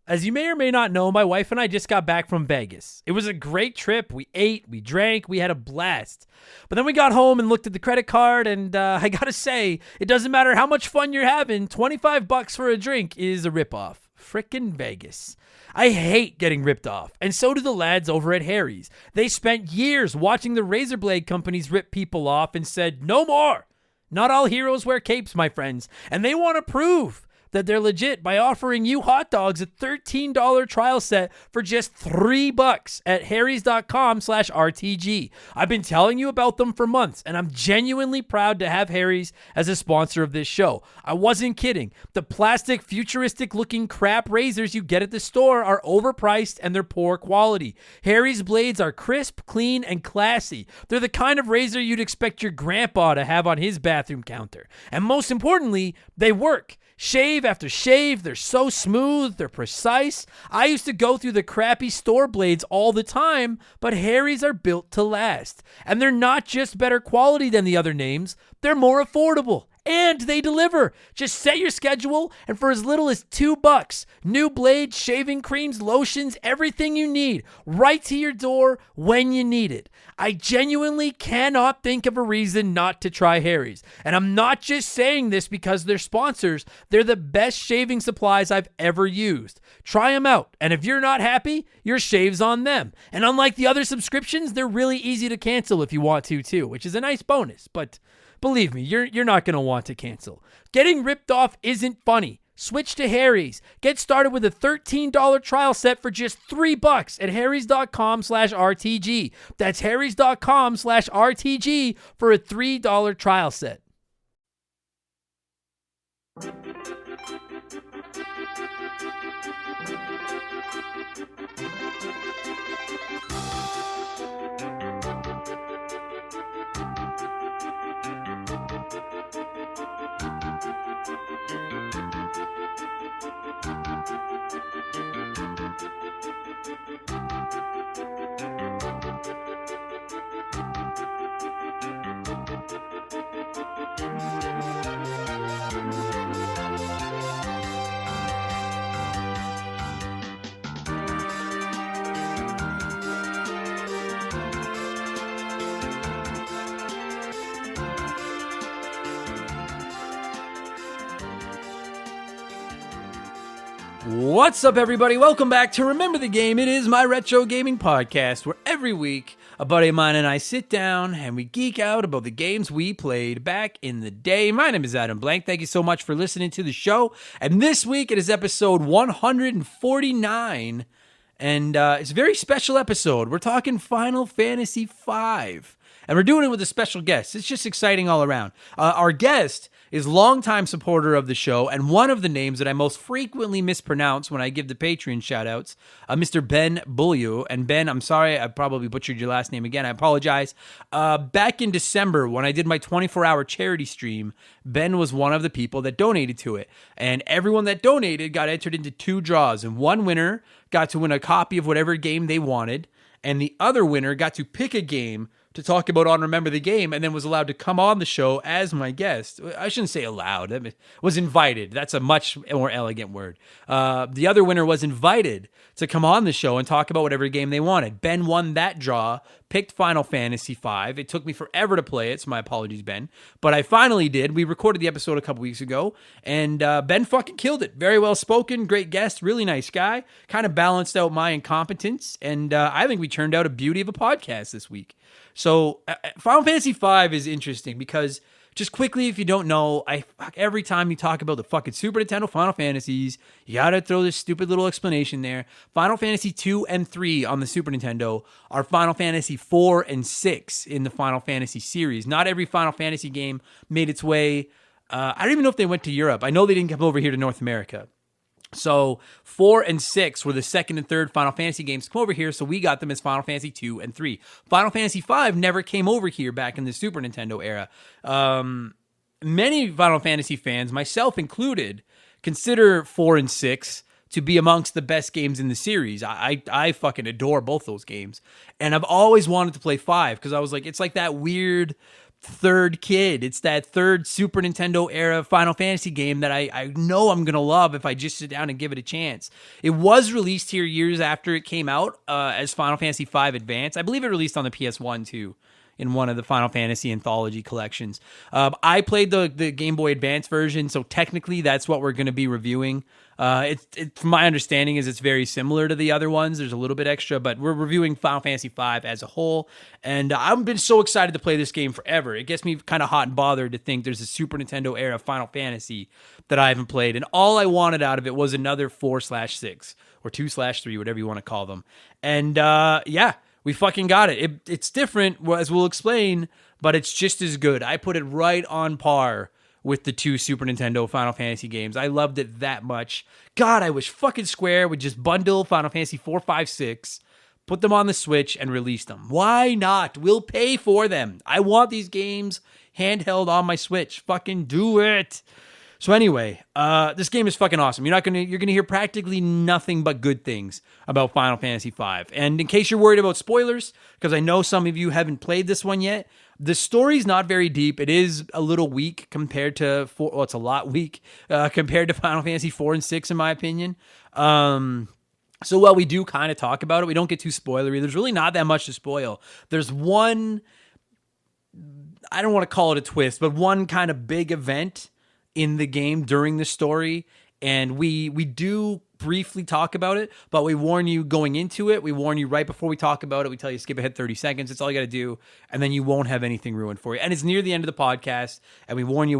As you may or may not know, my wife and I just got back from Vegas. It was a great trip. We ate, we drank, we had a blast. But then we got home and looked at the credit card, and I gotta say, it doesn't matter how much fun you're having, $25 for a drink is a ripoff. Frickin' Vegas. I hate getting ripped off, and so do the lads over at Harry's. They spent years watching the razor blade companies rip people off and said, no more. Not all heroes wear capes, my friends, and they want to prove that they're legit by offering you hot dogs a $13 trial set for just $3 at harrys.com/RTG. I've been telling you about them for months, and I'm genuinely proud to have Harry's as a sponsor of this show. I wasn't kidding. The plastic, futuristic-looking crap razors you get at the store are overpriced and they're poor quality. Harry's blades are crisp, clean, and classy. They're the kind of razor you'd expect your grandpa to have on his bathroom counter. And most importantly, they work. Shave after shave, they're so smooth, they're precise. I used to go through the crappy store blades all the time, but Harry's are built to last. And they're not just better quality than the other names, they're more affordable. And they deliver. Just set your schedule, and for as little as $2, new blades, shaving creams, lotions, everything you need, right to your door when you need it. I genuinely cannot think of a reason not to try Harry's. And I'm not just saying this because they're sponsors. They're the best shaving supplies I've ever used. Try them out, and if you're not happy, your shave's on them. And unlike the other subscriptions, they're really easy to cancel if you want to too, which is a nice bonus, but believe me, you're not going to want to cancel. Getting ripped off isn't funny. Switch to Harry's. Get started with a $13 trial set for just $3 at harrys.com/RTG. That's harrys.com/RTG for a $3 trial set. What's up, everybody? Welcome back to Remember the Game. It is my retro gaming podcast where every week a buddy of mine and I sit down and we geek out about the games we played back in the day. My name is Adam Blank. Thank you so much for listening to the show. And this week it is episode 149, and it's a very special episode. We're talking Final Fantasy V, and we're doing it with a special guest. It's just exciting all around. Our guest is longtime supporter of the show and one of the names that I most frequently mispronounce when I give the Patreon shoutouts, Mr. Ben Bulliu. And Ben, I'm sorry, I probably butchered your last name again. I apologize. Back in December, when I did my 24-hour charity stream, Ben was one of the people that donated to it. And everyone that donated got entered into 2 draws. And one winner got to win a copy of whatever game they wanted. And the other winner got to pick a game to talk about on Remember the Game, and then was allowed to come on the show as my guest. I shouldn't say allowed. I mean, was invited. That's a much more elegant word. The other winner was invited to come on the show and talk about whatever game they wanted. Ben won that draw, picked Final Fantasy V. It took me forever to play it, so my apologies, Ben. But I finally did. We recorded the episode a couple weeks ago, and Ben fucking killed it. Very well spoken, great guest, really nice guy. Kind of balanced out my incompetence, and I think we turned out a beauty of a podcast this week. So Final Fantasy V is interesting because, just quickly, if you don't know, every time you talk about the fucking Super Nintendo Final Fantasies, you gotta throw this stupid little explanation there. Final Fantasy 2 and 3 on the Super Nintendo are Final Fantasy 4 and 6 in the Final Fantasy series. Not every Final Fantasy game made its way. I don't even know if they went to Europe. I know they didn't come over here to North America. So 4 and 6 were the second and third Final Fantasy games to come over here, so we got them as Final Fantasy 2 and 3. Final Fantasy 5 never came over here back in the Super Nintendo era. Many Final Fantasy fans, myself included, consider 4 and 6 to be amongst the best games in the series. I fucking adore both those games. And I've always wanted to play 5 because I was like, it's like that weird third kid. It's that third Super Nintendo era Final Fantasy game that I know I'm going to love if I just sit down and give it a chance. It was released here years after it came out as Final Fantasy V Advance. I believe it released on the PS1 too, in one of the Final Fantasy anthology collections. I played the Game Boy Advance version, so technically that's what we're going to be reviewing. From my understanding is it's very similar to the other ones. There's a little bit extra, but we're reviewing Final Fantasy V as a whole, and I've been so excited to play this game forever. It gets me kind of hot and bothered to think there's a Super Nintendo era Final Fantasy that I haven't played, and all I wanted out of it was another 4/6 or 2/3, whatever you want to call them. And yeah, we fucking got it. It's different, as we'll explain, but it's just as good. I put it right on par with the two Super Nintendo Final Fantasy games. I loved it that much. God, I wish fucking Square would just bundle Final Fantasy 4, 5, 6, put them on the Switch, and release them. Why not? We'll pay for them. I want these games handheld on my Switch. Fucking do it. So anyway, this game is fucking awesome. You're gonna hear practically nothing but good things about Final Fantasy V. And in case you're worried about spoilers, because I know some of you haven't played this one yet, the story's not very deep. It is a little weak compared to it's a lot weak compared to Final Fantasy 4 and 6, in my opinion. So while we do kind of talk about it, we don't get too spoilery. There's really not that much to spoil. There's one, I don't want to call it a twist, but one kind of big event in the game during the story, and we do briefly talk about it, but we warn you going into it. We warn you right before we talk about it. We tell you skip ahead 30 seconds. That's all you got to do, and then you won't have anything ruined for you. And it's near the end of the podcast, and we warn you.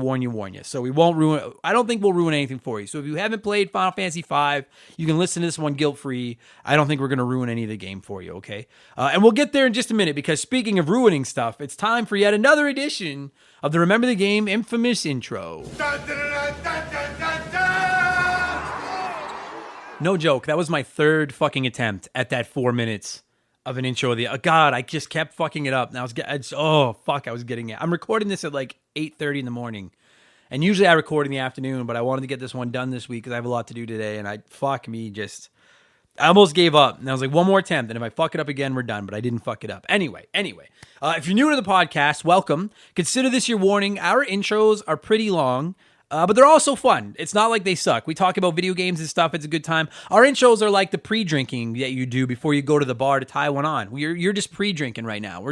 So we won't ruin. I don't think we'll ruin anything for you. So if you haven't played Final Fantasy V, you can listen to this one guilt-free. I don't think we're going to ruin any of the game for you, okay? And we'll get there in just a minute, because speaking of ruining stuff, it's time for yet another edition of the Remember the Game infamous intro. No joke, that was my third fucking attempt at that 4 minutes of an intro. God, I just kept fucking it up. And I was getting it. I'm recording this at like 8:30 in the morning. And usually I record in the afternoon, but I wanted to get this one done this week because I have a lot to do today. And I almost gave up. And I was like, one more attempt. And if I fuck it up again, we're done. But I didn't fuck it up. Anyway. If you're new to the podcast, welcome. Consider this your warning. Our intros are pretty long. But they're also fun. It's not like they suck. We talk about video games and stuff. It's a good time. Our intros are like the pre-drinking that you do before you go to the bar to tie one on. You're just pre-drinking right now.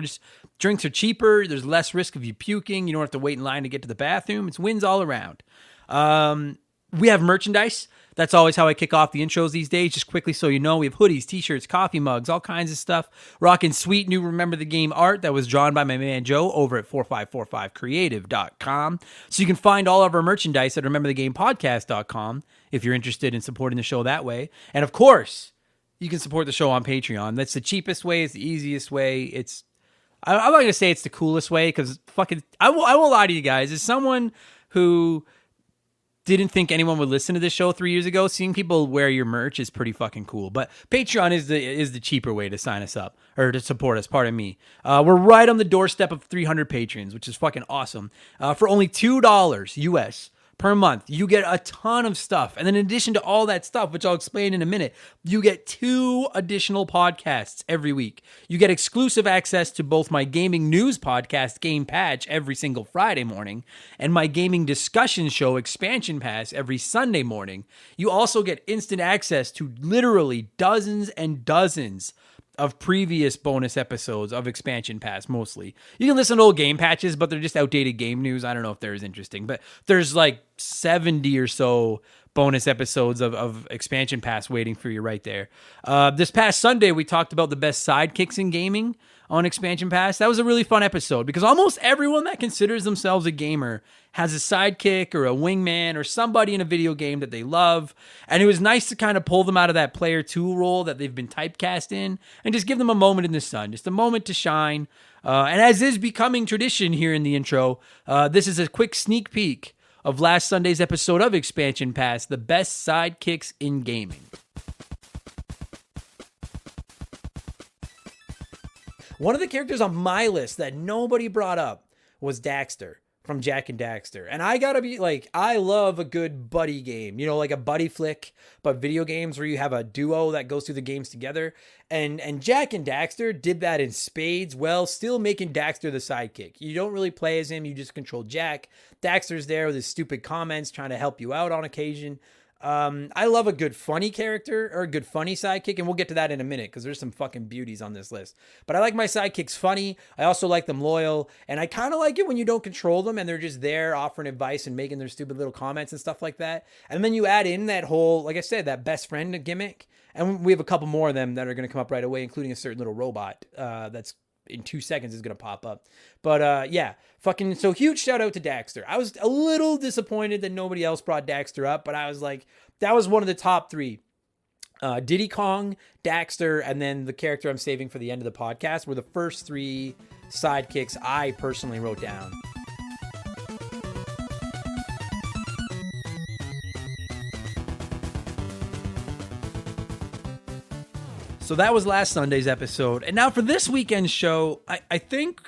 Drinks are cheaper. There's less risk of you puking. You don't have to wait in line to get to the bathroom. It's wins all around. We have merchandise. That's always how I kick off the intros these days. Just quickly so you know, we have hoodies, t-shirts, coffee mugs, all kinds of stuff. Rocking sweet new Remember the Game art that was drawn by my man Joe over at 4545creative.com. So you can find all of our merchandise at rememberthegamepodcast.com if you're interested in supporting the show that way. And of course, you can support the show on Patreon. That's the cheapest way. It's the easiest way. I'm not going to say it's the coolest way, because I won't lie to you guys. As someone who didn't think anyone would listen to this show 3 years ago, seeing people wear your merch is pretty fucking cool. But Patreon is the cheaper way to sign us up, or to support us, pardon me. We're right on the doorstep of 300 patrons, which is fucking awesome. For only $2 US per month, you get a ton of stuff. And then in addition to all that stuff, which I'll explain in a minute, you get 2 additional podcasts every week. You get exclusive access to both my gaming news podcast, Game Patch, every single Friday morning, and my gaming discussion show, Expansion Pass, every Sunday morning. You also get instant access to literally dozens and dozens of previous bonus episodes of Expansion Pass, mostly. You can listen to old game patches, but they're just outdated game news. I don't know if they're as interesting, but there's like 70 or so bonus episodes of Expansion Pass waiting for you right there. This past Sunday, we talked about the best sidekicks in gaming on Expansion Pass. That was a really fun episode, because almost everyone that considers themselves a gamer has a sidekick or a wingman or somebody in a video game that they love. And it was nice to kind of pull them out of that player 2 role that they've been typecast in and just give them a moment in the sun, just a moment to shine. And as is becoming tradition here in the intro, this is a quick sneak peek of last Sunday's episode of Expansion Pass, the best sidekicks in gaming. One of the characters on my list that nobody brought up was Daxter from Jak and Daxter. And I gotta be like, I love a good buddy game, you know, like a buddy flick, but video games where you have a duo that goes through the games together. And Jak and Daxter did that in spades, while still making Daxter the sidekick. You don't really play as him, you just control Jak. Daxter's there with his stupid comments trying to help you out on occasion. I love a good funny character or a good funny sidekick, and we'll get to that in a minute because there's some fucking beauties on this list. But I like my sidekicks funny. I also like them loyal, and I kind of like it when you don't control them and they're just there offering advice and making their stupid little comments and stuff like that. And then you add in that whole, like I said, that best friend gimmick, and we have a couple more of them that are going to come up right away, including a certain little robot that's in 2 seconds is going to pop up. But yeah, fucking, so huge shout out to Daxter. I was a little disappointed that nobody else brought Daxter up, but I was like, that was one of the top 3. Diddy Kong, Daxter, and then the character I'm saving for the end of the podcast were the first 3 sidekicks I personally wrote down. So that was last Sunday's episode. And now for this weekend's show, I think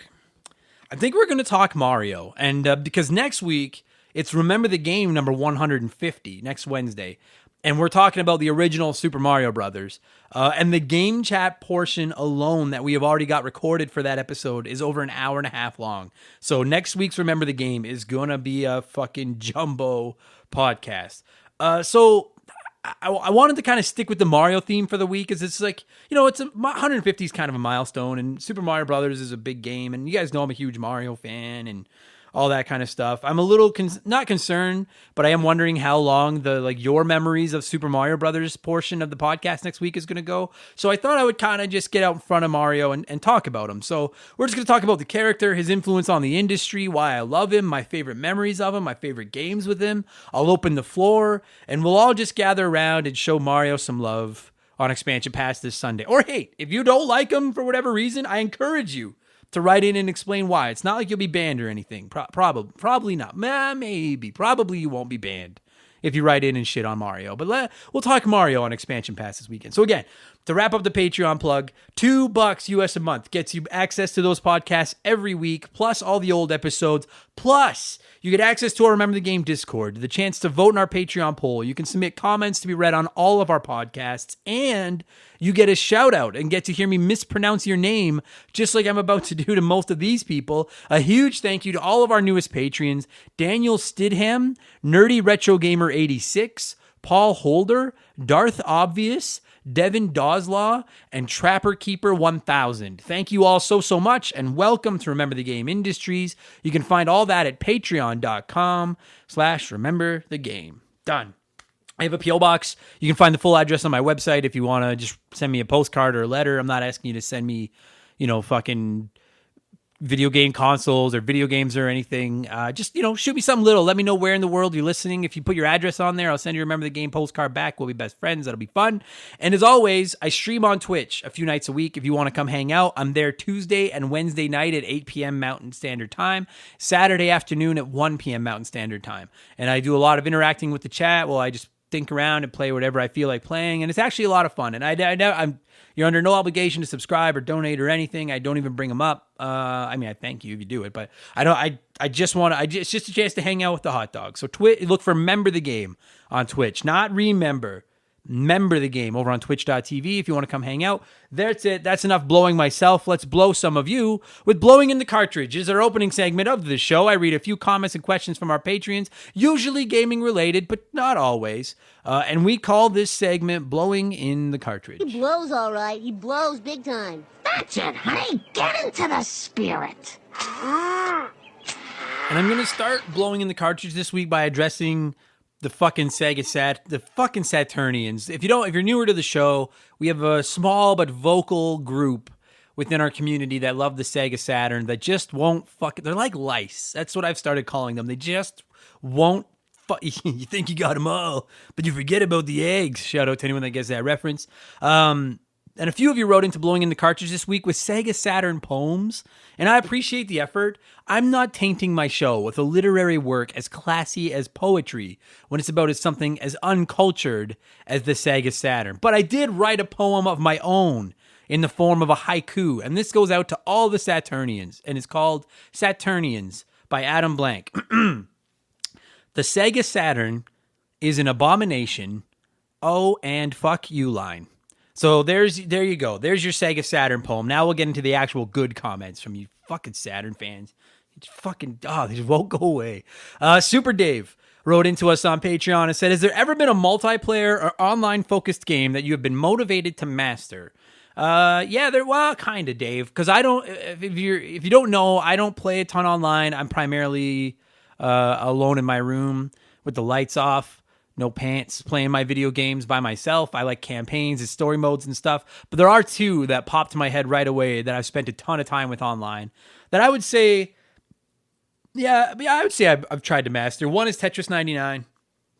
we're going to talk Mario. And because next week, it's Remember the Game number 150, next Wednesday. And we're talking about the original Super Mario Brothers. And the game chat portion alone that we have already got recorded for that episode is over an hour and a half long. So next week's Remember the Game is going to be a fucking jumbo podcast. So I wanted to kind of stick with the Mario theme for the week, because it's like, you know, it's 150 is kind of a milestone, and Super Mario Brothers is a big game, and you guys know I'm a huge Mario fan and all that kind of stuff. I'm a little not concerned, but I am wondering how long the your memories of Super Mario Brothers portion of the podcast next week is going to go. So I thought I would kind of just get out in front of Mario and talk about him. So we're just going to talk about the character, his influence on the industry, why I love him, my favorite memories of him, my favorite games with him. I'll open the floor, and we'll all just gather around and show Mario some love on Expansion Pass this Sunday. Or hey, if you don't like him for whatever reason, I encourage you to write in and explain why. It's not like you'll be banned or anything. Probably not. Maybe. Probably you won't be banned if you write in and shit on Mario. But we'll talk Mario on Expansion Pass this weekend. So again, to wrap up the Patreon plug, $2 US a month gets you access to those podcasts every week, plus all the old episodes. Plus, you get access to our Remember the Game Discord, the chance to vote in our Patreon poll. You can submit comments to be read on all of our podcasts, and you get a shout out and get to hear me mispronounce your name, just like I'm about to do to most of these people. A huge thank you to all of our newest Patreons: Daniel Stidham, Nerdy Retro Gamer 86, Paul Holder, Darth Obvious, Devin Dawslaw, and Trapper Keeper 1000. Thank you all so much, and welcome to Remember the Game Industries. You can find all that at patreon.com/rememberthegame. Done. I have a P.O. box. You can find the full address on my website if you want to just send me a postcard or a letter. I'm not asking you to send me, fucking video game consoles or video games or anything. Just, shoot me something little. Let me know where in the world you're listening. If you put your address on there, I'll send you Remember the Game postcard back. We'll be best friends. That'll be fun. And as always, I stream on Twitch a few nights a week. If you want to come hang out, I'm there Tuesday and Wednesday night at 8 p.m. Mountain Standard Time, Saturday afternoon at 1 p.m. Mountain Standard Time. And I do a lot of interacting with the chat. Well, I just think around and play whatever I feel like playing, and it's actually a lot of fun. And you're under no obligation to subscribe or donate or anything. I don't even bring them up. I thank you if you do it, but I don't. It's just a chance to hang out with the hot dog. So look for Remember the Game on Twitch, not Remember the Game over on twitch.tv if you want to come hang out. That's it. That's enough blowing myself. Let's blow some of you with Blowing in the Cartridge. Is our opening segment of the show. I read a few comments and questions from our Patreons, usually gaming related, but not always. And we call this segment Blowing in the Cartridge. He blows all right. He blows big time. That's it, honey. Get into the spirit. And I'm going to start blowing in the cartridge this week by addressing the fucking Saturnians. If you're newer to the show, we have a small but vocal group within our community that love the Sega Saturn that just won't they're like lice. That's what I've started calling them. They just won't you think you got them all, but you forget about the eggs. Shout out to anyone that gets that reference. And a few of you wrote into Blowing in the Cartridge this week with Sega Saturn poems, and I appreciate the effort. I'm not tainting my show with a literary work as classy as poetry when it's about something as uncultured as the Sega Saturn. But I did write a poem of my own in the form of a haiku, and this goes out to all the Saturnians, and it's called Saturnians by Adam Blank. The Sega Saturn is an abomination. Oh, and fuck you line. So there you go. There's your Sega Saturn poem. Now we'll get into the actual good comments from you fucking Saturn fans. They just won't go away. Super Dave wrote into us on Patreon and said, has there ever been a multiplayer or online focused game that you have been motivated to master? Kind of, Dave, because I don't, if you don't know, I don't play a ton online. I'm primarily alone in my room with the lights off, no pants, playing my video games by myself. I like campaigns and story modes and stuff, but there are two that popped to my head right away that I've spent a ton of time with online that I would say, I've tried to master. One is Tetris 99.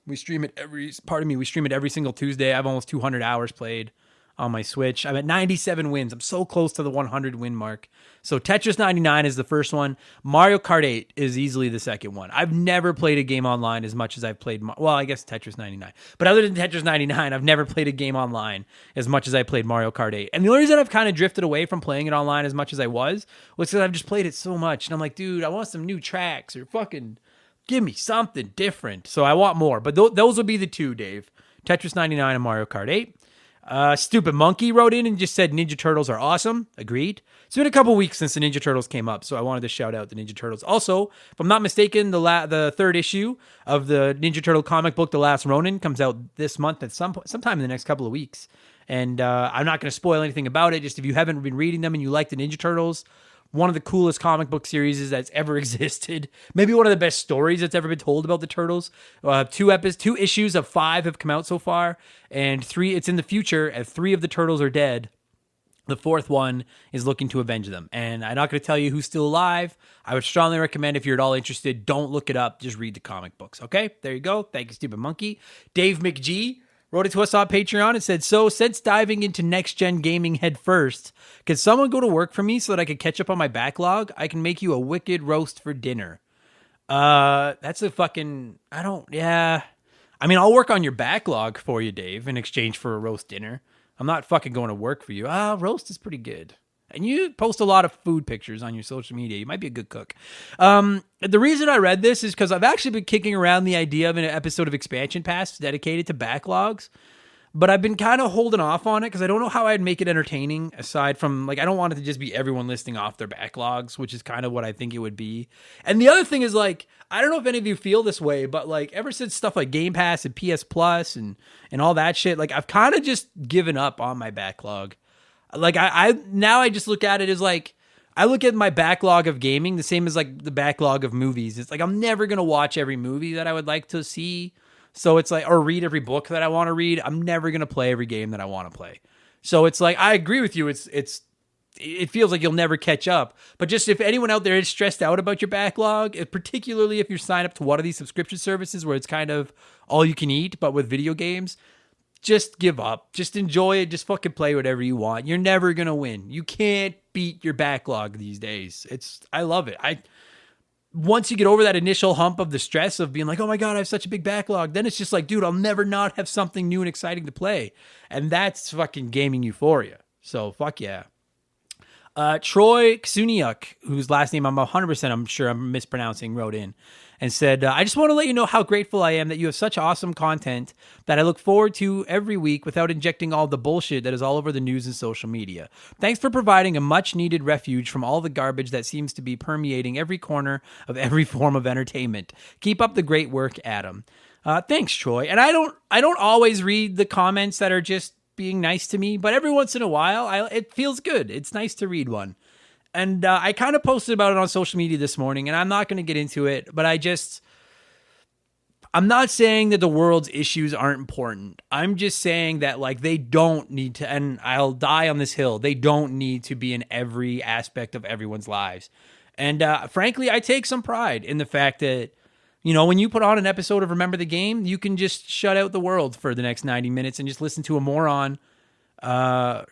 We stream it every single Tuesday. I have almost 200 hours played on my Switch. I'm at 97 wins. I'm so close to the 100 win mark. So Tetris 99 is the first one. Mario Kart 8 is easily the second one. I've never played a game online as much as I've played, I guess Tetris 99. But other than Tetris 99, I've never played a game online as much as I played Mario Kart 8. And the only reason I've kind of drifted away from playing it online as much as I was because I've just played it so much. And I'm like, dude, I want some new tracks or fucking give me something different. So I want more. But those would be the two, Dave. Tetris 99 and Mario Kart 8. Stupid Monkey wrote in and just said Ninja Turtles are awesome. Agreed. It's been a couple weeks since the Ninja Turtles came up, so I wanted to shout out the Ninja Turtles. Also, if I'm not mistaken, the third issue of the Ninja Turtle comic book, The Last Ronin, comes out this month at sometime in the next couple of weeks. And I'm not going to spoil anything about it. Just if you haven't been reading them and you like the Ninja Turtles, one of the coolest comic book series that's ever existed. Maybe one of the best stories that's ever been told about the Turtles. Two issues of 5 have come out so far, and 3, it's in the future, and 3 of the Turtles are dead. The 4th one is looking to avenge them. And I'm not going to tell you who's still alive. I would strongly recommend, if you're at all interested, don't look it up. Just read the comic books. Okay, there you go. Thank you, Stupid Monkey. Dave McGee wrote it to us on Patreon and said, so since diving into next-gen gaming head first, could someone go to work for me so that I could catch up on my backlog? I can make you a wicked roast for dinner. That's a fucking, I'll work on your backlog for you, Dave, in exchange for a roast dinner. I'm not fucking going to work for you. Roast is pretty good. And you post a lot of food pictures on your social media. You might be a good cook. The reason I read this is because I've actually been kicking around the idea of an episode of Expansion Pass dedicated to backlogs. But I've been kind of holding off on it because I don't know how I'd make it entertaining, aside from, I don't want it to just be everyone listing off their backlogs, which is kind of what I think it would be. And the other thing is, I don't know if any of you feel this way, but, ever since stuff like Game Pass and PS Plus and all that shit, I've kind of just given up on my backlog. I just look at it as, I look at my backlog of gaming the same as, the backlog of movies. It's I'm never going to watch every movie that I would like to see. So it's or read every book that I want to read. I'm never going to play every game that I want to play. So it's I agree with you. It feels like you'll never catch up. But just if anyone out there is stressed out about your backlog, particularly if you're signed up to one of these subscription services where it's kind of all you can eat, but with video games, just give up. Just enjoy it. Just fucking play whatever you want. You're never going to win. You can't beat your backlog these days. I love it. Once you get over that initial hump of the stress of being oh my God, I have such a big backlog, then it's just dude, I'll never not have something new and exciting to play. And that's fucking gaming euphoria. So fuck yeah. Troy Ksuniuk, whose last name I'm 100% I'm sure I'm mispronouncing, wrote in and said, I just want to let you know how grateful I am that you have such awesome content that I look forward to every week without injecting all the bullshit that is all over the news and social media. Thanks for providing a much-needed refuge from all the garbage that seems to be permeating every corner of every form of entertainment. Keep up the great work, Adam. Thanks, Troy. And I don't always read the comments that are just being nice to me, but every once in a while, it feels good. It's nice to read one. And I kind of posted about it on social media this morning, and I'm not going to get into it, but I'm not saying that the world's issues aren't important. I'm just saying that they don't need to, and I'll die on this hill, they don't need to be in every aspect of everyone's lives. And frankly, I take some pride in the fact that, when you put on an episode of Remember the Game, you can just shut out the world for the next 90 minutes and just listen to a moron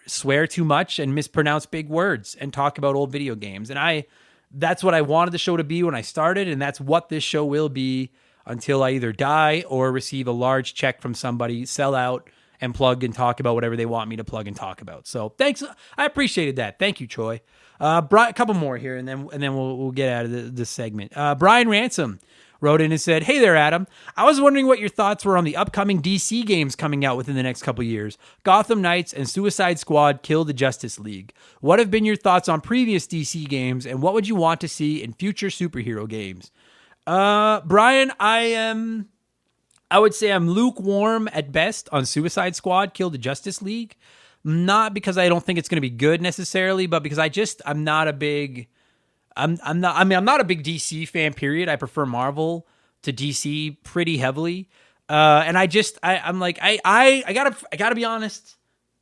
swear too much and mispronounce big words and talk about old video games. And that's what I wanted the show to be when I started, and that's what this show will be until I either die or receive a large check from somebody, sell out, and plug and talk about whatever they want me to plug and talk about. So thanks. I appreciated that. Thank you, Troy. A couple more here, and then we'll get out of this segment. Brian Ransom wrote in and said, "Hey there, Adam. I was wondering what your thoughts were on the upcoming DC games coming out within the next couple years. Gotham Knights and Suicide Squad Kill the Justice League. What have been your thoughts on previous DC games, and what would you want to see in future superhero games?" Brian, I would say I'm lukewarm at best on Suicide Squad Kill the Justice League. Not because I don't think it's going to be good necessarily, but because I'm not a big DC fan, period. I prefer Marvel to DC pretty heavily. And I gotta be honest.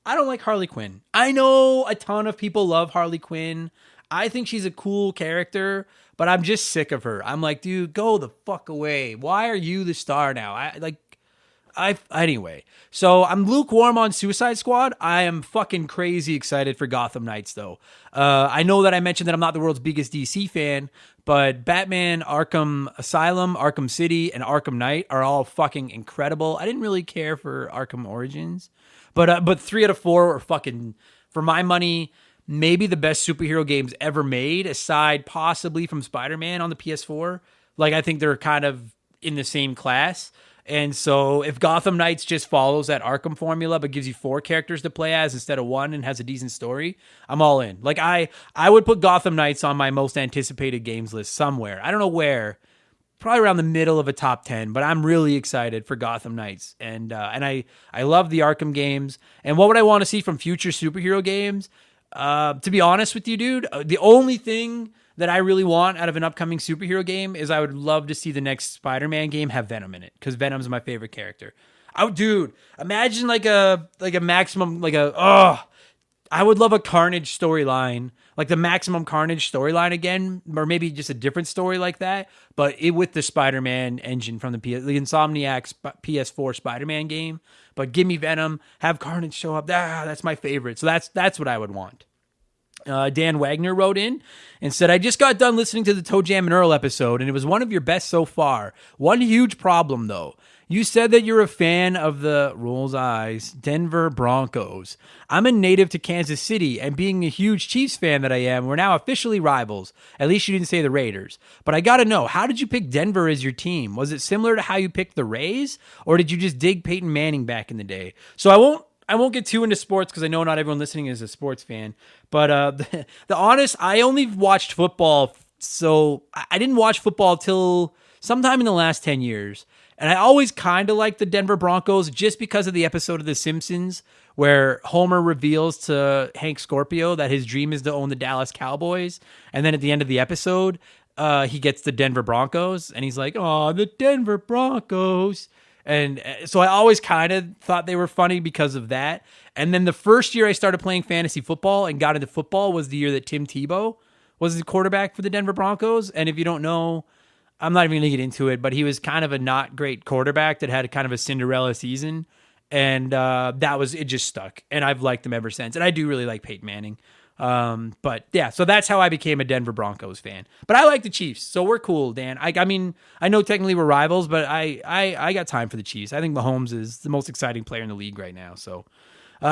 I don't like Harley Quinn. I know a ton of people love Harley Quinn. I think she's a cool character, but I'm just sick of her. I'm like, dude, go the fuck away. Why are you the star now? Anyway, so I'm lukewarm on Suicide Squad. I am fucking crazy excited for Gotham Knights, though. I know that I mentioned that I'm not the world's biggest DC fan, but Batman, Arkham Asylum, Arkham City, and Arkham Knight are all fucking incredible. I didn't really care for Arkham Origins, but 3 out of 4 are fucking, for my money, maybe the best superhero games ever made, aside possibly from Spider-Man on the PS4. Like, I think they're kind of in the same class. And so if Gotham Knights just follows that Arkham formula but gives you 4 characters to play as instead of 1 and has a decent story, I'm all in. Like, I would put Gotham Knights on my most anticipated games list somewhere. I don't know where. Probably around the middle of a top 10, but I'm really excited for Gotham Knights. And I love the Arkham games. And what would I want to see from future superhero games? To be honest with you, dude, the only thing that I really want out of an upcoming superhero game is I would love to see the next Spider-Man game have Venom in it, because Venom's my favorite character. Imagine I would love a Carnage storyline, like the Maximum Carnage storyline again, or maybe just a different story like that, but with the Spider-Man engine from the Insomniac's PS4 Spider-Man game. But give me Venom, have Carnage show up. That's my favorite. So that's what I would want. Dan Wagner wrote in and said, "I just got done listening to the Toe Jam and Earl episode, and it was one of your best so far. One huge problem, though. You said that you're a fan of the Rolls Eyes Denver Broncos. I'm a native to Kansas City, and being a huge Chiefs fan that I am, we're now officially rivals. At least you didn't say the Raiders. But I gotta know, how did you pick Denver as your team? Was it similar to how you picked the Rays, or did you just dig Peyton Manning back in the day?" So I won't get too into sports because I know not everyone listening is a sports fan. But the honest, I only watched football. So I didn't watch football till sometime in the last 10 years. And I always kind of liked the Denver Broncos just because of the episode of The Simpsons where Homer reveals to Hank Scorpio that his dream is to own the Dallas Cowboys. And then at the end of the episode, he gets the Denver Broncos. And he's like, "Oh, the Denver Broncos." And so I always kind of thought they were funny because of that. And then the first year I started playing fantasy football and got into football was the year that Tim Tebow was the quarterback for the Denver Broncos. And if you don't know, I'm not even going to get into it, but he was kind of a not great quarterback that had kind of a Cinderella season. And it just stuck. And I've liked him ever since. And I do really like Peyton Manning. But yeah, so that's how I became a Denver Broncos fan. But I like the Chiefs, so we're cool, Dan. I mean, I know technically we're rivals, but I got time for the Chiefs. I think Mahomes is the most exciting player in the league right now. So,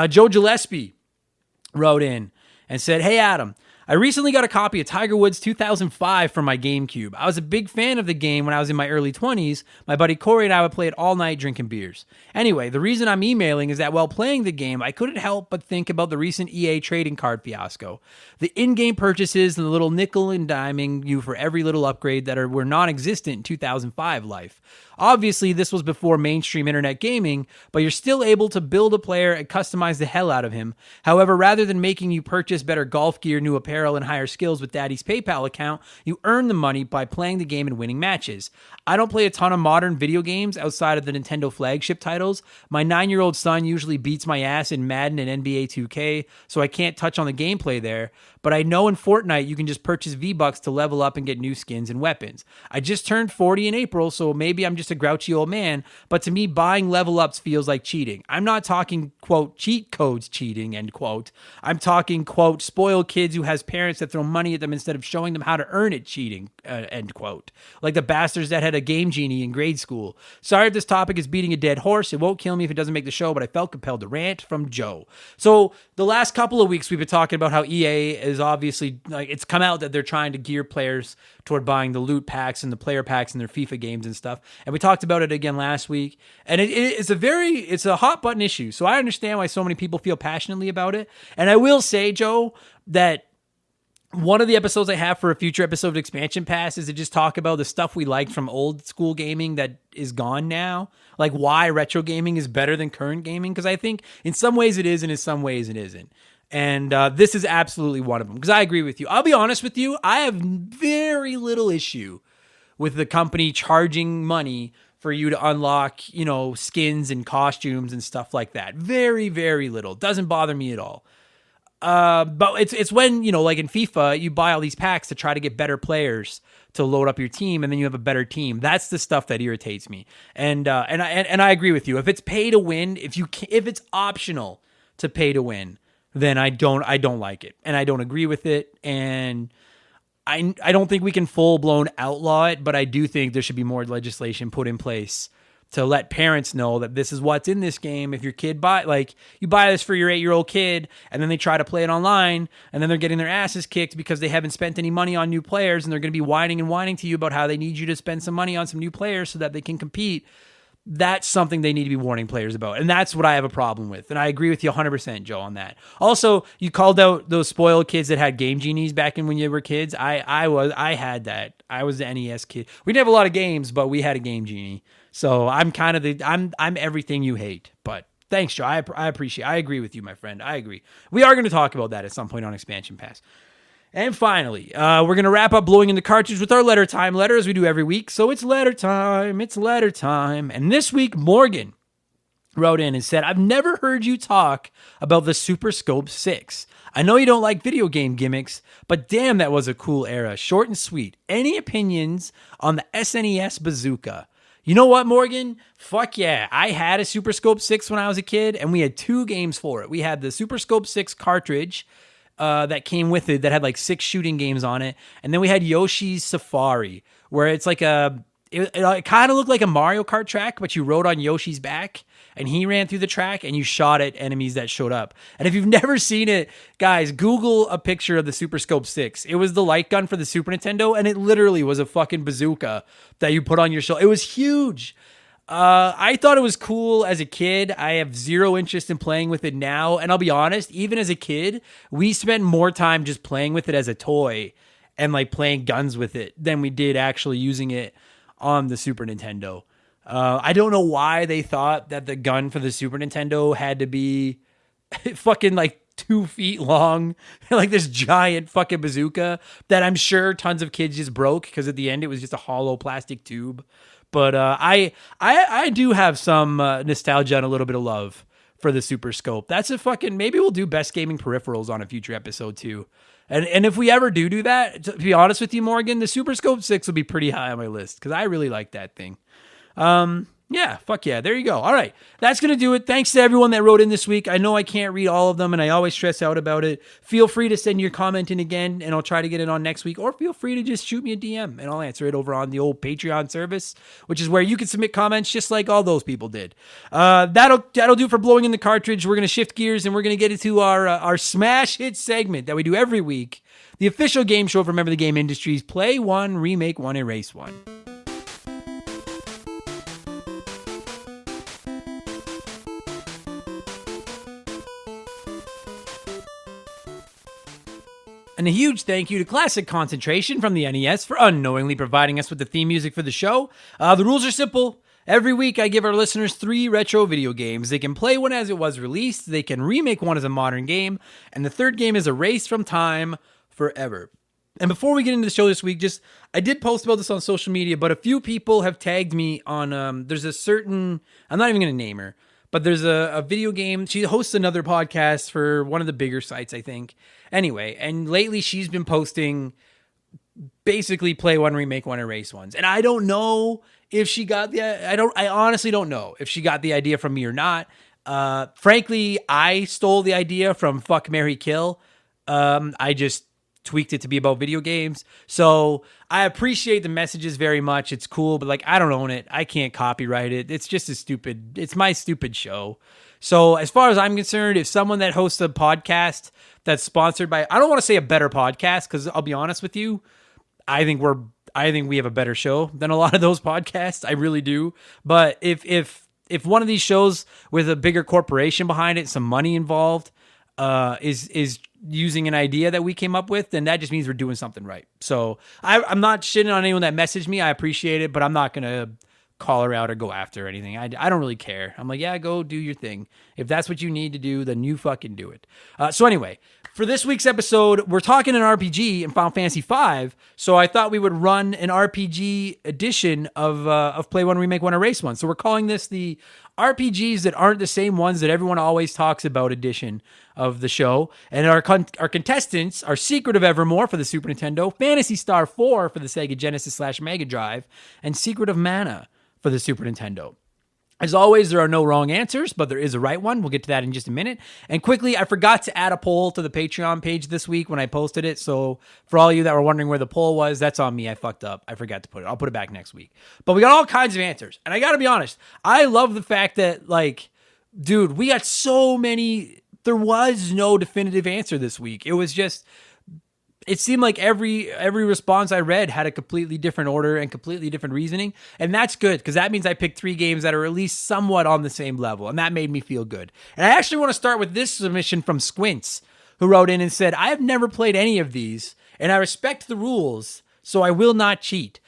Joe Gillespie wrote in and said, "Hey, Adam, I recently got a copy of Tiger Woods 2005 for my GameCube. I was a big fan of the game when I was in my early 20s. My buddy Corey and I would play it all night drinking beers. Anyway, the reason I'm emailing is that while playing the game, I couldn't help but think about the recent EA trading card fiasco. The in-game purchases and the little nickel and diming you for every little upgrade that were non-existent in 2005 life. Obviously, this was before mainstream internet gaming, but you're still able to build a player and customize the hell out of him. However, rather than making you purchase better golf gear, new apparel, and higher skills with Daddy's PayPal account, you earn the money by playing the game and winning matches. I don't play a ton of modern video games outside of the Nintendo flagship titles. My 9-year-old son usually beats my ass in Madden and NBA 2K, so I can't touch on the gameplay there. But I know in Fortnite you can just purchase V-Bucks to level up and get new skins and weapons. I just turned 40 in April, so maybe I'm just a grouchy old man, but to me buying level ups feels like cheating. I'm not talking, quote, cheat codes cheating, end quote. I'm talking, quote, spoiled kids who has as parents that throw money at them instead of showing them how to earn it cheating, end quote. Like the bastards that had a Game Genie in grade school. Sorry if this topic is beating a dead horse. It won't kill me if it doesn't make the show, but I felt compelled to rant. From Joe. So the last couple of weeks we've been talking about how EA is obviously, like, it's come out that they're trying to gear players toward buying the loot packs and the player packs in their FIFA games and stuff. And we talked about it again last week. And it's a hot button issue. So I understand why so many people feel passionately about it. And I will say, Joe, that one of the episodes I have for a future episode of Expansion Pass is to just talk about the stuff we liked from old school gaming that is gone now. Like why retro gaming is better than current gaming. Because I think in some ways it is and in some ways it isn't. And this is absolutely one of them. Because I agree with you. I'll be honest with you. I have very little issue with the company charging money for you to unlock, skins and costumes and stuff like that. Very, very little. Doesn't bother me at all. But it's when, like in FIFA, you buy all these packs to try to get better players to load up your team, and then you have a better team. That's the stuff that irritates me. And I agree with you. If it's pay to win, if it's optional to pay to win, then I don't like it, and I don't agree with it. And I don't think we can full blown outlaw it, but I do think there should be more legislation put in place to let parents know that this is what's in this game. If your kid you buy this for your 8-year-old kid, and then they try to play it online, and then they're getting their asses kicked because they haven't spent any money on new players, and they're going to be whining to you about how they need you to spend some money on some new players so that they can compete. That's something they need to be warning players about. And that's what I have a problem with. And I agree with you 100%, Joe, on that. Also, you called out those spoiled kids that had Game Genies back when you were kids. I had that. I was the NES kid. We didn't have a lot of games, but we had a Game Genie. So I'm kind of I'm everything you hate. But thanks, Joe. I appreciate it. I agree with you, my friend. I agree. We are going to talk about that at some point on Expansion Pass. And finally, we're going to wrap up blowing in the cartridge with our letter time letter, as we do every week. So it's letter time. It's letter time. And this week, Morgan wrote in and said, I've never heard you talk about the Super Scope 6. I know you don't like video game gimmicks, but damn, that was a cool era. Short and sweet. Any opinions on the SNES bazooka? You know what, Morgan? Fuck yeah. I had a Super Scope 6 when I was a kid, and we had 2 games for it. We had the Super Scope 6 cartridge, that came with it that had like 6 shooting games on it. And then we had Yoshi's Safari, where it's like it kind of looked like a Mario Kart track, but you rode on Yoshi's back and he ran through the track and you shot at enemies that showed up. And if you've never seen it, guys, Google a picture of the Super Scope 6. It was the light gun for the Super Nintendo, and it literally was a fucking bazooka that you put on your shoulder. It was huge. I thought it was cool as a kid. I have zero interest in playing with it now. And I'll be honest, even as a kid, we spent more time just playing with it as a toy and like playing guns with it than we did actually using it on the Super Nintendo. I don't know why they thought that the gun for the Super Nintendo had to be fucking like 2 feet long, like this giant fucking bazooka that I'm sure tons of kids just broke because at the end it was just a hollow plastic tube. But I do have some nostalgia and a little bit of love for the Super Scope. That's a fucking, maybe we'll do best gaming peripherals on a future episode too. And if we ever do that, to be honest with you, Morgan, the Super Scope 6 will be pretty high on my list because I really like that thing. Yeah, fuck yeah. There you go. All right. That's going to do it. Thanks to everyone that wrote in this week. I know I can't read all of them and I always stress out about it. Feel free to send your comment in again and I'll try to get it on next week, or feel free to just shoot me a DM and I'll answer it over on the old Patreon service, which is where you can submit comments just like all those people did. That'll do for blowing in the cartridge. We're going to shift gears and we're going to get into our smash hit segment that we do every week. The official game show of Remember the Game Industries. Play one, remake one, erase one. And a huge thank you to Classic Concentration from the NES for unknowingly providing us with the theme music for the show. The rules are simple. Every week, I give our listeners 3 retro video games. They can play one as it was released, they can remake one as a modern game, and the third game is erased from time forever. And before we get into the show this week, I did post about this on social media, but a few people have tagged me on, there's a certain, I'm not even going to name her, but there's a video game. She hosts another podcast for one of the bigger sites, I think. Anyway, and lately she's been posting basically play one, remake one, erase ones. And I don't know if she got I honestly don't know if she got the idea from me or not. Frankly, I stole the idea from Fuck, Marry, Kill. I just tweaked it to be about video games. So I appreciate the messages very much. It's cool, but like, I don't own it. I can't copyright it. It's just it's my stupid show. So as far as I'm concerned, if someone that hosts a podcast that's sponsored by, I don't want to say a better podcast, because I'll be honest with you, I think we have a better show than a lot of those podcasts. I really do. But if one of these shows with a bigger corporation behind it, some money involved, is using an idea that we came up with, then that just means we're doing something right. So I'm not shitting on anyone that messaged me. I appreciate it, but I'm not going to call her out or go after her or anything. I don't really care. I'm like, yeah, go do your thing. If that's what you need to do, then you fucking do it. So anyway, for this week's episode, we're talking an RPG in Final Fantasy V. So I thought we would run an RPG edition of Play One, Remake One, Erase One. So we're calling this the RPGs that aren't the same ones that everyone always talks about edition of the show. And our contestants are Secret of Evermore for the Super Nintendo, Phantasy Star 4 for the Sega Genesis / Mega Drive, and Secret of Mana for the Super Nintendo. As always, there are no wrong answers, but there is a right one. We'll get to that in just a minute. And quickly, I forgot to add a poll to the Patreon page this week when I posted it. So for all of you that were wondering where the poll was, that's on me. I fucked up. I forgot to put it. I'll put it back next week. But we got all kinds of answers. And I got to be honest, I love the fact that, like, dude, we got so many. There was no definitive answer this week. It was just, it seemed like every response I read had a completely different order and completely different reasoning. And that's good, because that means I picked 3 games that are at least somewhat on the same level. And that made me feel good. And I actually want to start with this submission from Squints, who wrote in and said, I have never played any of these, and I respect the rules, so I will not cheat.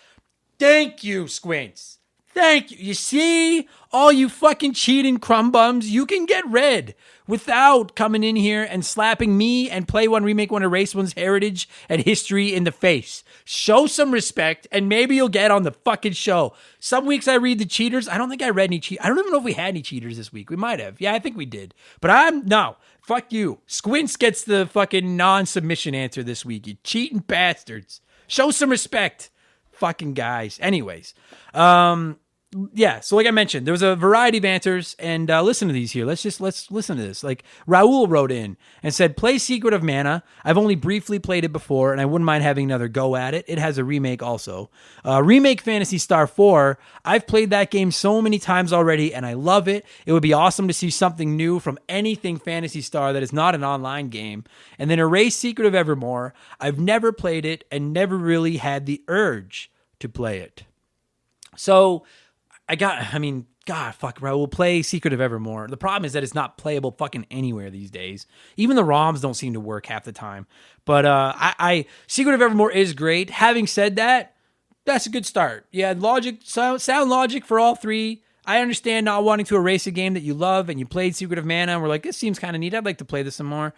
Thank you, Squints. Thank you. You see, all you fucking cheating crumb bums, you can get red without coming in here and slapping me and Play One, Remake One, Erase One's heritage and history in the face. Show some respect, and maybe you'll get on the fucking show. Some weeks I read the cheaters. I don't think I read any I don't even know if we had any cheaters this week. We might have. Yeah, I think we did. But no, fuck you. Squints gets the fucking non-submission answer this week. You cheating bastards. Show some respect. Fucking guys. Anyways, yeah, so like I mentioned, there was a variety of answers, and listen to these here. Let's listen to this. Like, Raul wrote in and said, play Secret of Mana. I've only briefly played it before, and I wouldn't mind having another go at it. It has a remake also. Remake Phantasy Star 4. I've played that game so many times already, and I love it. It would be awesome to see something new from anything Phantasy Star that is not an online game. And then Erase Secret of Evermore. I've never played it and never really had the urge to play it. So God, fuck, Raul, play Secret of Evermore. The problem is that it's not playable fucking anywhere these days. Even the ROMs don't seem to work half the time. But Secret of Evermore is great. Having said that, that's a good start. Yeah, sound logic for all 3. I understand not wanting to erase a game that you love and you played Secret of Mana and we're like, this seems kind of neat. I'd like to play this some more.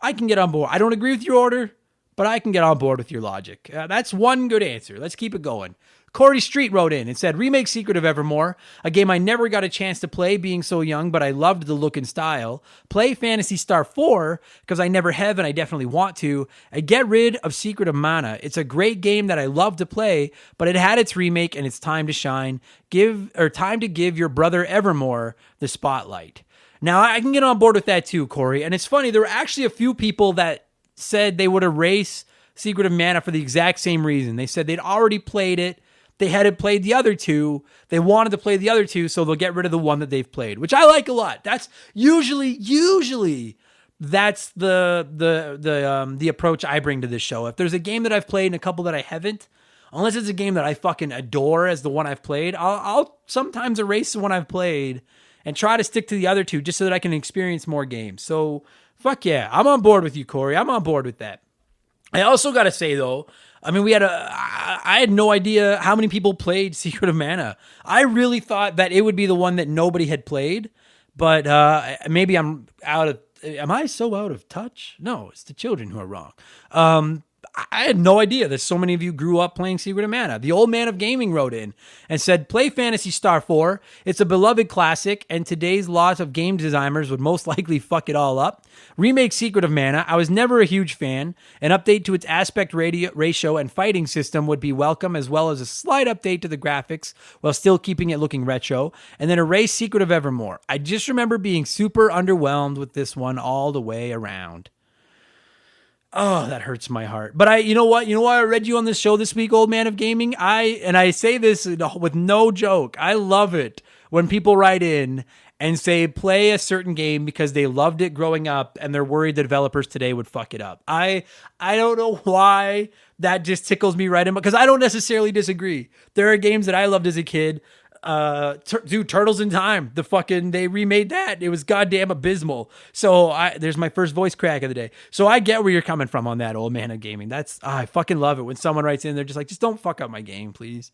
I can get on board. I don't agree with your order, but I can get on board with your logic. That's one good answer. Let's keep it going. Corey Street wrote in and said, remake Secret of Evermore, a game I never got a chance to play being so young, but I loved the look and style. Play Phantasy Star 4, because I never have and I definitely want to. And get rid of Secret of Mana. It's a great game that I love to play, but it had its remake and it's time to shine. Time to give your brother Evermore the spotlight. Now, I can get on board with that too, Corey. And it's funny, there were actually a few people that said they would erase Secret of Mana for the exact same reason. They said they'd already played it. They hadn't played the other 2. They wanted to play the other 2, so they'll get rid of the one that they've played, which I like a lot. That's usually that's the approach I bring to this show. If there's a game that I've played and a couple that I haven't, unless it's a game that I fucking adore as the one I've played, I'll sometimes erase the one I've played and try to stick to the other 2 just so that I can experience more games. So fuck yeah, I'm on board with you, Corey. I'm on board with that. I also got to say though, I mean, I had no idea how many people played Secret of Mana. I really thought that it would be the one that nobody had played, but maybe am I so out of touch? No, it's the children who are wrong. I had no idea that so many of you grew up playing Secret of Mana. The Old Man of Gaming wrote in and said, play Phantasy Star 4. It's a beloved classic, and today's lot of game designers would most likely fuck it all up. Remake Secret of Mana. I was never a huge fan. An update to its aspect ratio and fighting system would be welcome, as well as a slight update to the graphics while still keeping it looking retro. And then erase Secret of Evermore. I just remember being super underwhelmed with this one all the way around. Oh, that hurts my heart. But you know what? You know why I read you on this show this week, old man of gaming? I say this with no joke. I love it when people write in and say play a certain game because they loved it growing up and they're worried the developers today would fuck it up. I don't know why that just tickles me right in, because I don't necessarily disagree. There are games that I loved as a kid. Turtles in Time, they remade that. It was goddamn abysmal. So there's my first voice crack of the day. So I get where you're coming from on that, old man of gaming. I fucking love it when someone writes in, they're just like, just don't fuck up my game, please.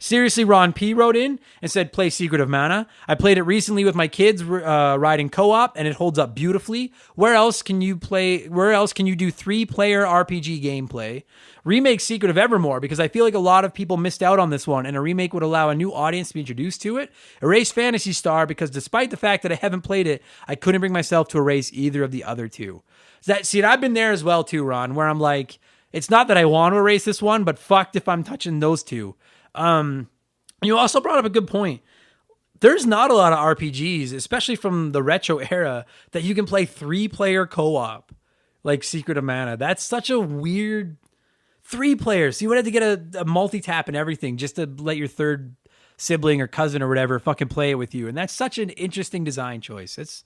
Seriously, Ron P wrote in and said, play Secret of Mana. I played it recently with my kids riding co-op, and it holds up beautifully. Where else can you do 3-player RPG gameplay? Remake Secret of Evermore, because I feel like a lot of people missed out on this one, and a remake would allow a new audience to be introduced to it. Erase Phantasy Star, because despite the fact that I haven't played it, I couldn't bring myself to erase either of the other two. And I've been there as well too, Ron, where I'm like, it's not that I want to erase this one, but fucked if I'm touching those two. You also brought up a good point. There's not a lot of RPGs, especially from the retro era, that you can play 3-player co-op like Secret of Mana. That's such a weird 3 players. So you would have to get a multi-tap and everything just to let your third sibling or cousin or whatever fucking play it with you. And that's such an interesting design choice. It's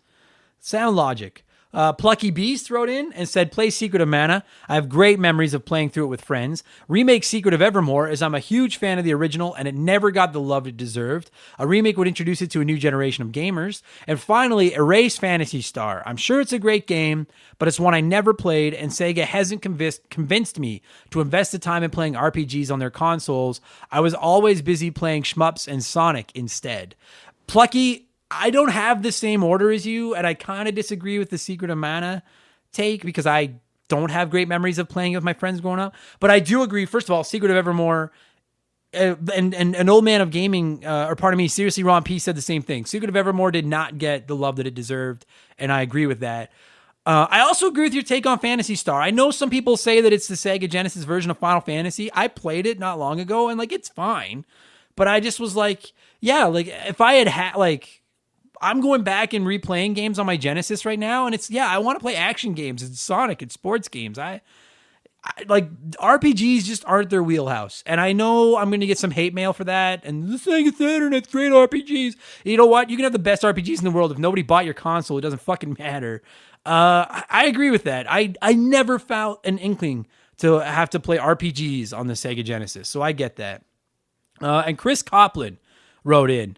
sound logic. Plucky Beast wrote in and said, play Secret of Mana. I have great memories of playing through it with friends. Remake Secret of Evermore, as I'm a huge fan of the original and it never got the love it deserved. A remake would introduce it to a new generation of gamers. And finally, Erase Phantasy Star. I'm sure it's a great game, but it's one I never played, and Sega hasn't convinced me to invest the time in playing RPGs on their consoles. I was always busy playing shmups and Sonic instead. Plucky, I don't have the same order as you, and I kind of disagree with the Secret of Mana take because I don't have great memories of playing it with my friends growing up. But I do agree, first of all, Secret of Evermore, and an old man of gaming, seriously, Ron P said the same thing. Secret of Evermore did not get the love that it deserved, and I agree with that. I also agree with your take on Phantasy Star. I know some people say that it's the Sega Genesis version of Final Fantasy. I played it not long ago, and it's fine. But I just was like, yeah, if I had I'm going back and replaying games on my Genesis right now, and I want to play action games. It's Sonic, it's sports games. I RPGs just aren't their wheelhouse. And I know I'm going to get some hate mail for that. And the Sega Saturn, it's great RPGs. You know what? You can have the best RPGs in the world. If nobody bought your console, it doesn't fucking matter. I agree with that. I never felt an inkling to have to play RPGs on the Sega Genesis. So I get that. And Chris Copland wrote in,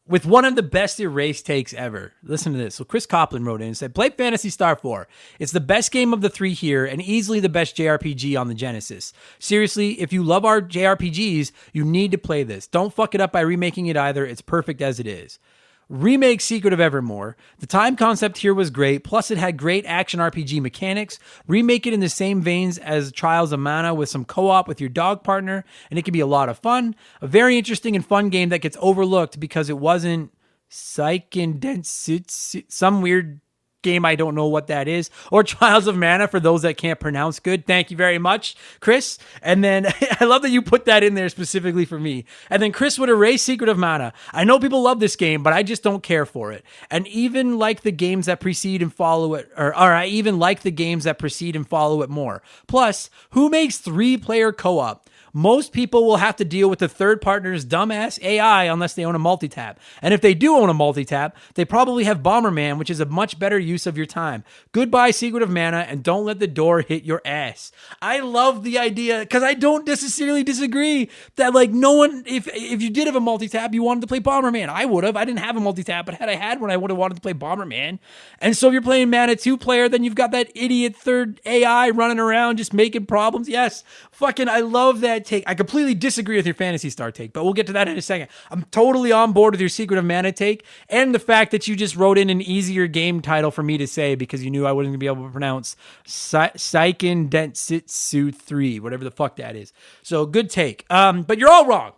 with one of the best erase takes ever. Listen to this. So Chris Copland wrote in and said, play Phantasy Star 4. It's the best game of the 3 here and easily the best JRPG on the Genesis. Seriously, if you love our JRPGs, you need to play this. Don't fuck it up by remaking it either. It's perfect as it is. Remake Secret of Evermore. The time concept here was great, plus it had great action RPG mechanics. Remake it in the same veins as Trials of Mana with some co-op with your dog partner, and it can be a lot of fun. A very interesting and fun game that gets overlooked because it wasn't Seiken Densetsu, some weird game, I don't know what that is, or Trials of Mana for those that can't pronounce good. Thank you very much, Chris. And then I love that you put that in there specifically for me. And then Chris would erase Secret of Mana. I know people love this game, but I just don't care for it. And even like the games that precede and follow it, or I even like the games that precede and follow it more. Plus, who makes 3-player co-op? Most people will have to deal with the third partner's dumbass AI unless they own a multi-tap. And if they do own a multi-tap, they probably have Bomberman, which is a much better use of your time. Goodbye, Secret of Mana, and don't let the door hit your ass. I love the idea, because I don't necessarily disagree that no one, if you did have a multi-tap, you wanted to play Bomberman. I would have. I didn't have a multi-tap, but had I had one, I would have wanted to play Bomberman. And so if you're playing Mana 2-player, then you've got that idiot third AI running around just making problems. Yes, fucking I love that take. I completely disagree with your Phantasy Star take, but we'll get to that in a second. I'm totally on board with your Secret of Mana take, and the fact that you just wrote in an easier game title for me to say because you knew I wasn't going to be able to pronounce Seiken Densetsu 3, whatever the fuck that is. So good take. But you're all wrong.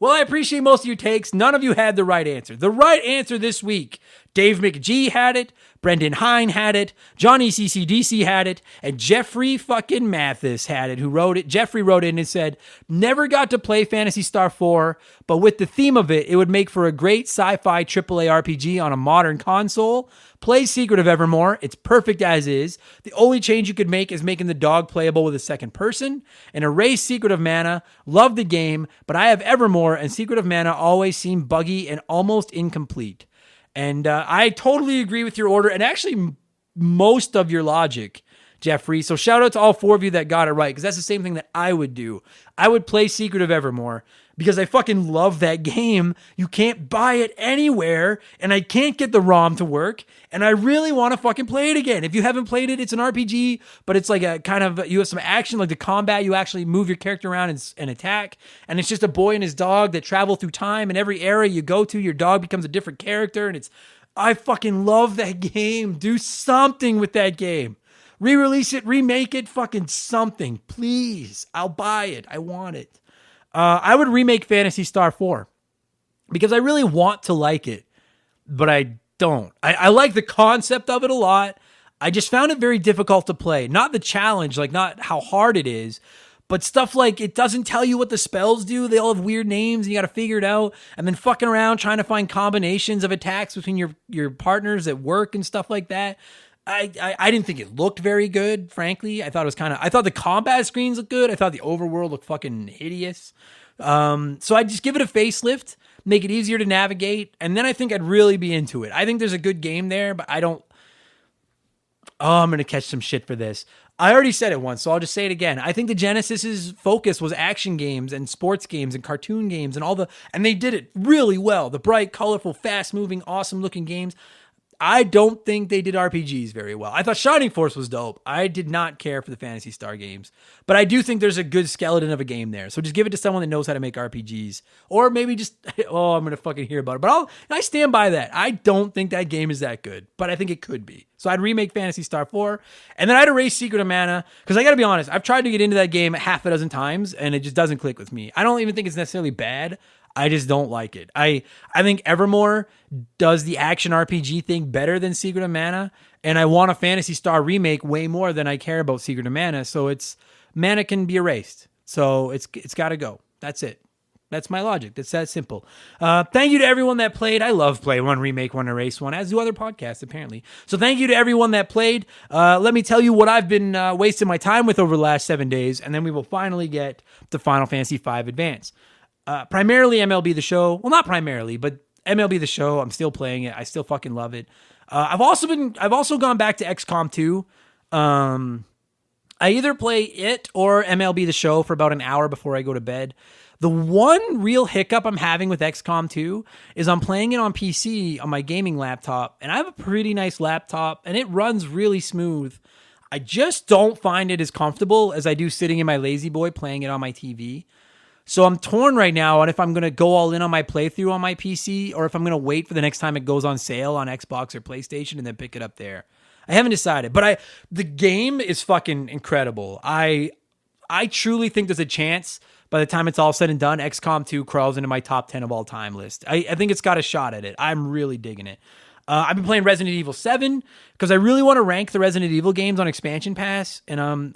Well, I appreciate most of your takes. None of you had the right answer. The right answer this week Dave McGee had it, Brendan Hine had it, Johnny CCDC had it, and Jeffrey fucking Mathis had it, who wrote it. Jeffrey wrote it and said, never got to play Phantasy Star 4, but with the theme of it, it would make for a great sci-fi AAA RPG on a modern console. Play Secret of Evermore. It's perfect as is. The only change you could make is making the dog playable with a second person. And erase Secret of Mana. Love the game, but I have Evermore, and Secret of Mana always seemed buggy and almost incomplete. And I totally agree with your order and actually most of your logic, Jeffrey. So shout out to all 4 of you that got it right, because that's the same thing that I would do. I would play Secret of Evermore because I fucking love that game. You can't buy it anywhere, and I can't get the ROM to work, and I really want to fucking play it again. If you haven't played it, it's an RPG, but it's like a kind of, you have some action, like the combat, you actually move your character around and attack, and it's just a boy and his dog that travel through time, and every era you go to, your dog becomes a different character, and I fucking love that game. Do something with that game. Re-release it, remake it, fucking something. Please. I'll buy it. I want it. I would remake Phantasy Star 4 because I really want to like it, but I don't. I like the concept of it a lot. I just found it very difficult to play. Not the challenge, like not how hard it is, but stuff like it doesn't tell you what the spells do. They all have weird names and you got to figure it out, and then fucking around trying to find combinations of attacks between your partners at work and stuff like that. I didn't think it looked very good, frankly. I thought the combat screens looked good. I thought the overworld looked fucking hideous. So I'd just give it a facelift, make it easier to navigate, and then I think I'd really be into it. I think there's a good game there, but I'm going to catch some shit for this. I already said it once, so I'll just say it again. I think the Genesis's focus was action games and sports games and cartoon games and they did it really well. The bright, colorful, fast-moving, awesome-looking games. I don't think they did RPGs very well. I thought Shining Force was dope. I did not care for the Phantasy Star games, but I do think there's a good skeleton of a game there. So just give it to someone that knows how to make RPGs, or maybe just, I'm going to fucking hear about it, but I stand by that. I don't think that game is that good, but I think it could be. So I'd remake Phantasy Star 4, and then I'd erase Secret of Mana, because I got to be honest, I've tried to get into that game half a dozen times, and it just doesn't click with me. I don't even think it's necessarily bad. I just don't like it. I think Evermore does the action RPG thing better than Secret of Mana, and I want a Phantasy Star remake way more than I care about Secret of Mana, so Mana can be erased. So it's got to go. That's it. That's my logic. That's that simple. Thank you to everyone that played. I love play one, remake one, erase one, as do other podcasts, apparently. So thank you to everyone that played. Let me tell you what I've been wasting my time with over the last 7 days, and then we will finally get to Final Fantasy V Advance. Primarily MLB The Show. Well, not primarily, but MLB The Show. I'm still playing it. I still fucking love it. I've also gone back to XCOM 2. I either play it or MLB The Show for about an hour before I go to bed. The one real hiccup I'm having with XCOM 2 is I'm playing it on PC on my gaming laptop, and I have a pretty nice laptop, and it runs really smooth. I just don't find it as comfortable as I do sitting in my lazy boy playing it on my TV. So I'm torn right now on if I'm going to go all in on my playthrough on my PC or if I'm going to wait for the next time it goes on sale on Xbox or PlayStation and then pick it up there. I haven't decided, but the game is fucking incredible. I truly think there's a chance by the time it's all said and done, XCOM 2 crawls into my top 10 of all time list. I think it's got a shot at it. I'm really digging it. I've been playing Resident Evil 7 because I really want to rank the Resident Evil games on Expansion Pass, and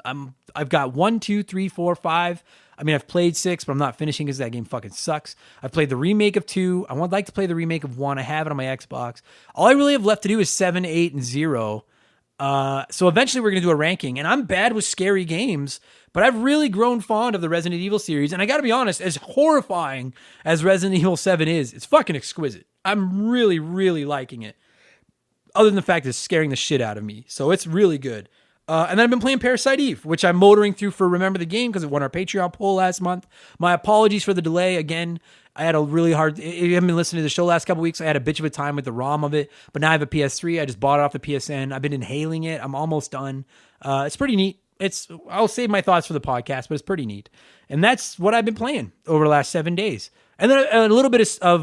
I've got 1, 2, 3, 4, 5. I mean, I've played 6, but I'm not finishing because that game fucking sucks. I've played the remake of 2. I would like to play the remake of 1. I have it on my Xbox. All I really have left to do is 7, 8, and 0. So eventually we're going to do a ranking. And I'm bad with scary games, but I've really grown fond of the Resident Evil series. And I got to be honest, as horrifying as Resident Evil 7 is, it's fucking exquisite. I'm really, really liking it. Other than the fact that it's scaring the shit out of me. So it's really good. And then I've been playing Parasite Eve, which I'm motoring through for Remember the Game because it won our Patreon poll last month. My apologies for the delay. Again, I had a really hard... If you haven't been listening to the show last couple weeks, I had a bitch of a time with the ROM of it, but now I have a PS3. I just bought it off the PSN. I've been inhaling it. I'm almost done. It's pretty neat. I'll save my thoughts for the podcast, but it's pretty neat. And that's what I've been playing over the last 7 days. And then a little bit of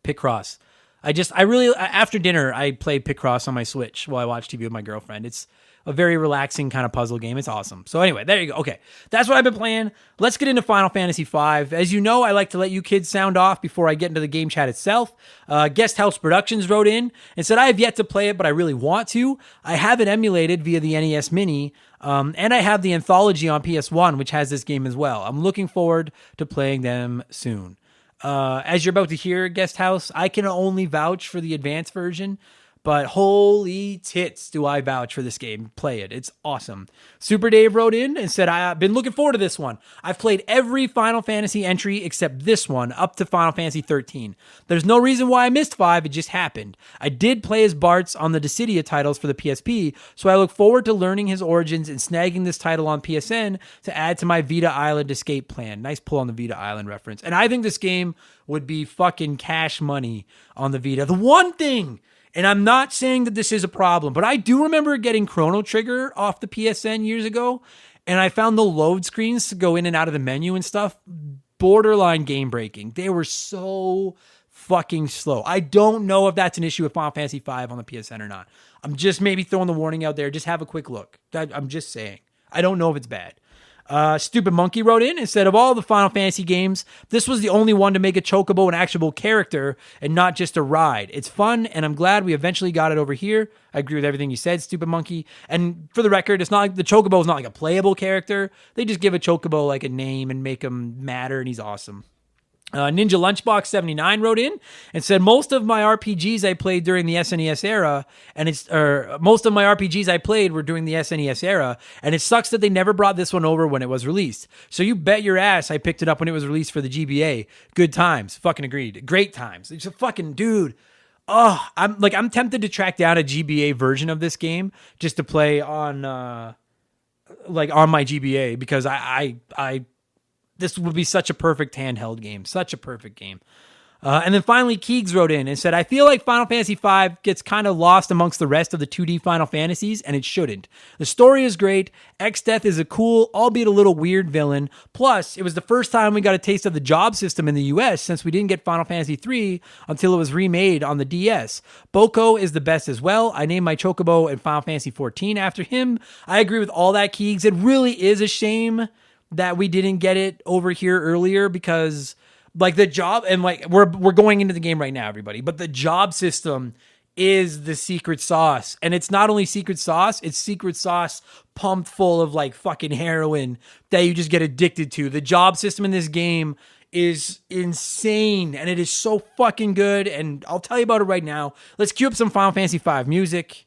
Picross. I really, after dinner, I play Picross on my Switch while I watch TV with my girlfriend. It's a very relaxing kind of puzzle game. It's awesome. So anyway, there you go. Okay, that's what I've been playing. Let's get into Final Fantasy V. As you know, I like to let you kids sound off before I get into the game chat itself. Guest House Productions wrote in and said, I have yet to play it, but I really want to. I have it emulated via the NES Mini, and I have the Anthology on PS1, which has this game as well. I'm looking forward to playing them soon. As you're about to hear, Guest House, I can only vouch for the advanced version, but holy tits do I vouch for this game. Play it. It's awesome. Super Dave wrote in and said, I've been looking forward to this one. I've played every Final Fantasy entry except this one, up to Final Fantasy 13. There's no reason why I missed 5, it just happened. I did play as Bartz on the Dissidia titles for the PSP, so I look forward to learning his origins and snagging this title on PSN to add to my Vita Island escape plan. Nice pull on the Vita Island reference. And I think this game would be fucking cash money on the Vita. The one thing, and I'm not saying that this is a problem, but I do remember getting Chrono Trigger off the PSN years ago, and I found the load screens to go in and out of the menu and stuff borderline game breaking. They were so fucking slow. I don't know if that's an issue with Final Fantasy V on the PSN or not. I'm just maybe throwing the warning out there. Just have a quick look. I'm just saying. I don't know if it's bad. Stupid Monkey wrote in and said, of all the Final Fantasy games, this was the only one to make a chocobo an actual character and not just a ride. It's fun, and I'm glad we eventually got it over here. I agree with everything you said, Stupid Monkey. And for the record, it's not like the chocobo is not like a playable character. They just give a chocobo like a name and make him matter, and he's awesome. Ninja Lunchbox 79 wrote in and said, most of my RPGs I played during the SNES era, most of my RPGs I played were during the SNES era, and it sucks that they never brought this one over when it was released. So you bet your ass I picked it up when it was released for the GBA. Good times. Fucking agreed. Great times. It's a fucking dude. Oh, I'm tempted to track down a GBA version of this game just to play on my GBA, because this would be such a perfect handheld game. Such a perfect game. And then finally, Keegs wrote in and said, I feel like Final Fantasy V gets kind of lost amongst the rest of the 2D Final Fantasies, and it shouldn't. The story is great. Exdeath is a cool, albeit a little weird villain. Plus, it was the first time we got a taste of the job system in the US, since we didn't get Final Fantasy III until it was remade on the DS. Boko is the best as well. I named my Chocobo in Final Fantasy XIV after him. I agree with all that, Keegs. It really is a shame that we didn't get it over here earlier, because like the job, and like we're going into the game right now, everybody, but the job system is the secret sauce. And it's not only secret sauce, it's secret sauce pumped full of like fucking heroin that you just get addicted to. The job system in this game is insane, and it is so fucking good, and I'll tell you about it right now. Let's cue up some Final Fantasy V music.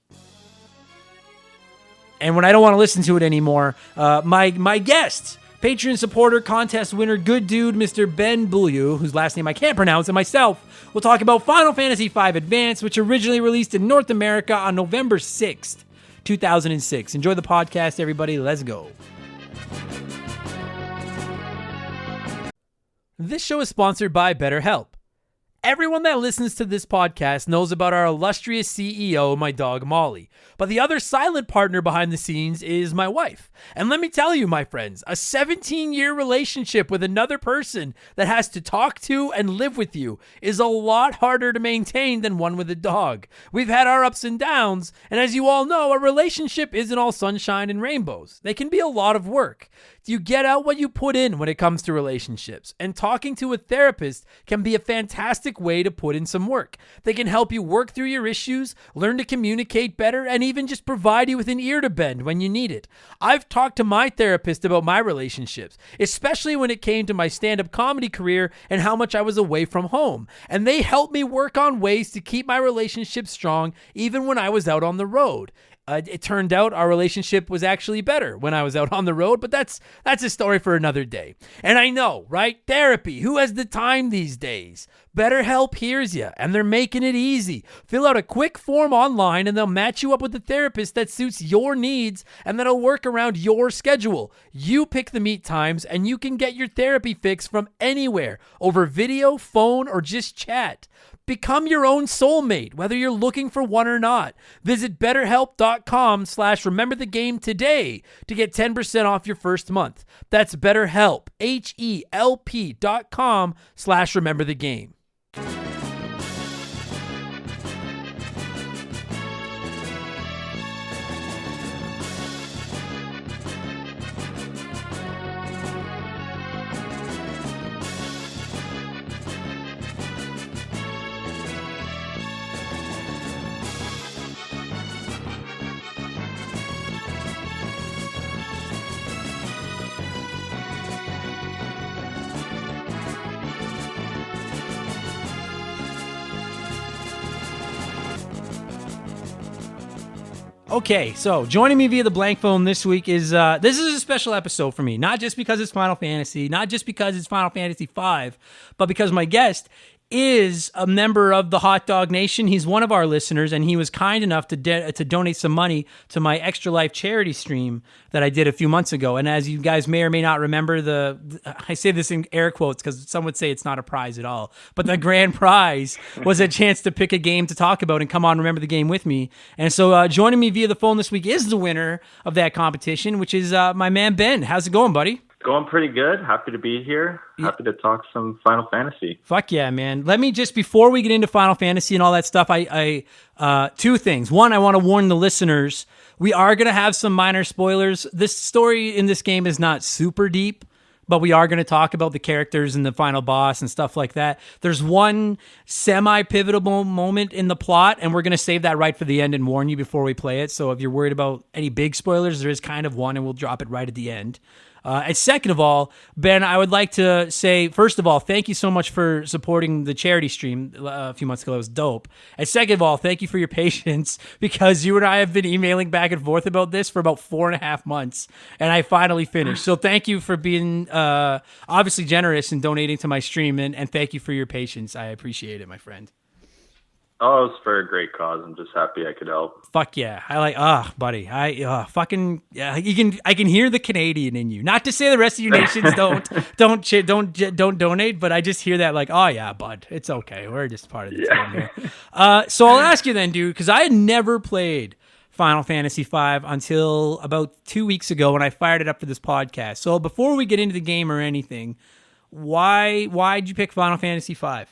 And when I don't want to listen to it anymore, my guest, Patreon supporter, contest winner, good dude, Mr. Ben Bulliu, whose last name I can't pronounce, and myself will talk about Final Fantasy V Advance, which originally released in North America on November 6th, 2006. Enjoy the podcast, everybody. Let's go. This show is sponsored by BetterHelp. Everyone that listens to this podcast knows about our illustrious CEO, my dog Molly. But the other silent partner behind the scenes is my wife. And let me tell you, my friends, a 17-year relationship with another person that has to talk to and live with you is a lot harder to maintain than one with a dog. We've had our ups and downs, and as you all know, a relationship isn't all sunshine and rainbows. They can be a lot of work. You get out what you put in when it comes to relationships, and talking to a therapist can be a fantastic way to put in some work. They can help you work through your issues, learn to communicate better, and even just provide you with an ear to bend when you need it. I've talked to my therapist about my relationships, especially when it came to my stand-up comedy career and how much I was away from home, and they helped me work on ways to keep my relationship strong even when I was out on the road. It turned out our relationship was actually better when I was out on the road, but that's a story for another day. And I know, right? Therapy. Who has the time these days? BetterHelp hears you, and they're making it easy. Fill out a quick form online, and they'll match you up with a therapist that suits your needs and that'll work around your schedule. You pick the meet times, and you can get your therapy fix from anywhere, over video, phone, or just chat. Become your own soulmate, whether you're looking for one or not. Visit BetterHelp.com/RememberTheGame today to get 10% off your first month. That's BetterHelp, HELP.com/RememberTheGame. Okay, so joining me via the blank phone this week is this is a special episode for me. Not just because it's Final Fantasy, not just because it's Final Fantasy V, but because my guest is a member of the Hot Dog Nation. He's one of our listeners, and he was kind enough to donate some money to my Extra Life charity stream that I did a few months ago. And as you guys may or may not remember, I say this in air quotes because some would say it's not a prize at all, but the grand prize was a chance to pick a game to talk about and come on Remember the Game with me. And so joining me via the phone this week is the winner of that competition, which is my man Ben. How's it going, buddy? Going pretty good. Happy to be here. Happy to talk some Final Fantasy. Fuck yeah, man. Let me just, before we get into Final Fantasy and all that stuff, I two things. One, I want to warn the listeners, we are going to have some minor spoilers. This story in this game is not super deep, but we are going to talk about the characters and the final boss and stuff like that. There's one semi-pivotal moment in the plot, and we're going to save that right for the end and warn you before we play it. So if you're worried about any big spoilers, there is kind of one, and we'll drop it right at the end. And second of all, Ben, I would like to say, first of all, thank you so much for supporting the charity stream a few months ago. It was dope. And second of all, thank you for your patience, because you and I have been emailing back and forth about this for about 4.5 months, and I finally finished. So thank you for being obviously generous and donating to my stream, and thank you for your patience. I appreciate it, my friend. Oh, it's for a great cause. I'm just happy I could help. Fuck yeah. I like, buddy. I can hear the Canadian in you. Not to say the rest of you nations don't donate, but I just hear that like, oh yeah, bud, it's okay. We're just part of the team here. So I'll ask you then, dude, because I had never played Final Fantasy V until about 2 weeks ago when I fired it up for this podcast. So before we get into the game or anything, why'd you pick Final Fantasy V?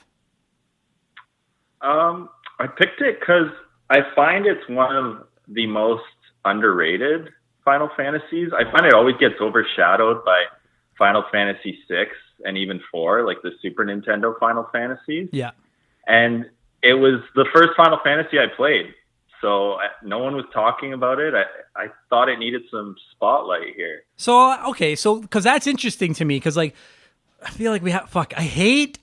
I picked it because I find it's one of the most underrated Final Fantasies. I find it always gets overshadowed by Final Fantasy VI and even 4, like the Super Nintendo Final Fantasies. Yeah. And it was the first Final Fantasy I played. So no one was talking about it. I thought it needed some spotlight here. So, okay. So, because that's interesting to me, because like, I feel like we have, I hate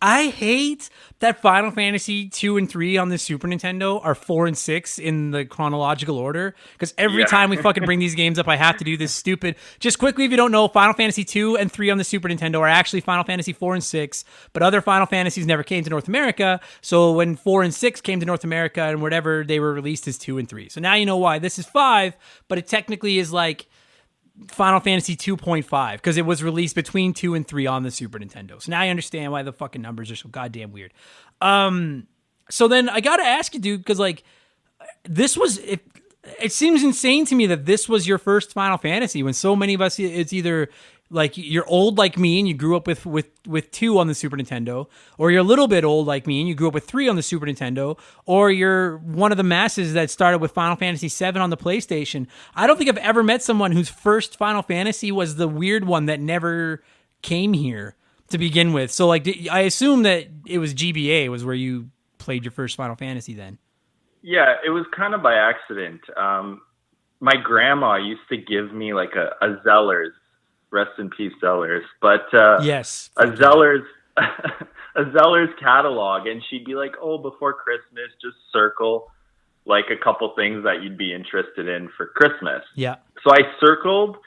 that Final Fantasy 2 and 3 on the Super Nintendo are 4 and 6 in the chronological order. Because every time we fucking bring these games up, I have to do this stupid, just quickly, if you don't know, Final Fantasy 2 and 3 on the Super Nintendo are actually Final Fantasy 4 and 6, but other Final Fantasies never came to North America. So when 4 and 6 came to North America and whatever, they were released as 2 and 3. So now you know why. This is 5, but it technically is like Final Fantasy 2.5 because it was released between 2 and 3 on the Super Nintendo. So now I understand why the fucking numbers are so goddamn weird. So then I gotta ask you, dude, because like this was it seems insane to me that this was your first Final Fantasy when so many of us, it's either like you're old like me and you grew up with 2 on the Super Nintendo, or you're a little bit old like me and you grew up with 3 on the Super Nintendo, or you're one of the masses that started with Final Fantasy 7 on the PlayStation. I don't think I've ever met someone whose first Final Fantasy was the weird one that never came here to begin with. So like, I assume that it was GBA was where you played your first Final Fantasy then. Yeah, it was kind of by accident. My grandma used to give me like a Zellers. Rest in peace, Zellers. But yes, a Zellers catalog, and she'd be like, "Oh, before Christmas, just circle like a couple things that you'd be interested in for Christmas." Yeah. So I circled.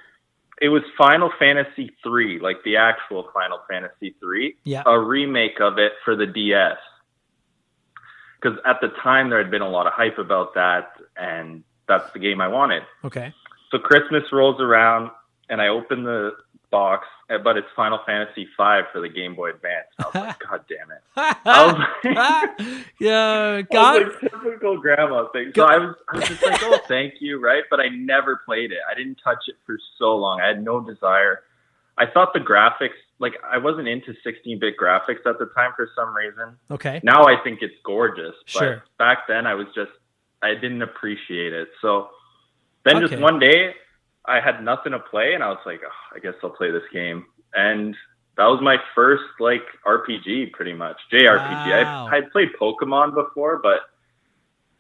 It was Final Fantasy 3, like the actual Final Fantasy 3. Yeah. A remake of it for the DS. Because at the time there had been a lot of hype about that, and that's the game I wanted. Okay. So Christmas rolls around. And I opened the box, but it's Final Fantasy V for the Game Boy Advance. I was like, God damn it. I was like, yeah, God. I was like, typical grandma thing. So I was just like, oh, thank you, right? But I never played it. I didn't touch it for so long. I had no desire. I thought the graphics, like I wasn't into 16-bit graphics at the time for some reason. Okay. Now I think it's gorgeous. Sure. But back then I didn't appreciate it. So then just one day, I had nothing to play, and I was like, oh, I guess I'll play this game. And that was my first, like, RPG, pretty much. JRPG. Wow. I had played Pokemon before, but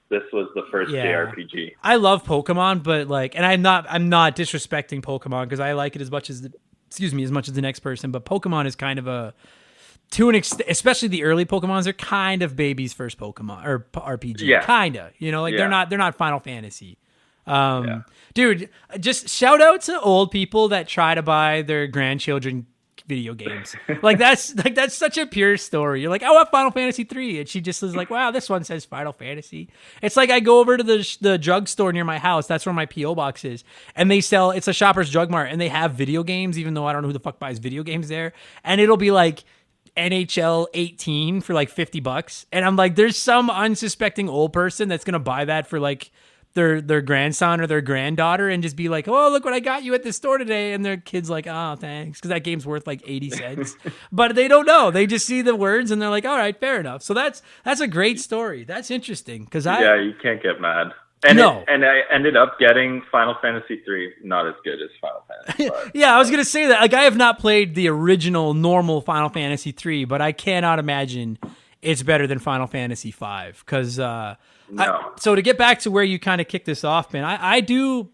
this was the first JRPG. I love Pokemon, but, like, and I'm not disrespecting Pokemon, because I like it as much as the next person, but Pokemon is kind of to an extent, especially the early Pokemons, they're kind of baby's first Pokemon, or RPG. Yeah. Kinda. You know, like, they're not Final Fantasy. Dude, just shout out to old people that try to buy their grandchildren video games. That's such a pure story. You're like, I want Final Fantasy 3, and she just is like, wow, this one says Final Fantasy. It's like I go over to the drugstore near my house. That's where my PO box is, and they sell. It's a Shoppers Drug Mart, and they have video games. Even though I don't know who the fuck buys video games there, and it'll be like NHL 18 for like $50, and I'm like, there's some unsuspecting old person that's gonna buy that for like their grandson or their granddaughter and just be like, oh, look what I got you at the store today. And their kid's like, oh, thanks. Because that game's worth like 80 cents. But they don't know. They just see the words and they're like, all right, fair enough. So that's a great story. That's interesting. Yeah, you can't get mad. And I ended up getting Final Fantasy 3, not as good as Final Fantasy 5. Yeah, I was going to say that. Like, I have not played the original normal Final Fantasy 3, but I cannot imagine it's better than Final Fantasy 5. Because, so to get back to where you kind of kicked this off, man, I do,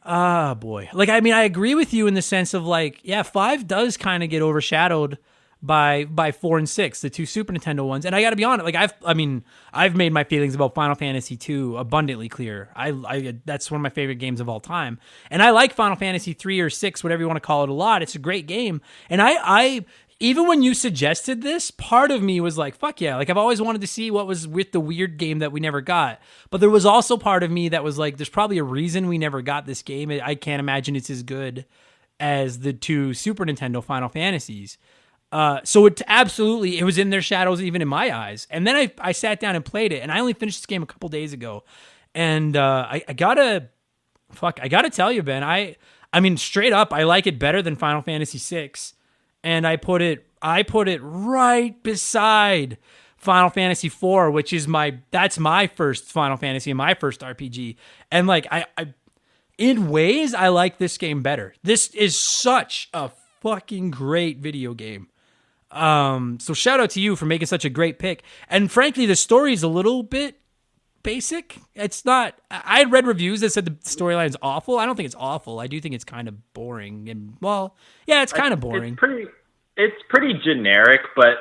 boy. Like, I mean, I agree with you in the sense of like, yeah, 5 does kind of get overshadowed by 4 and 6, the two Super Nintendo ones. And I got to be honest, like I've made my feelings about Final Fantasy 2 abundantly clear. That's one of my favorite games of all time. And I like Final Fantasy 3 or 6, whatever you want to call it, a lot. It's a great game. And I even when you suggested this, part of me was like, fuck yeah. Like, I've always wanted to see what was with the weird game that we never got. But there was also part of me that was like, there's probably a reason we never got this game. I can't imagine it's as good as the two Super Nintendo Final Fantasies. So it was in their shadows, even in my eyes. And then I sat down and played it, and I only finished this game a couple days ago. And I gotta tell you, Ben, I mean, straight up, I like it better than Final Fantasy VI. And I put it right beside Final Fantasy IV, which is that's my first Final Fantasy and my first RPG. And like, I in ways, I like this game better. This is such a fucking great video game. So shout out to you for making such a great pick. And frankly, the story is a little bit basic. It's not. I had read reviews that said the storyline is awful. I don't think it's awful. I do think it's kind of boring. And well, yeah, it's kind of boring. It's pretty generic, but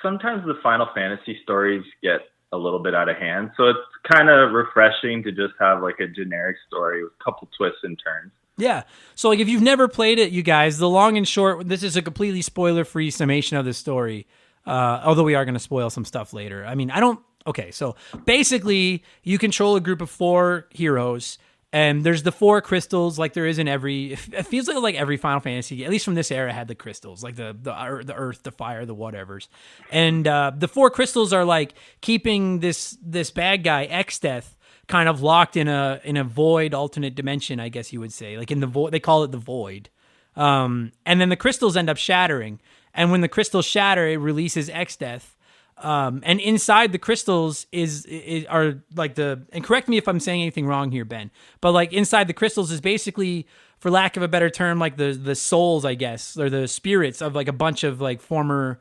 sometimes the Final Fantasy stories get a little bit out of hand. So it's kind of refreshing to just have like a generic story with a couple twists and turns. Yeah. So like, if you've never played it, you guys, the long and short, this is a completely spoiler-free summation of the story. Although we are going to spoil some stuff later. I mean, okay. So basically you control a group of 4 heroes, and there's the 4 crystals, like there is in it feels like every Final Fantasy, at least from this era, had the crystals, like the earth, the fire, the whatevers. And the 4 crystals are like keeping this bad guy, Exdeath, kind of locked in a void alternate dimension, I guess you would say. Like in the void, they call it the void. And then the crystals end up shattering. And when the crystals shatter, it releases Exdeath. And inside the crystals are like and correct me if I'm saying anything wrong here, Ben, but like inside the crystals is basically, for lack of a better term, like the souls, I guess, or the spirits of like a bunch of like former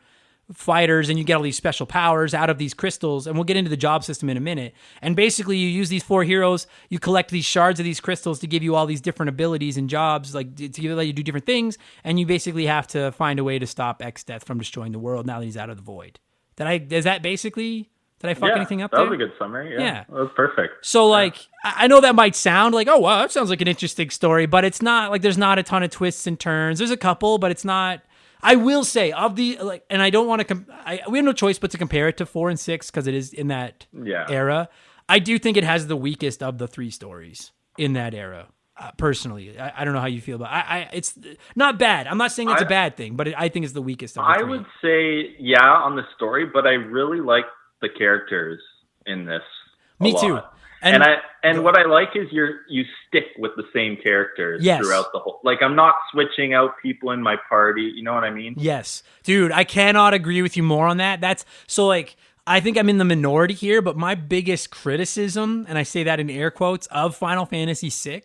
fighters, and you get all these special powers out of these crystals, and we'll get into the job system in a minute. And basically you use these 4 heroes, you collect these shards of these crystals to give you all these different abilities and jobs, like to let you do different things, and you basically have to find a way to stop Exdeath from destroying the world now that he's out of the void. Did I fuck anything up there? That was a good summary. Yeah. That was perfect. So like, I know that might sound like, oh wow, that sounds like an interesting story, but it's not. Like, there's not a ton of twists and turns. There's a couple, but it's not. I will say, of the like, and I don't want to. We have no choice but to compare it to 4 and 6 because it is in that era. I do think it has the weakest of the 3 stories in that era. Personally, I don't know how you feel about it. It's not bad. I'm not saying it's a bad thing, but I think it's the weakest of the 3. I would say, on the story, but I really like the characters in this. Me too. And what I like is you stick with the same characters throughout the whole. Like, I'm not switching out people in my party. You know what I mean? Yes, dude. I cannot agree with you more on that. That's so like. I think I'm in the minority here, but my biggest criticism, and I say that in air quotes, of Final Fantasy VI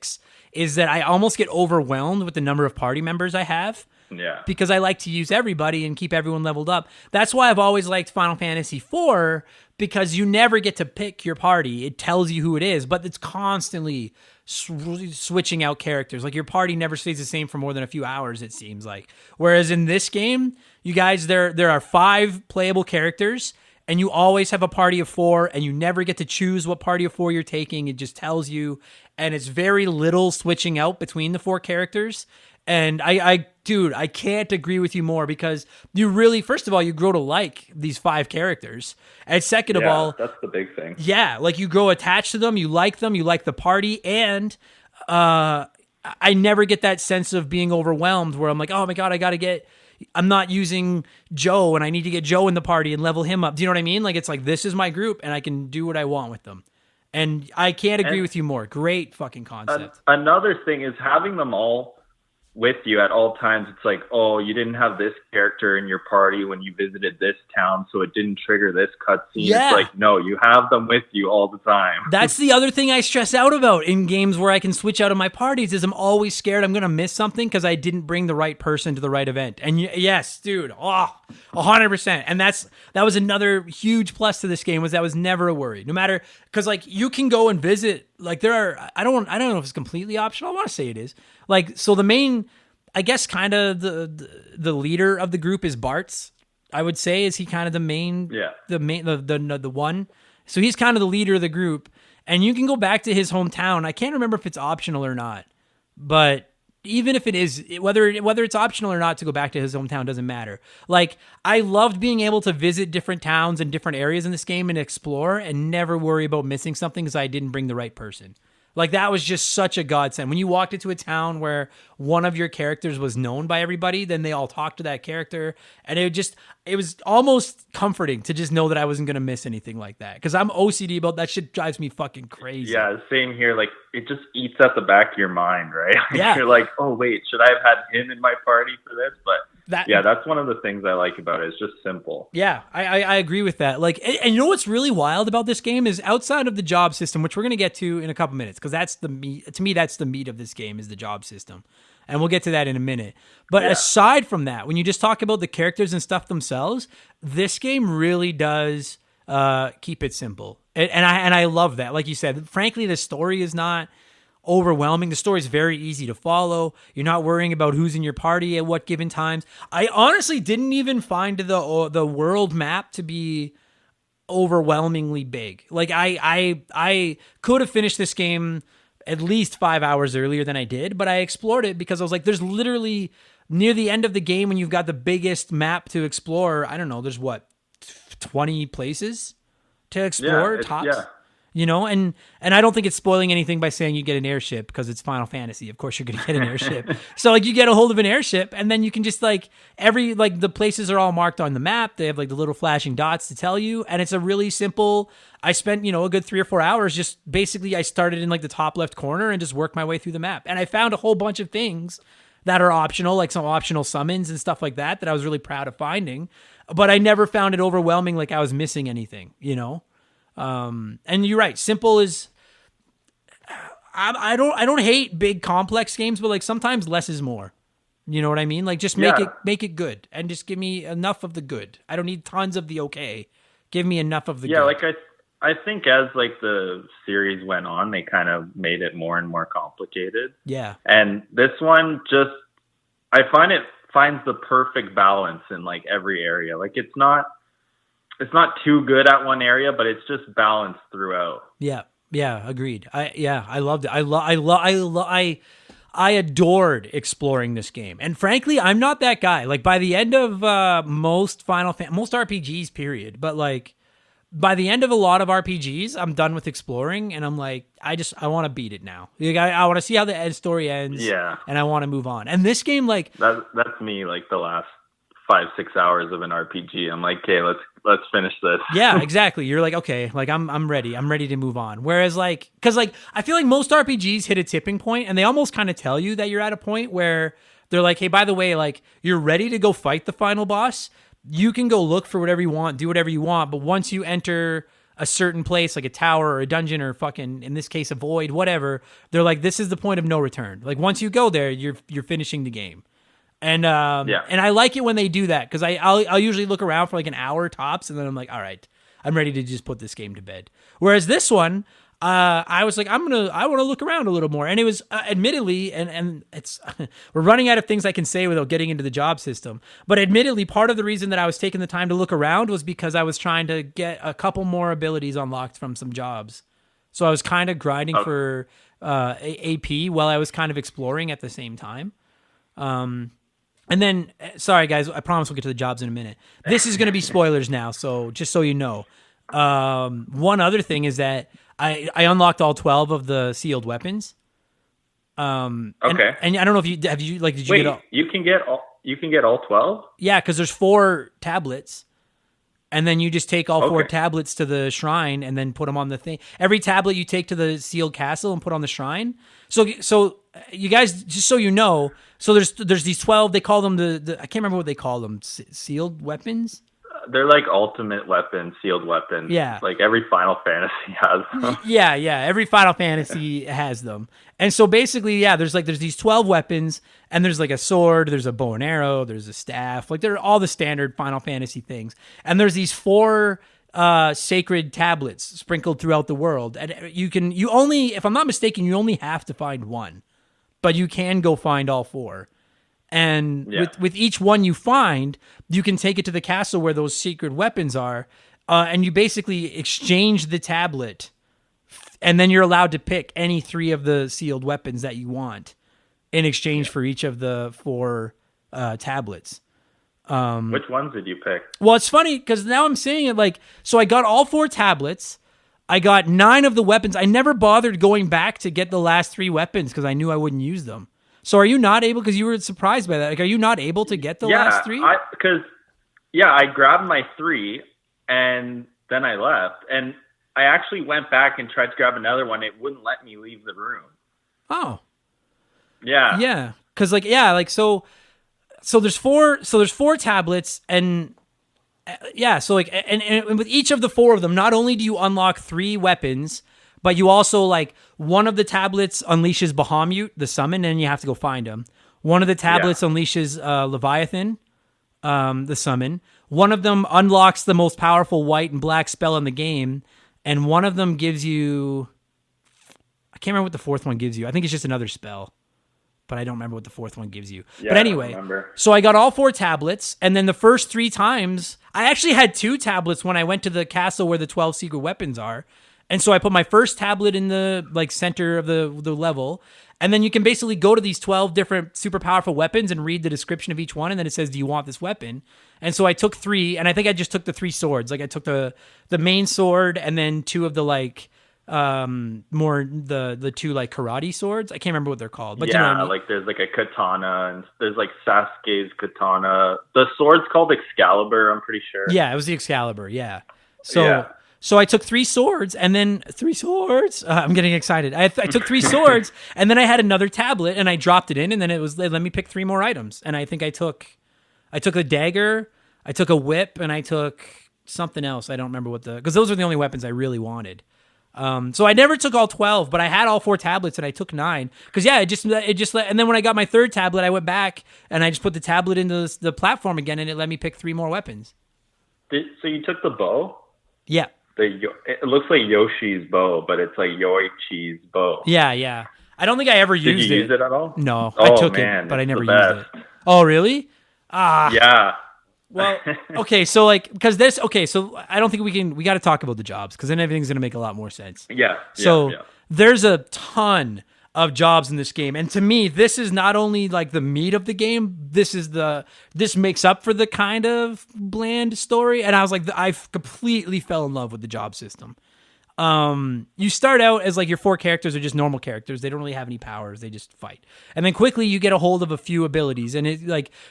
is that I almost get overwhelmed with the number of party members I have. Yeah. Because I like to use everybody and keep everyone leveled up. That's why I've always liked Final Fantasy IV, because you never get to pick your party. It tells you who it is, but it's constantly switching out characters. Like, your party never stays the same for more than a few hours, it seems like. Whereas in this game, you guys, there are 5 playable characters, and you always have a party of 4, and you never get to choose what party of 4 you're taking. It just tells you, and it's very little switching out between the 4 characters. And dude, I can't agree with you more, because you really, first of all, you grow to like these 5 characters. And second of all, that's the big thing. Yeah, like you grow attached to them, you like the party, and I never get that sense of being overwhelmed where I'm like, oh my God, I'm not using Joe and I need to get Joe in the party and level him up. Do you know what I mean? Like, it's like, this is my group and I can do what I want with them. And I can't agree with you more. Great fucking concept. Another thing is having them all with you at all times. It's like, oh, you didn't have this character in your party when you visited this town, so it didn't trigger this cutscene. Yeah. It's like, no, you have them with you all the time. That's the other thing I stress out about in games where I can switch out of my parties, is I'm always scared I'm going to miss something because I didn't bring the right person to the right event. And yes, dude, 100%. And that was another huge plus to this game, was that was never a worry. No matter, because like you can go and visit, like I don't know if it's completely optional. I want to say it is. Like, so the main, I guess, kind of the leader of the group is Bartz. I would say, is he kind of the main, the one. So he's kind of the leader of the group, and you can go back to his hometown. I can't remember if it's optional or not, but even if it is, whether it's optional or not to go back to his hometown doesn't matter. Like, I loved being able to visit different towns and different areas in this game and explore and never worry about missing something because I didn't bring the right person. Like, that was just such a godsend. When you walked into a town where one of your characters was known by everybody, then they all talked to that character. And it was almost comforting to just know that I wasn't going to miss anything like that. Because I'm OCD about that shit, drives me fucking crazy. Yeah, same here. Like, it just eats at the back of your mind, right? Yeah. You're like, oh, wait, should I have had him in my party for this? But that's one of the things I like about it. It's just simple. Yeah, I agree with that. Like, and you know what's really wild about this game is, outside of the job system, which we're going to get to in a couple minutes, because that's the meat. To me, that's the meat of this game, is the job system. And we'll get to that in a minute. But aside from that, when you just talk about the characters and stuff themselves, this game really does keep it simple. And I love that. Like you said, frankly, the story is not overwhelming. The story is very easy to follow. You're not worrying about who's in your party at what given times. I honestly didn't even find the world map to be overwhelmingly big. Like, I could have finished this game at least 5 hours earlier than I did, but I explored it because I was like, there's literally, near the end of the game, when you've got the biggest map to explore, I don't know, there's 20 places to explore, tops? Yeah. You know, and I don't think it's spoiling anything by saying you get an airship, because it's Final Fantasy. Of course you're going to get an airship. So like, you get a hold of an airship, and then you can just like, the places are all marked on the map. They have like the little flashing dots to tell you. And it's a really simple, I spent, a good 3 or 4 hours just basically, I started in like the top left corner and just worked my way through the map. And I found a whole bunch of things that are optional, like some optional summons and stuff like that I was really proud of finding. But I never found it overwhelming, like I was missing anything, and you're right. Simple is, I don't hate big complex games, but like sometimes less is more. You know what I mean? Like, just make it good, and just give me enough of the good. I don't need tons of the okay. Give me enough of the good. Yeah, like I think as like the series went on, they kind of made it more and more complicated. Yeah. And this one I find it finds the perfect balance in like every area. Like, it's not too good at one area, but it's just balanced throughout. Yeah. Yeah. Agreed. I loved it. I adored exploring this game. And frankly, I'm not that guy. Like, by the end of most RPGs, period. But like, by the end of a lot of RPGs, I'm done with exploring, and I'm like, I want to beat it now. Like, I want to see how the end story ends. Yeah. And I want to move on. And this game, like, that's me. Like, the last 5-6 hours of an RPG, I'm like, okay, let's finish this. Yeah, exactly. You're like, okay, like I'm ready. I'm ready to move on. Whereas like, cause like, I feel like most RPGs hit a tipping point, and they almost kind of tell you that you're at a point where they're like, hey, by the way, like, you're ready to go fight the final boss. You can go look for whatever you want, do whatever you want. But once you enter a certain place, like a tower or a dungeon or fucking, in this case, a void, whatever, they're like, this is the point of no return. Like, once you go there, you're finishing the game. And and I like it when they do that, because I'll usually look around for like an hour tops, and then I'm like, all right, I'm ready to just put this game to bed. Whereas this one, I was like, I want to look around a little more. And it was admittedly, and it's, we're running out of things I can say without getting into the job system. But admittedly, part of the reason that I was taking the time to look around was because I was trying to get a couple more abilities unlocked from some jobs. So I was kind of grinding for AP while I was kind of exploring at the same time. And then, sorry guys, I promise we'll get to the jobs in a minute. This is going to be spoilers now, so just so you know. One other thing is that I unlocked all 12 of the sealed weapons. Okay. And I don't know if did you get all? You can get all 12? Yeah, because there's 4 tablets. And then you just take all 4 tablets to the shrine and then put them on the thing. Every tablet you take to the sealed castle and put on the shrine. So you guys, just so you know, so there's these 12. They call them the I can't remember what they call them. Sealed weapons. They're like ultimate weapons, sealed weapons. Yeah. Like every Final Fantasy has them. Yeah. Every Final Fantasy has them. And so basically, yeah, there's these 12 weapons, and there's like a sword, there's a bow and arrow, there's a staff. Like they're all the standard Final Fantasy things. And there's these 4 sacred tablets sprinkled throughout the world. And you only, if I'm not mistaken, you only have to find one, but you can go find all 4. And with each one you find, you can take it to the castle where those secret weapons are, and you basically exchange the tablet, and then you're allowed to pick any 3 of the sealed weapons that you want in exchange for each of the 4 tablets. Which ones did you pick? Well, it's funny because now I'm saying it so I got all 4 tablets. I got 9 of the weapons. I never bothered going back to get the last 3 weapons because I knew I wouldn't use them. So are you not able, because you were surprised by that, like, are you not able to get the last 3? I grabbed my 3 and then I left. And I actually went back and tried to grab another one. It wouldn't let me leave the room. Oh. Yeah. Yeah. Because so there's 4 tablets, and so and with each of the 4 of them, not only do you unlock 3 weapons, but you also, one of the tablets unleashes Bahamut, the summon, and you have to go find him. One of the tablets unleashes Leviathan, the summon. One of them unlocks the most powerful white and black spell in the game, and one of them gives you... I can't remember what the 4th one gives you. I think it's just another spell, but I don't remember what the 4th one gives you. Yeah, but anyway, so I got all 4 tablets, and then the first 3 times... I actually had 2 tablets when I went to the castle where the 12 secret weapons are. And so I put my first tablet in the center of the level, and then you can basically go to these 12 different super powerful weapons and read the description of each one, and then it says, do you want this weapon? And so I took 3, and I think I just took the 3 swords. I took the main sword, and then 2 of the more the 2 karate swords. I can't remember what they're called. But you know what I mean? There's a katana, and there's Sasuke's katana. The sword's called Excalibur, I'm pretty sure. Yeah, it was the Excalibur, yeah. So I took 3 swords, and then 3 swords. I'm getting excited. I took 3 swords, and then I had another tablet, and I dropped it in, and then it let me pick 3 more items. And I think I took a dagger, I took a whip, and I took something else. I don't remember because those are the only weapons I really wanted. So I never took all 12, but I had all 4 tablets, and I took 9. Because and then when I got my 3rd tablet, I went back and I just put the tablet into the platform again, and it let me pick 3 more weapons. So you took the bow? Yeah. It looks like Yoshi's bow, but it's like Yoichi's bow. Yeah. I don't think I ever used it. Did you use it at all? No, I took it, but I never used it. Oh, really? Yeah. Well, okay, so so I don't think we got to talk about the jobs, because then everything's going to make a lot more sense. Yeah. So there's a ton of jobs in this game, and to me, this is not only the meat of the game. This makes up for the kind of bland story, and I was I completely fell in love with the job system. You start out as your 4 characters are just normal characters. They don't really have any powers. They just fight. And then quickly you get a hold of a few abilities, and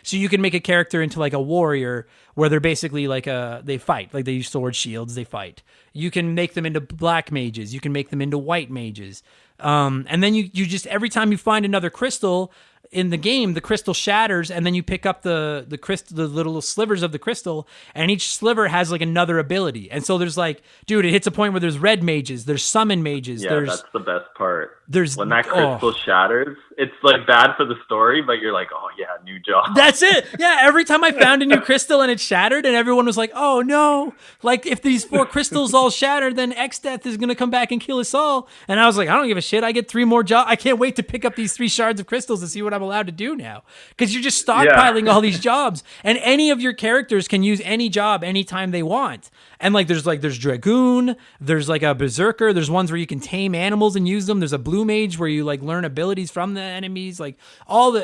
so you can make a character into a warrior, where they're basically they fight. They use sword shields, they fight. You can make them into black mages. You can make them into white mages. And then you just, every time you find another crystal in the game, the crystal shatters, and then you pick up the little slivers of the crystal, and each sliver has another ability. And so there's dude, it hits a point where there's red mages, there's summon mages. Yeah, that's the best part. There's when that crystal shatters, it's like bad for the story, but you're like, oh yeah, new job. That's it. Yeah, every time I found a new crystal and it shattered, and everyone was like, "Oh no!" Like if these 4 crystals all shattered, then Exdeath is gonna come back and kill us all. And I was like, I don't give a shit. I get 3 more jobs. I can't wait to pick up these 3 shards of crystals and see what I'm allowed to do now. Because you're just stockpiling all these jobs, and any of your characters can use any job anytime they want. And there's Dragoon, there's like a Berserker, there's ones where you can tame animals and use them. There's a Blue Mage where you like learn abilities from the enemies, like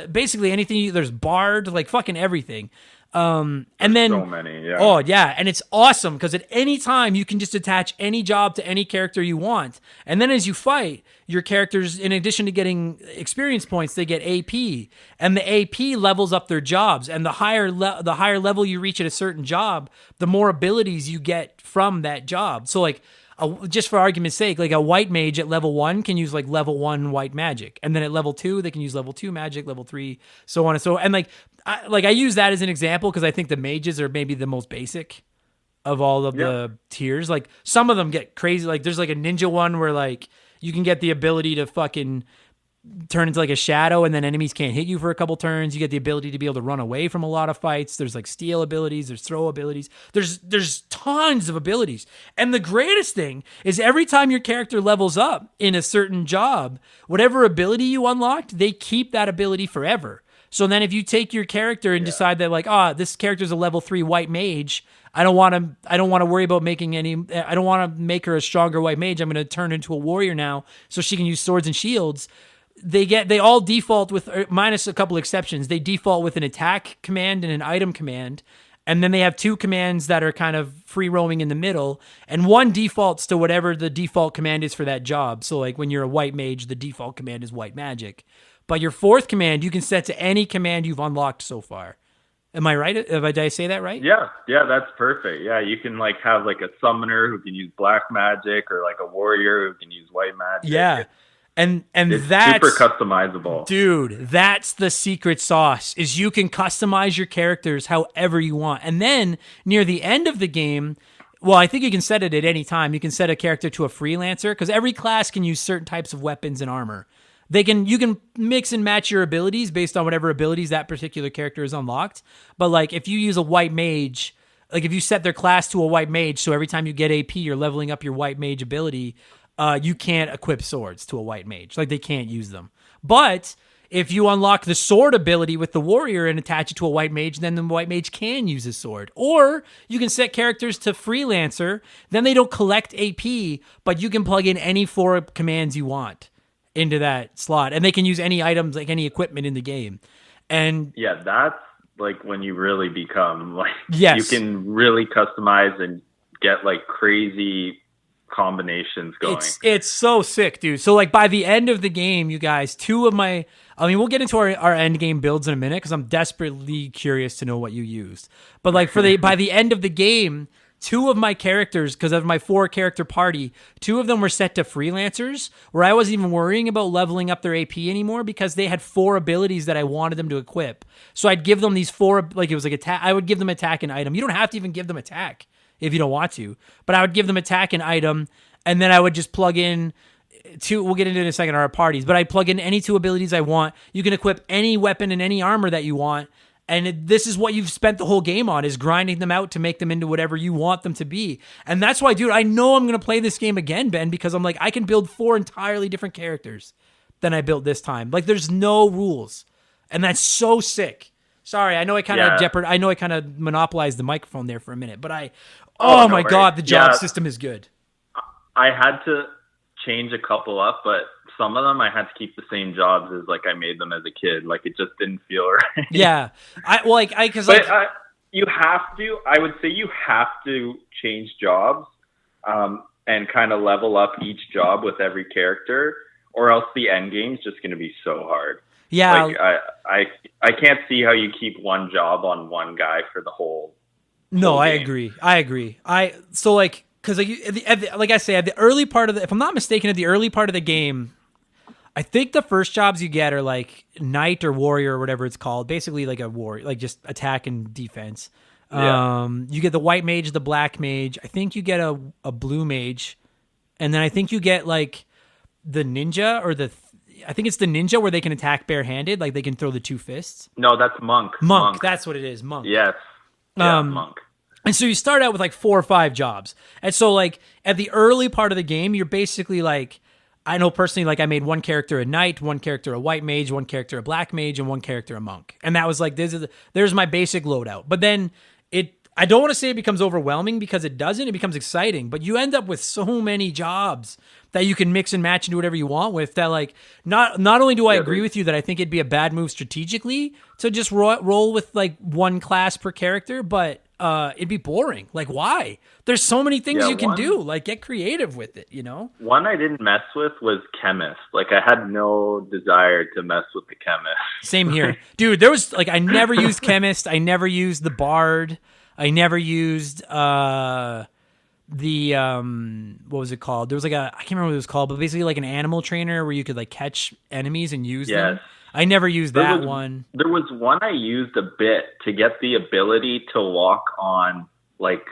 basically anything. There's Bard, like fucking everything. And then so many, yeah. Oh yeah, and it's awesome because at any time you can just attach any job to any character you want, and then as you fight, your characters, in addition to getting experience points, they get AP, and the AP levels up their jobs, and the higher level you reach at a certain job, the more abilities you get from that job. So like, just for argument's sake, like a white mage at level 1 can use like level 1 white magic, and then at level 2 they can use level 2 magic, level 3, so on and so. And I use that as an example because I think the mages are maybe the most basic of all of the tiers. Like some of them get crazy. Like there's like a ninja one where like you can get the ability to fucking turn into like a shadow and then enemies can't hit you for a couple turns. You get the ability to be able to run away from a lot of fights. There's like steal abilities, there's throw abilities. There's tons of abilities. And the greatest thing is every time your character levels up in a certain job, whatever ability you unlocked, they keep that ability forever. So then if you take your character and decide that like, this character's a level 3 white mage, I don't want to worry about I don't want to make her a stronger white mage. I'm going to turn her into a warrior now so she can use swords and shields. They all default with, minus a couple exceptions, they default with an attack command and an item command. And then they have 2 commands that are kind of free roaming in the middle. And one defaults to whatever the default command is for that job. So like when you're a white mage, the default command is white magic. But your 4th command, you can set to any command you've unlocked so far. Am I right? Did I say that right? Yeah, that's perfect. Yeah, you can like have like a summoner who can use black magic or like a warrior who can use white magic. Yeah. And it's that's super customizable. Dude, that's the secret sauce, is you can customize your characters however you want. And then near the end of the game, well, I think you can set it at any time. You can set a character to a freelancer because every class can use certain types of weapons and armor. You can mix and match your abilities based on whatever abilities that particular character is unlocked. But like if you use a white mage, like if you set their class to a white mage, so every time you get AP, you're leveling up your white mage ability, you can't equip swords to a white mage. Like they can't use them. But if you unlock the sword ability with the warrior and attach it to a white mage, then the white mage can use his sword. Or you can set characters to freelancer, then they don't collect AP, but you can plug in any 4 commands you want into that slot, and they can use any items, like any equipment in the game. And yeah, that's like when you really become like, yes, you can really customize and get like crazy combinations going. It's so sick, dude. So like by the end of the game, you guys, we'll get into our end game builds in a minute because I'm desperately curious to know what you used. But like by the end of the game, 2 of my characters, because of my 4 character party, 2 of them were set to freelancers, where I wasn't even worrying about leveling up their AP anymore because they had 4 abilities that I wanted them to equip. So I'd give them these 4, like it was like attack. I would give them attack and item. You don't have to even give them attack if you don't want to, but I would give them attack and item, and then I would just plug in 2. We'll get into it in a second, our parties, but I plug in any 2 abilities I want. You can equip any weapon and any armor that you want. And this is what you've spent the whole game on, is grinding them out to make them into whatever you want them to be. And that's why, dude, I know I'm going to play this game again, Ben, because I'm like, I can build 4 entirely different characters than I built this time. Like, there's no rules. And that's so sick. Sorry, I know I kind of monopolized the microphone there for a minute, but God, the job system is good. I had to change a couple up, but some of them I had to keep the same jobs as like I made them as a kid. Like it just didn't feel right. Yeah, you have to. I would say you have to change jobs and kind of level up each job with every character, or else the end game's just going to be so hard. Yeah, like, I can't see how you keep one job on one guy for the whole. No, whole I game. agree. Because like I say, at the early part of if I'm not mistaken, at the early part of the game, I think the first jobs you get are like knight or warrior or whatever it's called. Basically like a warrior, like just attack and defense. Yeah. You get the white mage, the black mage. I think you get a blue mage. And then I think you get like the ninja or I think it's the ninja where they can attack barehanded, like they can throw the two fists. No, that's monk. Monk, that's what it is, monk. Yes. Yeah, monk. And so you start out with like 4 or 5 jobs. And so like at the early part of the game, you're basically like, I know personally, like I made one character a knight, one character a white mage, one character a black mage, and one character a monk. And that was like, there's my basic loadout. But then I don't want to say it becomes overwhelming because it doesn't. It becomes exciting, but you end up with so many jobs that you can mix and match and do whatever you want with. That like not only do I agree with you that I think it'd be a bad move strategically to just roll with like one class per character, but it'd be boring. Like why? There's so many things you can do. Like get creative with it. You know. One I didn't mess with was chemist. Like I had no desire to mess with the chemist. Same here, dude. There was like I never used chemist. I never used the bard. I never used the what was it called? There was like I can't remember what it was called, but basically like an animal trainer where you could like catch enemies and use them. I never used that one. There was one I used a bit to get the ability to walk on like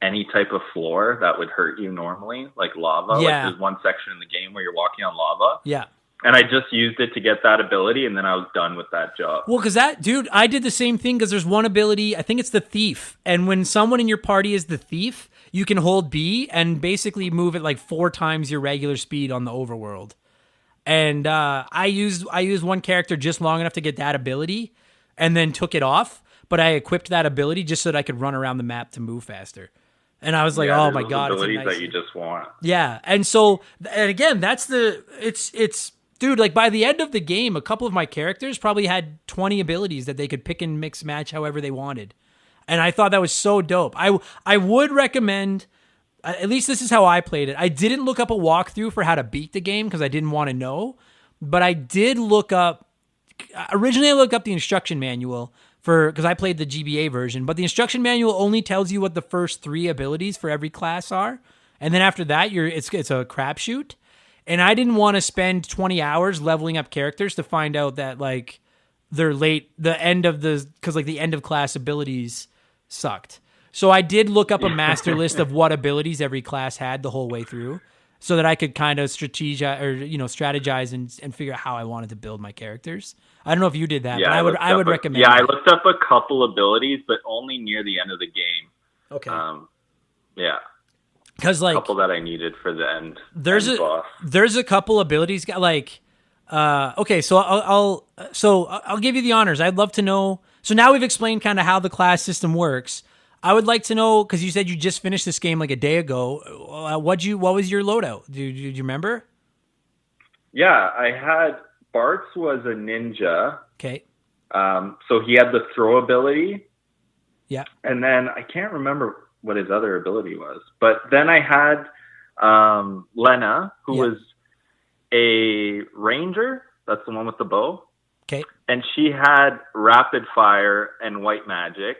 any type of floor that would hurt you normally, like lava. Yeah. Like there's one section in the game where you're walking on lava. Yeah. And I just used it to get that ability, and then I was done with that job. Well, because I did the same thing because there's one ability, I think it's the thief. And when someone in your party is the thief, you can hold B and basically move at like 4 times your regular speed on the overworld. And I used one character just long enough to get that ability and then took it off. But I equipped that ability just so that I could run around the map to move faster. And I was like, oh my God. Abilities it's a nice that you just want. Yeah. And so, and again, it's dude, like by the end of the game, a couple of my characters probably had 20 abilities that they could pick and mix match however they wanted. And I thought that was so dope. I would recommend, at least this is how I played it. I didn't look up a walkthrough for how to beat the game because I didn't want to know. But I did look up, originally I looked up the instruction manual because I played the GBA version. But the instruction manual only tells you what the first 3 abilities for every class are. And then after that, it's a crapshoot. And I didn't want to spend 20 hours leveling up characters to find out that like they're late, because like the end of class abilities sucked. So I did look up a master list of what abilities every class had the whole way through so that I could kind of strategize and figure out how I wanted to build my characters. I don't know if you did that, but I would recommend. Yeah, I looked up a couple abilities, but only near the end of the game. Okay. Yeah. Because like a couple that I needed for the end. There's a couple abilities like okay, so I'll give you the honors. I'd love to know. So now we've explained kind of how the class system works. I would like to know, because you said you just finished this game like a day ago. What was your loadout? Do you remember? Yeah, I had Bart's was a ninja. Okay. So he had the throw ability. Yeah. And then I can't remember what his other ability was. But then I had Lena, who was a ranger. That's the one with the bow. Okay. And she had rapid fire and white magic.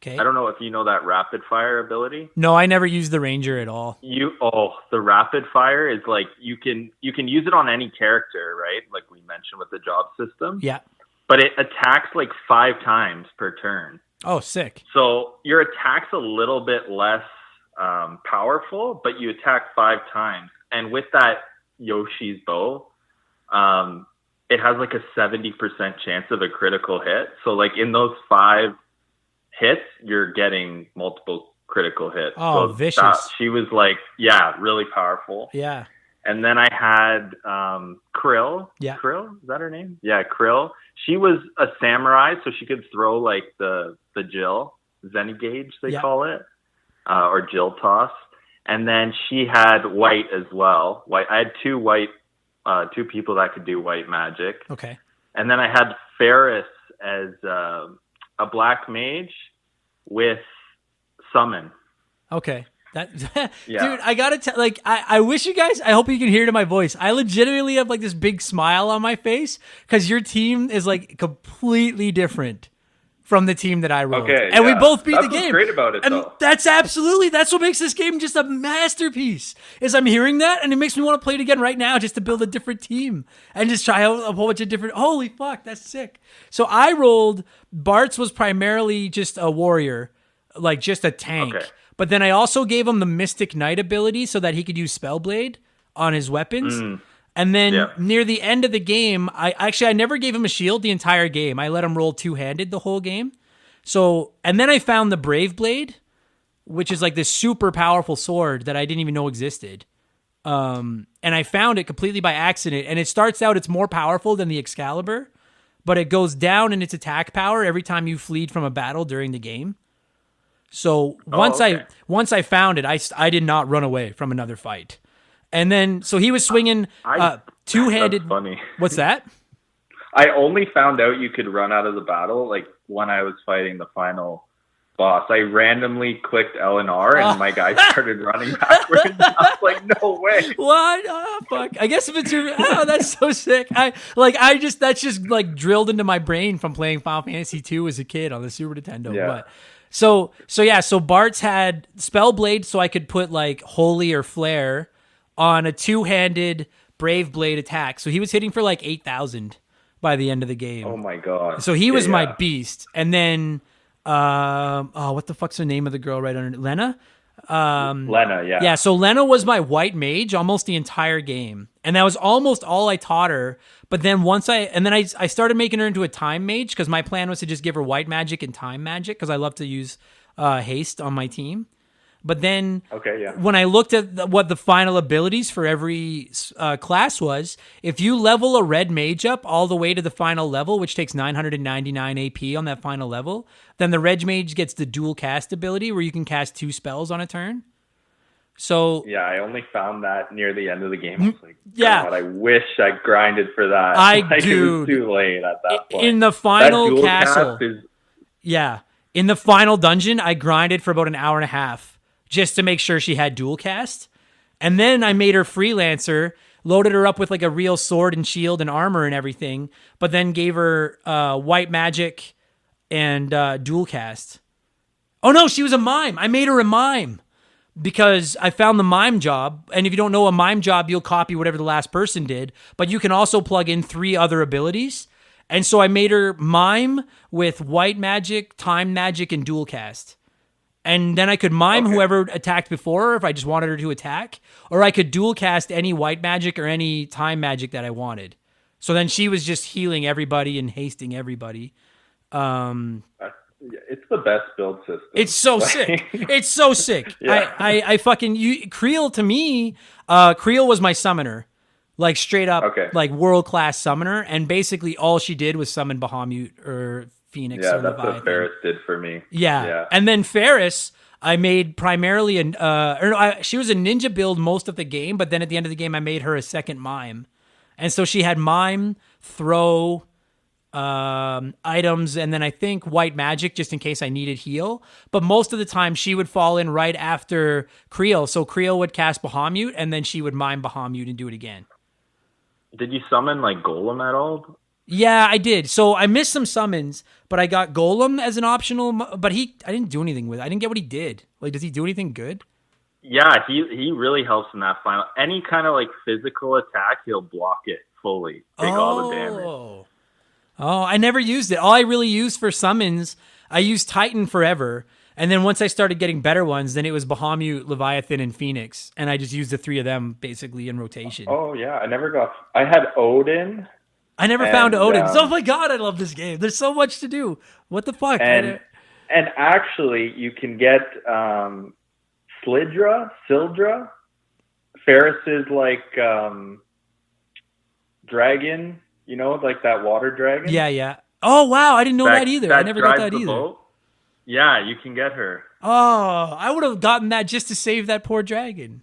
Okay. I don't know if you know that rapid fire ability. No, I never used the ranger at all. The rapid fire is like you can use it on any character, right? Like we mentioned with the job system. Yeah. But it attacks like 5 times per turn. Oh, sick. So your attack's a little bit less powerful, but you attack 5 times. And with that Yoshi's bow, it has like a 70% chance of a critical hit. So like in those 5 hits, you're getting multiple critical hits. Oh, so vicious. She was like, yeah, really powerful. Yeah. And then I had Krill. Yeah. Krill? Is that her name? Yeah, Krill. She was a samurai, so she could throw like the Jill, Zenigage, they call it, or Jill toss. And then she had white as well. White. I had 2 white, 2 people that could do white magic. Okay. And then I had Ferris as a black mage with summon. Okay. Dude, I gotta tell, like, I wish you guys, I hope you can hear it in my voice. I legitimately have like this big smile on my face because your team is like completely different from the team that I wrote. Okay, and we both beat the game. That's what's great about it, and though. that's what makes this game just a masterpiece. Is I'm hearing that and it makes me want to play it again right now just to build a different team and just try out a whole bunch of different. Holy fuck, that's sick. So I rolled. Bart's was primarily just a warrior, like just a tank. Okay. But then I also gave him the Mystic Knight ability so that he could use Spellblade on his weapons. And then Yeah. near the end of the game, I never gave him a shield the entire game. I let him roll two-handed the whole game. So, and then I found the Brave Blade, which is like this super powerful sword that I didn't even know existed. And I found it completely by accident. And it starts out, it's more powerful than the Excalibur, but it goes down in its attack power every time you fleed from a battle during the game. So once I found it, I did not run away from another fight. And then, so he was swinging two-handed. That's funny. What's that? I only found out you could run out of the battle like when I was fighting the final boss. I randomly clicked L and R, and my guy started running backwards. And I was like, "No way!" What? Oh, fuck! I guess if it's that's so sick. That's just like drilled into my brain from playing Final Fantasy II as a kid on the Super Nintendo. Yeah. But so Bart's had Spell Blade, so I could put like Holy or Flare on a two-handed Brave Blade attack. So he was hitting for like 8,000 by the end of the game. Oh my god! So he was my beast. And then, what the fuck's the name of the girl right under Lena? Lena, yeah. Yeah, so Lena was my white mage almost the entire game. And that was almost all I taught her. But then I started making her into a time mage because my plan was to just give her white magic and time magic because I love to use haste on my team. But then when I looked at what the final abilities for every class was, if you level a red mage up all the way to the final level, which takes 999 AP on that final level, then the red mage gets the dual cast ability where you can cast 2 spells on a turn. So yeah, I only found that near the end of the game. I was like, yeah, God, I wish I grinded for that. It was too late at that point. In the final dual castle, cast is... in the final dungeon, I grinded for about an hour and a half. Just to make sure she had dual cast. And then I made her freelancer, loaded her up with like a real sword and shield and armor and everything, but then gave her white magic and dual cast. Oh no, she was a mime. I made her a mime because I found the mime job. And if you don't know a mime job, you'll copy whatever the last person did, but you can also plug in 3 other abilities. And so I made her mime with white magic, time magic, and dual cast. And then I could mime whoever attacked before her if I just wanted her to attack. Or I could dual cast any white magic or any time magic that I wanted. So then she was just healing everybody and hasting everybody. It's the best build system. It's so sick. It's so sick. Yeah. I fucking... Creel to me... Creel was my summoner. Like straight up, like world-class summoner. And basically all she did was summon Bahamut or... Phoenix or that's Leviathan. what Ferris did for me. Yeah. And then Ferris, I made primarily she was a ninja build most of the game, but then at the end of the game, I made her a second mime. And so she had mime, throw, items, and then I think white magic just in case I needed heal. But most of the time, she would fall in right after Creel. So Creel would cast Bahamut, and then she would mime Bahamut and do it again. Did you summon like Golem at all? Yeah, I did. So I missed some summons, but I got Golem as an optional. But I didn't do anything with it. I didn't get what he did. Like, does he do anything good? Yeah, he really helps in that final. Any kind of like physical attack, he'll block it fully. Take all the damage. Oh, I never used it. All I really used for summons, I used Titan forever. And then once I started getting better ones, then it was Bahamut, Leviathan, and Phoenix. And I just used the 3 of them basically in rotation. Oh, yeah. I had Odin. I never found Odin. Oh my god, I love this game. There's so much to do. What the fuck? And actually, you can get Sildra. Ferris's like dragon, like that water dragon. Yeah. Oh wow, I didn't know that either. I never got that either. Boat. Yeah, you can get her. Oh, I would have gotten that just to save that poor dragon.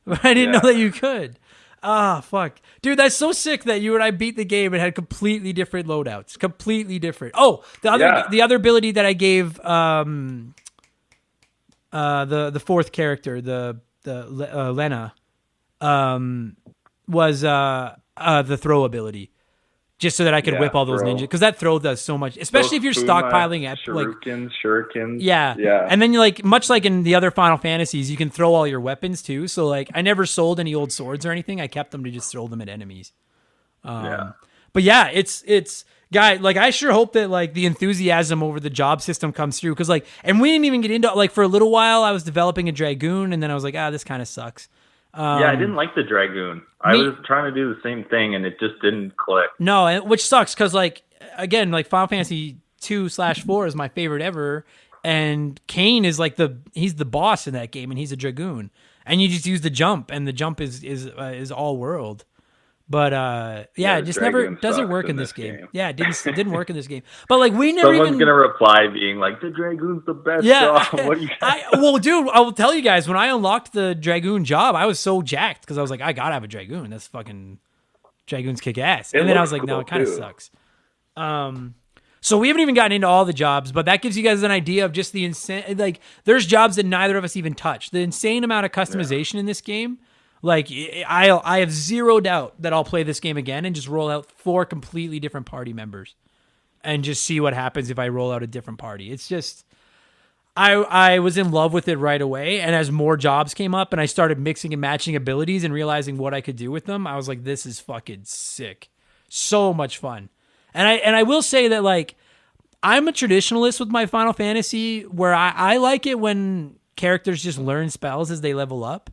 I didn't know that you could. Ah, fuck. Dude, that's so sick that you and I beat the game and had completely different loadouts. Completely different. Oh, the other ability that I gave the 4th character, the Lena, was the throw ability. Just so that I could whip all those ninjas. Because that throw does so much. Especially if you're stockpiling shurikens. Yeah. And then you much like in the other Final Fantasies, you can throw all your weapons too. So I never sold any old swords or anything. I kept them to just throw them at enemies. But yeah, it's guy, I sure hope that the enthusiasm over the job system comes through. Because and we didn't even get into for a little while I was developing a Dragoon and then I was like, this kind of sucks. Yeah, I didn't like the Dragoon. I was trying to do the same thing, and it just didn't click. No, which sucks because, like, again, like Final Fantasy 2/4 is my favorite ever, and Kain is like he's the boss in that game, and he's a Dragoon, and you just use the jump, and the jump is all world. But it just never doesn't work in this game. Yeah, it didn't work in this game. But like someone's gonna reply being like, the Dragoon's the best job. What do you well, dude, I will tell you guys, when I unlocked the Dragoon job, I was so jacked because I was like, I gotta have a Dragoon. That's fucking Dragoons kick ass. And then I was like, no, it kind of sucks. So we haven't even gotten into all the jobs, but that gives you guys an idea of just the insane. Like, there's jobs that neither of us even touch. The insane amount of customization in this game. Like, I have zero doubt that I'll play this game again and just roll out 4 completely different party members and just see what happens if I roll out a different party. It's just, I was in love with it right away. And as more jobs came up and I started mixing and matching abilities and realizing what I could do with them, I was like, this is fucking sick. So much fun. And I will say that, like, I'm a traditionalist with my Final Fantasy, where I like it when characters just learn spells as they level up,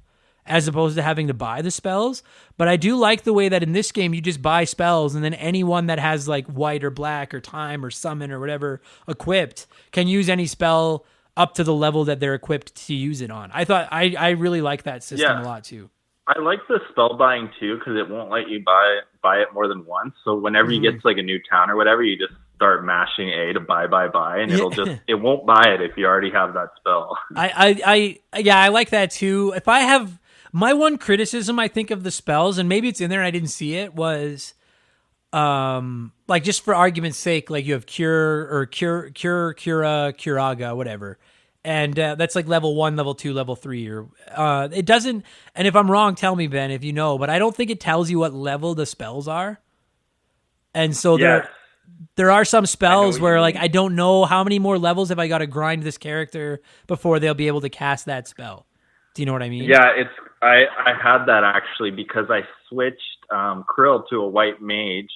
as opposed to having to buy the spells. But I do like the way that in this game you just buy spells, and then anyone that has like white or black or time or summon or whatever equipped can use any spell up to the level that they're equipped to use it on. I really like that system a lot too. I like the spell buying too, because it won't let you buy it more than once. So whenever you get to like a new town or whatever, you just start mashing A to buy, and it won't buy it if you already have that spell. I like that too. If I have my one criticism, I think, of the spells, and maybe it's in there and I didn't see it, was like, just for argument's sake, like you have Cura, Curaga, whatever. And that's like level 1, level 2, level 3, or it doesn't. And if I'm wrong, tell me, Ben, if you know. But I don't think it tells you what level the spells are. And so there are some spells where, like, I don't know how many more levels have I got to grind this character before they'll be able to cast that spell. Do you know what I mean? Yeah, I had that actually, because I switched Krill to a white mage,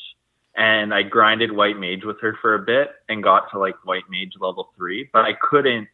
and I grinded white mage with her for a bit and got to like white mage level 3, but I couldn't.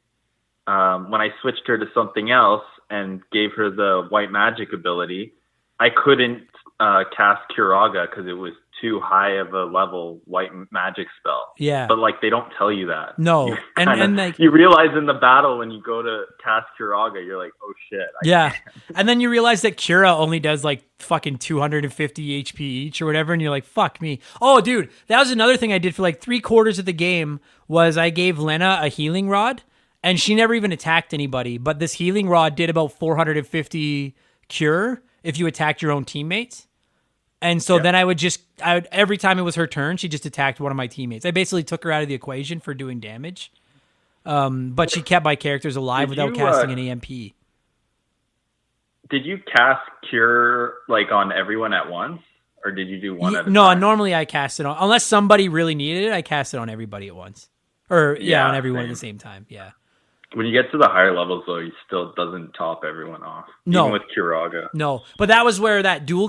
When I switched her to something else and gave her the white magic ability, I couldn't cast Curaga because it was too high of a level white magic spell. Yeah. But like, they don't tell you that. No. And like, you realize in the battle when you go to cast Curaga, you're like, oh shit. Yeah. And then you realize that Cura only does like fucking 250 HP each or whatever. And you're like, fuck me. Oh, dude, that was another thing I did for like 3/4 of the game, was I gave Lena a healing rod, and she never even attacked anybody. But this healing rod did about 450 cure if you attacked your own teammates. And so then I would every time it was her turn, she just attacked one of my teammates. I basically took her out of the equation for doing damage. But she kept my characters alive without casting an EMP. Did you cast Cure like on everyone at once? Or did you do one at a time? No, normally I cast it on, unless somebody really needed it, I cast it on everybody at once. Or, on everyone at the same time, yeah. When you get to the higher levels, though, he still doesn't top everyone off. No. Even with Curaga. No, but that was where that dual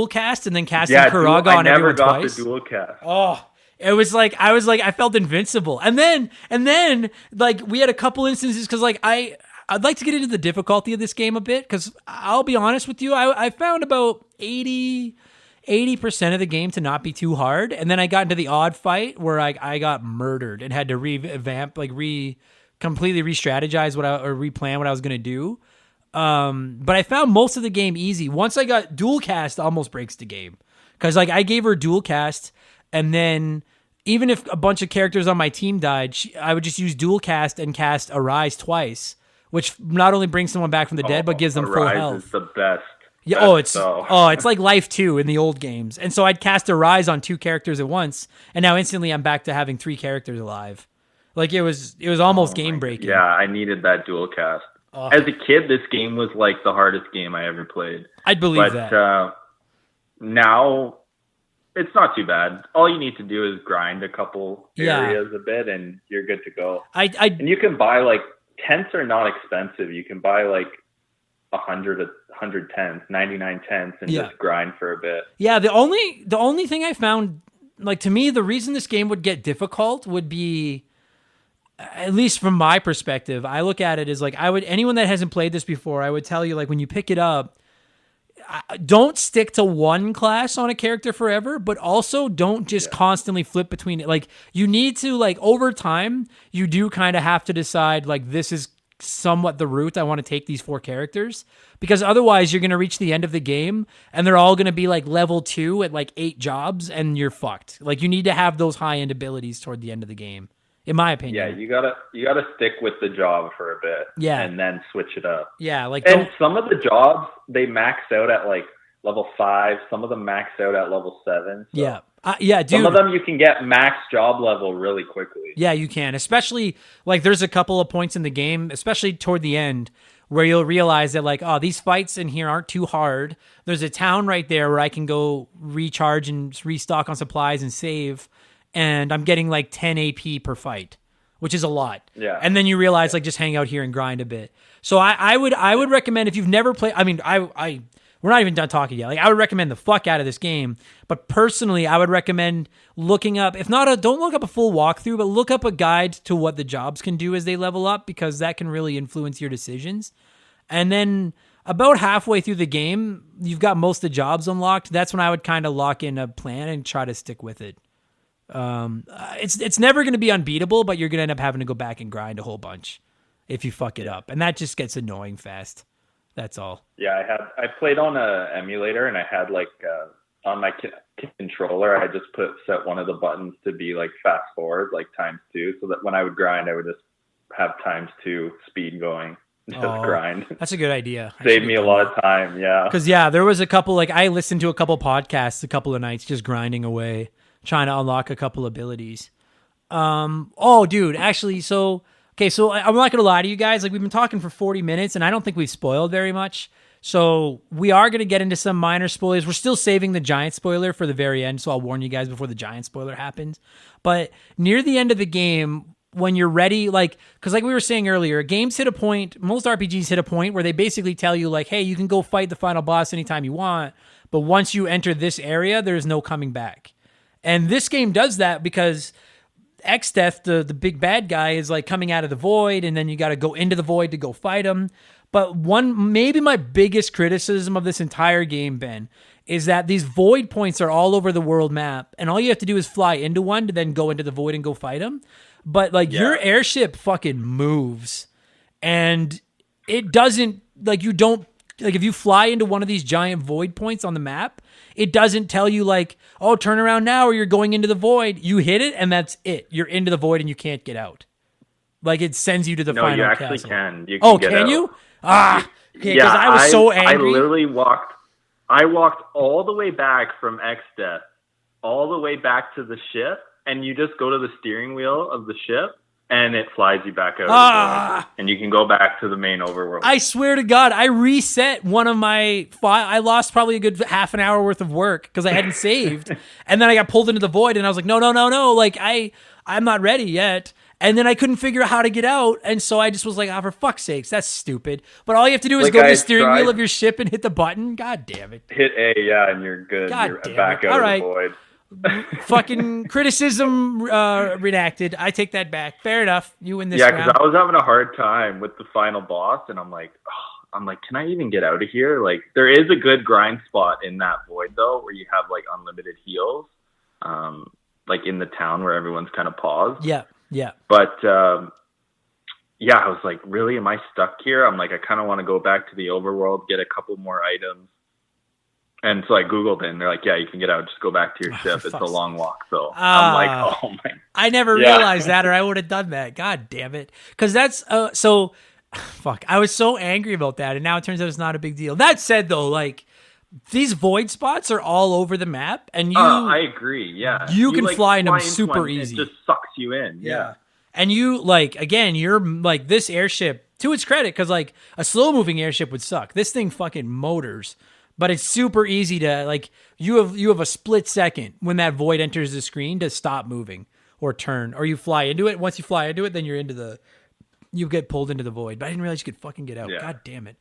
cast and then casting Curaga on everyone twice. I never got the dual cast. Oh, it was like, I felt invincible. And then, like, we had a couple instances, because, like, I'd like to get into the difficulty of this game a bit, because I'll be honest with you, I found about 80% of the game to not be too hard. And then I got into the odd fight where I got murdered and had to completely re-strategize or replan what I was going to do. But I found most of the game easy. Once I got dual cast, almost breaks the game. Because like I gave her dual cast, and then even if a bunch of characters on my team died, I would just use dual cast and cast Arise twice, which not only brings someone back from the dead, but gives them full health. Arise is the best. Yeah, it's like Life 2 in the old games. And so I'd cast Arise on 2 characters at once, and now instantly I'm back to having 3 characters alive. Like, it was almost game breaking. Yeah, I needed that dual cast. As a kid, this game was like the hardest game I ever played. I'd believe that. Now, it's not too bad. All you need to do is grind a couple areas a bit, and you're good to go. And you can buy, like, tents are not expensive. You can buy, like, 100 tents, 99 tents, and just grind for a bit. Yeah, the only thing I found, like, to me, the reason this game would get difficult would be, at least from my perspective, I look at it as like, anyone that hasn't played this before, I would tell you, like, when you pick it up, don't stick to one class on a character forever, but also don't just constantly flip between it. Like, you need to, like, over time, you do kind of have to decide, like, this is somewhat the route I want to take these 4 characters, because otherwise you're going to reach the end of the game and they're all going to be like level 2 at like 8 jobs and you're fucked. Like, you need to have those high end abilities toward the end of the game, in my opinion. Yeah, you gotta stick with the job for a bit. Yeah. And then switch it up. Yeah, like, and some of the jobs they max out at like level 5. Some of them max out at level 7. So. Yeah. Yeah, dude. Some of them you can get max job level really quickly. Yeah, you can. Especially, like, there's a couple of points in the game, especially toward the end, where you'll realize that, like, oh, these fights in here aren't too hard. There's a town right there where I can go recharge and restock on supplies and save, and I'm getting like 10 AP per fight, which is a lot. Yeah. And then you realize, like, just hang out here and grind a bit. So I would recommend, if you've never played, I mean, we're not even done talking yet. Like, I would recommend the fuck out of this game, but personally, I would recommend looking up, if not don't look up a full walkthrough, but look up a guide to what the jobs can do as they level up, because that can really influence your decisions. And then about halfway through the game, you've got most of the jobs unlocked. That's when I would kind of lock in a plan and try to stick with it. It's never going to be unbeatable, but you're going to end up having to go back and grind a whole bunch if you fuck it up, and that just gets annoying fast. That's all. Yeah, I played on a emulator, and I had like on my controller, I just set one of the buttons to be like fast forward, like ×2, so that when I would grind, I would just have ×2 speed going, just grind. That's a good idea. Saved me a lot of time. Yeah, because there was a couple, like, I listened to a couple podcasts a couple of nights just grinding away, trying to unlock a couple abilities. Dude, actually, so I'm not going to lie to you guys. Like, we've been talking for 40 minutes, and I don't think we've spoiled very much. So we are going to get into some minor spoilers. We're still saving the giant spoiler for the very end, so I'll warn you guys before the giant spoiler happens. But near the end of the game, when you're ready, like, because like we were saying earlier, games hit a point, most RPGs hit a point where they basically tell you, like, hey, you can go fight the final boss anytime you want, but once you enter this area, there's no coming back. And this game does that because Exdeath, the big bad guy, is like coming out of the void, and then you got to go into the void to go fight him. But maybe my biggest criticism of this entire game, Ben, is that these void points are all over the world map, and all you have to do is fly into one to then go into the void and go fight him. But like your airship fucking moves, and it doesn't, like, you don't, like, if you fly into one of these giant void points on the map, it doesn't tell you, like, oh, turn around now or you're going into the void. You hit it and that's it. You're into the void and you can't get out. Like, it sends you to the final castle. No, you actually can. You can get can out. You? Okay, because I was so angry. I literally walked all the way back from Exdeath, all the way back to the ship, and you just go to the steering wheel of the ship, and it flies you back out of the void, and you can go back to the main overworld. I swear to God, I reset one of my I lost probably a good half an hour worth of work because I hadn't saved, and then I got pulled into the void, and I was like, no, like, I'm not ready yet. And then I couldn't figure out how to get out, and so I just was like, for fuck's sakes, that's stupid. But all you have to do is go to the steering wheel of your ship and hit the button. God damn it. Hit A, yeah, and you're good. You're back out of the void. Fucking criticism redacted. I take that back. Fair enough. You win this round. Yeah, because I was having a hard time with the final boss, and I'm like, can I even get out of here? Like, there is a good grind spot in that void, though, where you have, like, unlimited heals, like in the town where everyone's kind of paused. Yeah. Yeah. But, I was like, really? Am I stuck here? I'm like, I kind of want to go back to the overworld, get a couple more items. And so I Googled it, and they're like, yeah, you can get out. Just go back to your ship. It's a long walk. So I'm like, oh, my. I never realized that, or I would have done that. God damn it. Because that's, fuck. I was so angry about that, and now it turns out it's not a big deal. That said, though, like, these void spots are all over the map, and you. I agree. Yeah, you can fly into them super easy. It just sucks you in. Yeah, and you, like, again, you're like, this airship, to its credit, because like a slow moving airship would suck. This thing fucking motors, but it's super easy to, like, you have a split second when that void enters the screen to stop moving or turn, or you fly into it. Once you fly into it, then you get pulled into the void. But I didn't realize you could fucking get out. Yeah. God damn it.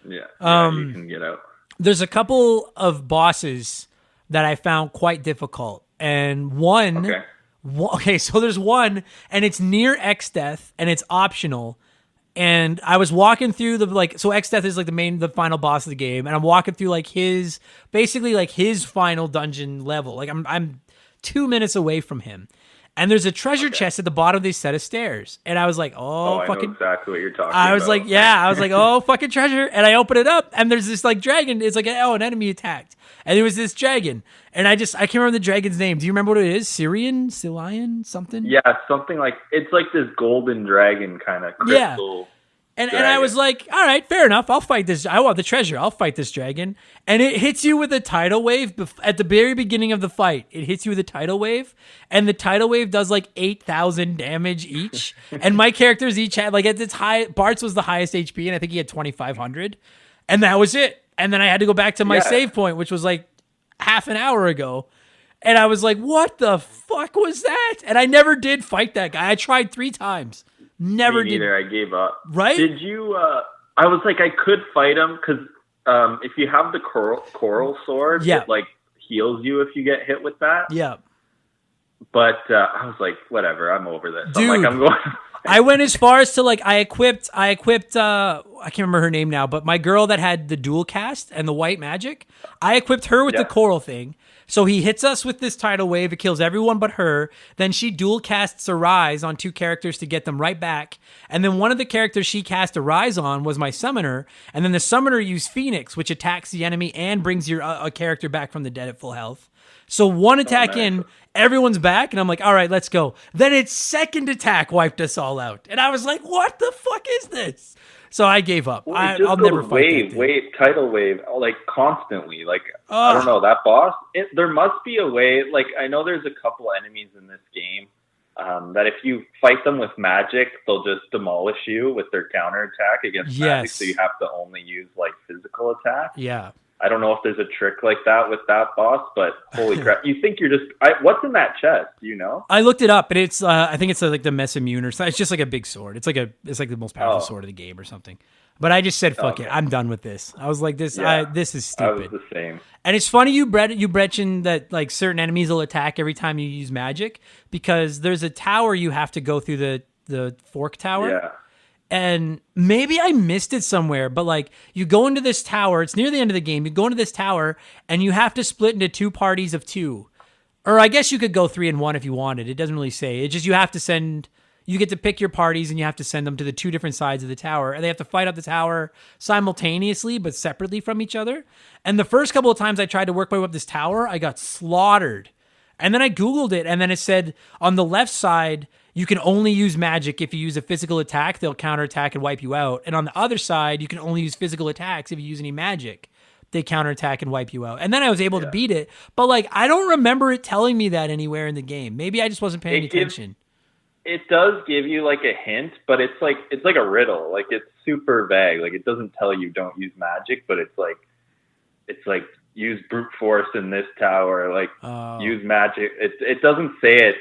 Yeah, you can get out. There's a couple of bosses that I found quite difficult. And so there's one, and it's near Exdeath, and it's optional. And I was walking through so Exdeath is like the final boss of the game, and I'm walking through like his final dungeon level. Like I'm 2 minutes away from him. And there's a treasure chest at the bottom of this set of stairs. And I was like, I know exactly what you're talking about. I was like, oh, fucking treasure. And I open it up, and there's this like dragon. It's like, an enemy attacked. And there was this dragon. And I can't remember the dragon's name. Do you remember what it is? Silian, something? Yeah, something like, it's like this golden dragon kind of crystal. Yeah. And I was like, all right, fair enough. I'll fight this. I want the treasure. I'll fight this dragon. And it hits you with a tidal wave at the very beginning of the fight. It hits you with a tidal wave, and the tidal wave does like 8,000 damage each. And my characters each had like at its high. Bart's was the highest HP, and I think he had 2,500. And that was it. And then I had to go back to my save point, which was like half an hour ago. And I was like, what the fuck was that? And I never did fight that guy. I tried 3 times. Never Me neither. I gave up. Right? Did you? I was like, I could fight him because if you have the coral sword, it like heals you if you get hit with that. Yeah. But I was like, whatever. I'm over this. Dude, I'm like, I'm going. I went as far as to like I equipped. I can't remember her name now, but my girl that had the dual cast and the white magic, I equipped her with the coral thing. So he hits us with this tidal wave. It kills everyone but her. Then she dual casts Arise on 2 characters to get them right back. And then one of the characters she cast Arise on was my summoner. And then the summoner used Phoenix, which attacks the enemy and brings your a character back from the dead at full health. So one attack in, everyone's back, and I'm like, all right, let's go. Then its second attack wiped us all out. And I was like, what the fuck is this? So I gave up. Well, I'll never fight tidal wave, like constantly. Like, I don't know, that boss, there must be a way, like, I know there's a couple enemies in this game that if you fight them with magic, they'll just demolish you with their counterattack against magic, so you have to only use, like, physical attack. Yeah. I don't know if there's a trick like that with that boss, but holy crap. You think you're just... what's in that chest? Do you know? I looked it up, and it's... I think it's like the Mesamune or something. It's just like a big sword. It's like the most powerful sword of the game or something. But I just said, fuck it. I'm done with this. I was like, this is stupid. I was the same. And it's funny you mentioned that like certain enemies will attack every time you use magic, because there's a tower you have to go through, the fork tower. Yeah. And maybe I missed it somewhere, but like you go into this tower, it's near the end of the game. You go into this tower and you have to split into 2 parties of 2. Or I guess you could go 3 and 1 if you wanted. It doesn't really say. It's just you get to pick your parties and you have to send them to the 2 different sides of the tower. And they have to fight up the tower simultaneously, but separately from each other. And the first couple of times I tried to work my way up this tower, I got slaughtered. And then I Googled it, and then it said on the left side, you can only use magic if you use a physical attack. They'll counterattack and wipe you out. And on the other side, you can only use physical attacks if you use any magic. They counterattack and wipe you out. And then I was able to beat it. But like, I don't remember it telling me that anywhere in the game. Maybe I just wasn't paying attention. It does give you like a hint, but it's like a riddle. Like, it's super vague. Like, it doesn't tell you don't use magic, but it's like use brute force in this tower. Like, use magic. It doesn't say it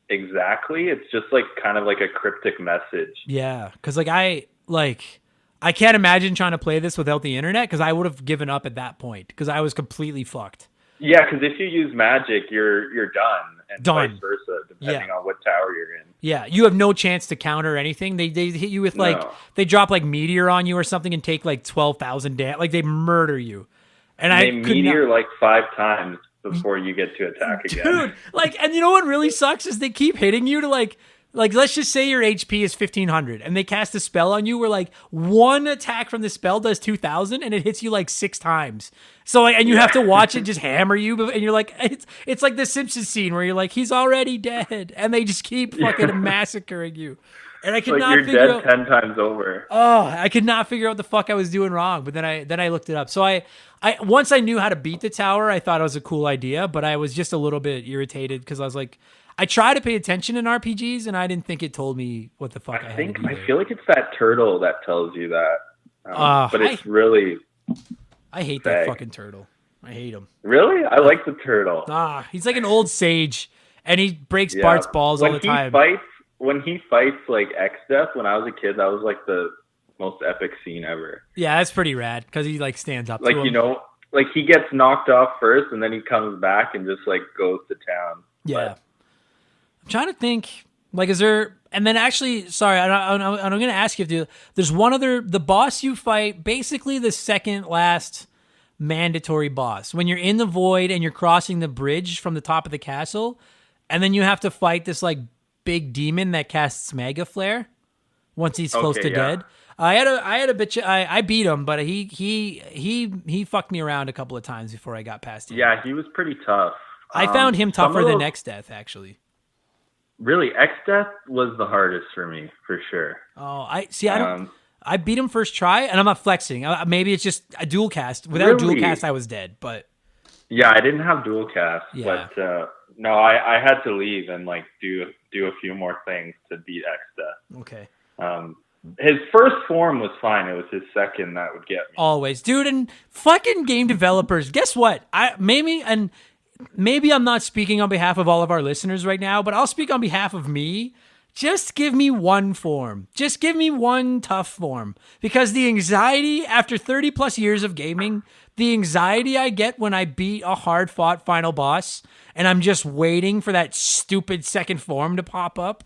exactly. It's just like kind of like a cryptic message. Yeah, because I can't imagine trying to play this without the internet, because I would have given up at that point because I was completely fucked. Yeah, because if you use magic, you're done, and vice versa, depending on what tower you're in. Yeah, you have no chance to counter anything. They hit you with they drop like meteor on you or something and take like 12,000 damage. Like, they murder you. And they meteor like 5 times before you get to attack again. Dude, like, and you know what really sucks is they keep hitting you to like let's just say your HP is 1,500 and they cast a spell on you where like one attack from the spell does 2,000 and it hits you like 6 times. So like, and you have to watch it just hammer you, and you're like, it's like the Simpsons scene where you're like, he's already dead, and they just keep fucking massacring you. And I could not figure out. You're dead 10 times over. Oh, I could not figure out what the fuck I was doing wrong. But then I looked it up. So I once I knew how to beat the tower, I thought it was a cool idea. But I was just a little bit irritated because I was like, I try to pay attention in RPGs, and I didn't think it told me what the fuck I had to do. I feel like it's that turtle that tells you that. But it's really. I hate that fucking turtle. I hate him. Really? I like the turtle. He's like an old sage, and he breaks Bart's balls all the time. When he fights like Exdeath, when I was a kid, that was like the most epic scene ever. Yeah, that's pretty rad because he like stands up. Like, to him. You know, like he gets knocked off first, and then he comes back and just like goes to town. Yeah, I'm trying to think. Like, is there? And then actually, sorry, I'm going to ask you if there's one other. The boss you fight, basically the second last mandatory boss, when you're in the void and you're crossing the bridge from the top of the castle, and then you have to fight this like big demon that casts Mega Flare once he's close to dead. I had a bitch. I beat him, but he fucked me around a couple of times before I got past him. Yeah, he was pretty tough. I found him tougher than Exdeath, actually. Really, Exdeath was the hardest for me, for sure. Oh, I beat him first try, and I'm not flexing. Maybe it's just a dual cast. Without dual cast, I was dead. But yeah, I didn't have dual cast. Yeah. But no, I had to leave and like do a few more things to beat Exdeath. Okay. His first form was fine. It was his second that would get me. Always, dude. And fucking game developers, guess what? Maybe I'm not speaking on behalf of all of our listeners right now, but I'll speak on behalf of me. Just give me one form. Just give me one tough form. Because the anxiety after 30 plus years of gaming, the anxiety I get when I beat a hard fought final boss and I'm just waiting for that stupid second form to pop up.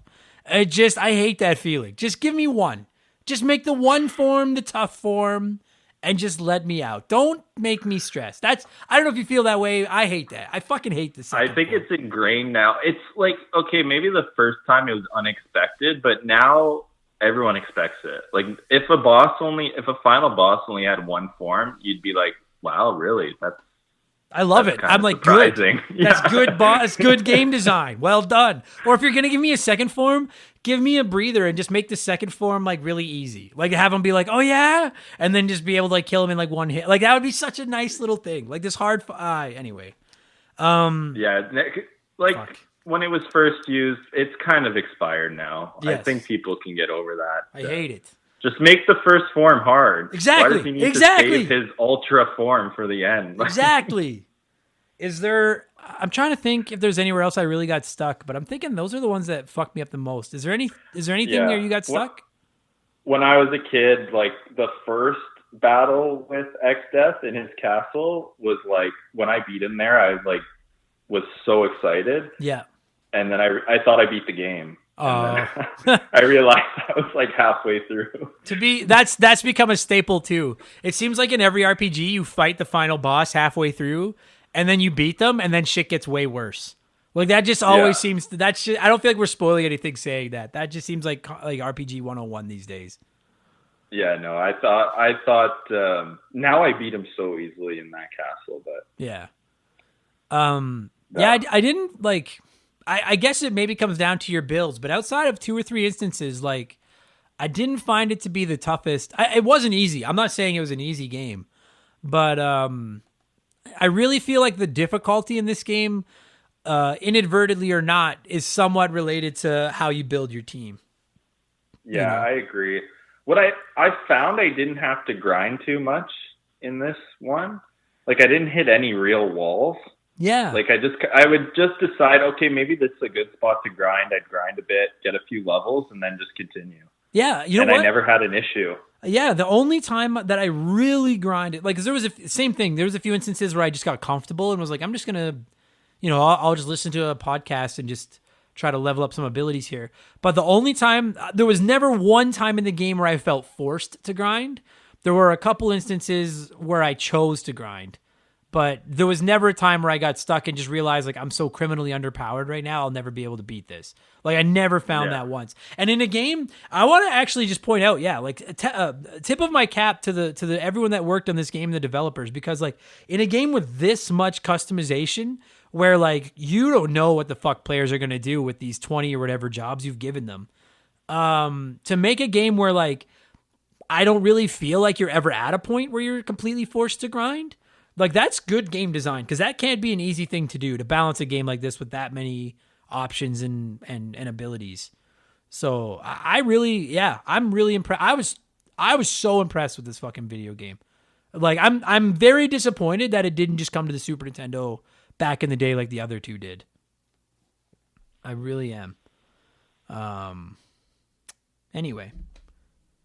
I hate that feeling. Just give me one. Just make the one form the tough form. And just let me out. Don't make me stress. I don't know if you feel that way. I hate that. I fucking hate this. I think it's ingrained now. It's like, okay, maybe the first time it was unexpected, but now everyone expects it. Like if a final boss only had one form, you'd be like, wow, really? I love it. I'm like, surprising. Good. That's good, boss. Good game design. Well done. Or if you're going to give me a second form, give me a breather and just make the second form like really easy. Like have him be like, oh yeah. And then just be able to like kill him in like one hit. Like that would be such a nice little thing. Like this hard, anyway. Yeah. Like fuck. When it was first used, it's kind of expired now. Yes. I think people can get over that. I hate it. Just make the first form hard. Exactly. Why does he need to save his ultra form for the end? Exactly. I'm trying to think if there's anywhere else I really got stuck, but I'm thinking those are the ones that fucked me up the most. Is there anything where you got stuck? When I was a kid, like the first battle with Exdeath in his castle was like, when I beat him there, I was so excited. Yeah. And then I thought I beat the game. Oh. I realized I was like halfway through. That's become a staple too. It seems like in every RPG you fight the final boss halfway through and then you beat them and then shit gets way worse. Like that just always seems to, I don't feel like we're spoiling anything saying that. That just seems like RPG 101 these days. Yeah, no, I thought now I beat him so easily in that castle, but yeah. Yeah, I didn't like. I guess it maybe comes down to your builds, but outside of 2 or 3 instances, like I didn't find it to be the toughest. It wasn't easy. I'm not saying it was an easy game, but I really feel like the difficulty in this game, inadvertently or not, is somewhat related to how you build your team. Yeah, I agree. What I found I didn't have to grind too much in this one. Like I didn't hit any real walls. Yeah. Like I would just decide, okay, maybe this is a good spot to grind. I'd grind a bit, get a few levels, and then just continue. Yeah, you know what? I never had an issue. Yeah, the only time that I really grinded, like, 'cause there was same thing. There was a few instances where I just got comfortable and was like, I'm just gonna, I'll just listen to a podcast and just try to level up some abilities here. But the only time, there was never one time in the game where I felt forced to grind. There were a couple instances where I chose to grind. But there was never a time where I got stuck and just realized, like, I'm so criminally underpowered right now, I'll never be able to beat this. Like, I never found that once. And in a game, I want to actually just point out, like, tip of my cap to the everyone that worked on this game, the developers, because, like, in a game with this much customization, where, like, you don't know what the fuck players are going to do with these 20 or whatever jobs you've given them, to make a game where, like, I don't really feel like you're ever at a point where you're completely forced to grind. Like, that's good game design, because that can't be an easy thing to do, to balance a game like this with that many options and abilities. So I'm really impressed. I was so impressed with this fucking video game. Like, I'm very disappointed that it didn't just come to the Super Nintendo back in the day like the other two did. I really am. Anyway,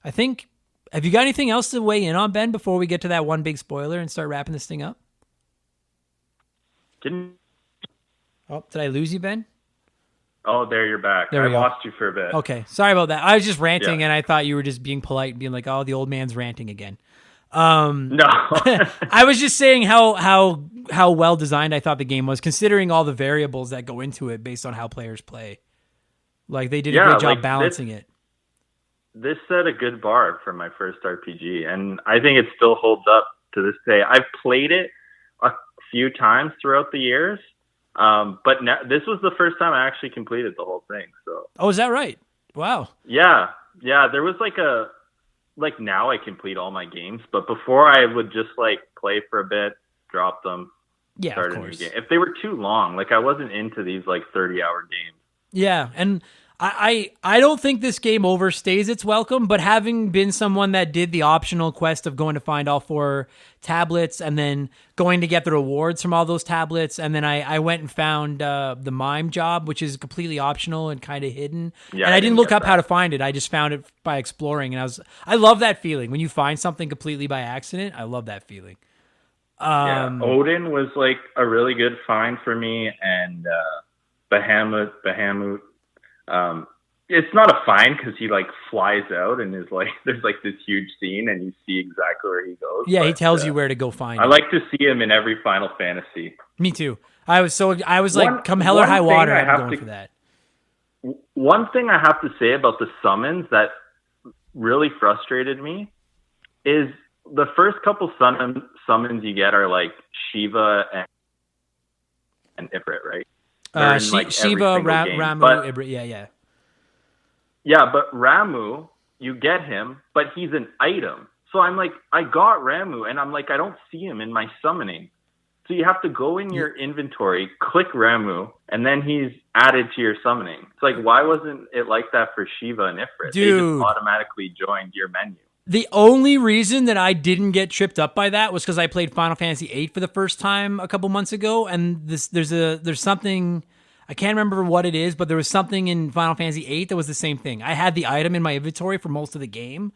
I think, have you got anything else to weigh in on, Ben, before we get to that one big spoiler and start wrapping this thing up? Did I lose you, Ben? Oh, there you're back. There I we go. lost you for a bit. Okay, sorry about that. I was just ranting, Yeah. and I thought you were just being polite and being like, "Oh, the old man's ranting again." No. I was just saying how well designed I thought the game was, considering all the variables that go into it based on how players play. Like they did a great job balancing it. This set a good bar for my first RPG, and I think it still holds up to this day. I've played it a few times throughout the years, but this was the first time I actually completed the whole thing. So, Oh, is that right? Wow. yeah, there was like now I complete all my games, but before I would just like play for a bit, drop them, Yeah, start of a new course. game. If they were too long, like I wasn't into these like 30-hour games. Yeah, and I don't think this game overstays its welcome, but having been someone that did the optional quest of going to find all 4 tablets and then going to get the rewards from all those tablets, and then I went and found the mime job, which is completely optional and kind of hidden. Yeah, and I didn't look get up how to find it. I just found it by exploring, and I love that feeling when you find something completely by accident. I love that feeling. Yeah, Odin was like a really good find for me, and Bahamut. It's not a find because he like flies out and is like there's like this huge scene and you see exactly where he goes. Yeah, but, he tells you where to go find I it. like to see him in every Final Fantasy. Me too. I was like, One- come hell or one high thing water, I I'm have going to- for that. One thing I have to say about the summons that really frustrated me is the first couple summons you get are like Shiva and Ifrit, right? They're in, like, every Shiva, single game. Ramu, But- Ibra, yeah. Yeah, but Ramu, you get him, but he's an item. So I'm like, I got Ramu, and I'm like, I don't see him in my summoning. So you have to go in your inventory, click Ramu, and then he's added to your summoning. It's like, why wasn't it like that for Shiva and Ifrit? They Dude. just automatically joined your menu. The only reason that I didn't get tripped up by that was because I played Final Fantasy VIII for the first time a couple months ago, and there's something, I can't remember what it is, but there was something in Final Fantasy VIII that was the same thing. I had the item in my inventory for most of the game,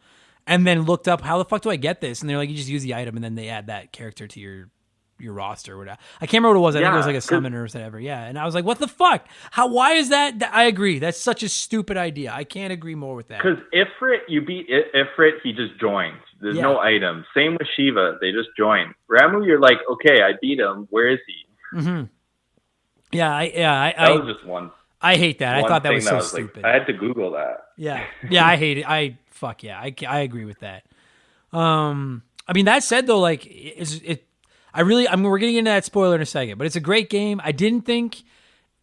and then looked up, how the fuck do I get this? And they're like, you just use the item, and then they add that character to your roster or whatever. I can't remember what it was. I think it was like a summoner or whatever. Yeah. And I was like, what the fuck? Why is that? I agree. That's such a stupid idea. I can't agree more with that. Because Ifrit, you beat Ifrit, he just joins. There's no item. Same with Shiva, they just join. Ramu, you're like, okay, I beat him. Where is he? Mm-hmm. That was just one. I hate that. I one thought that thing was so like, stupid. I had to Google that. Yeah. I hate it. I agree with that. I mean, that said though, like we're getting into that spoiler in a second, but it's a great game. I didn't think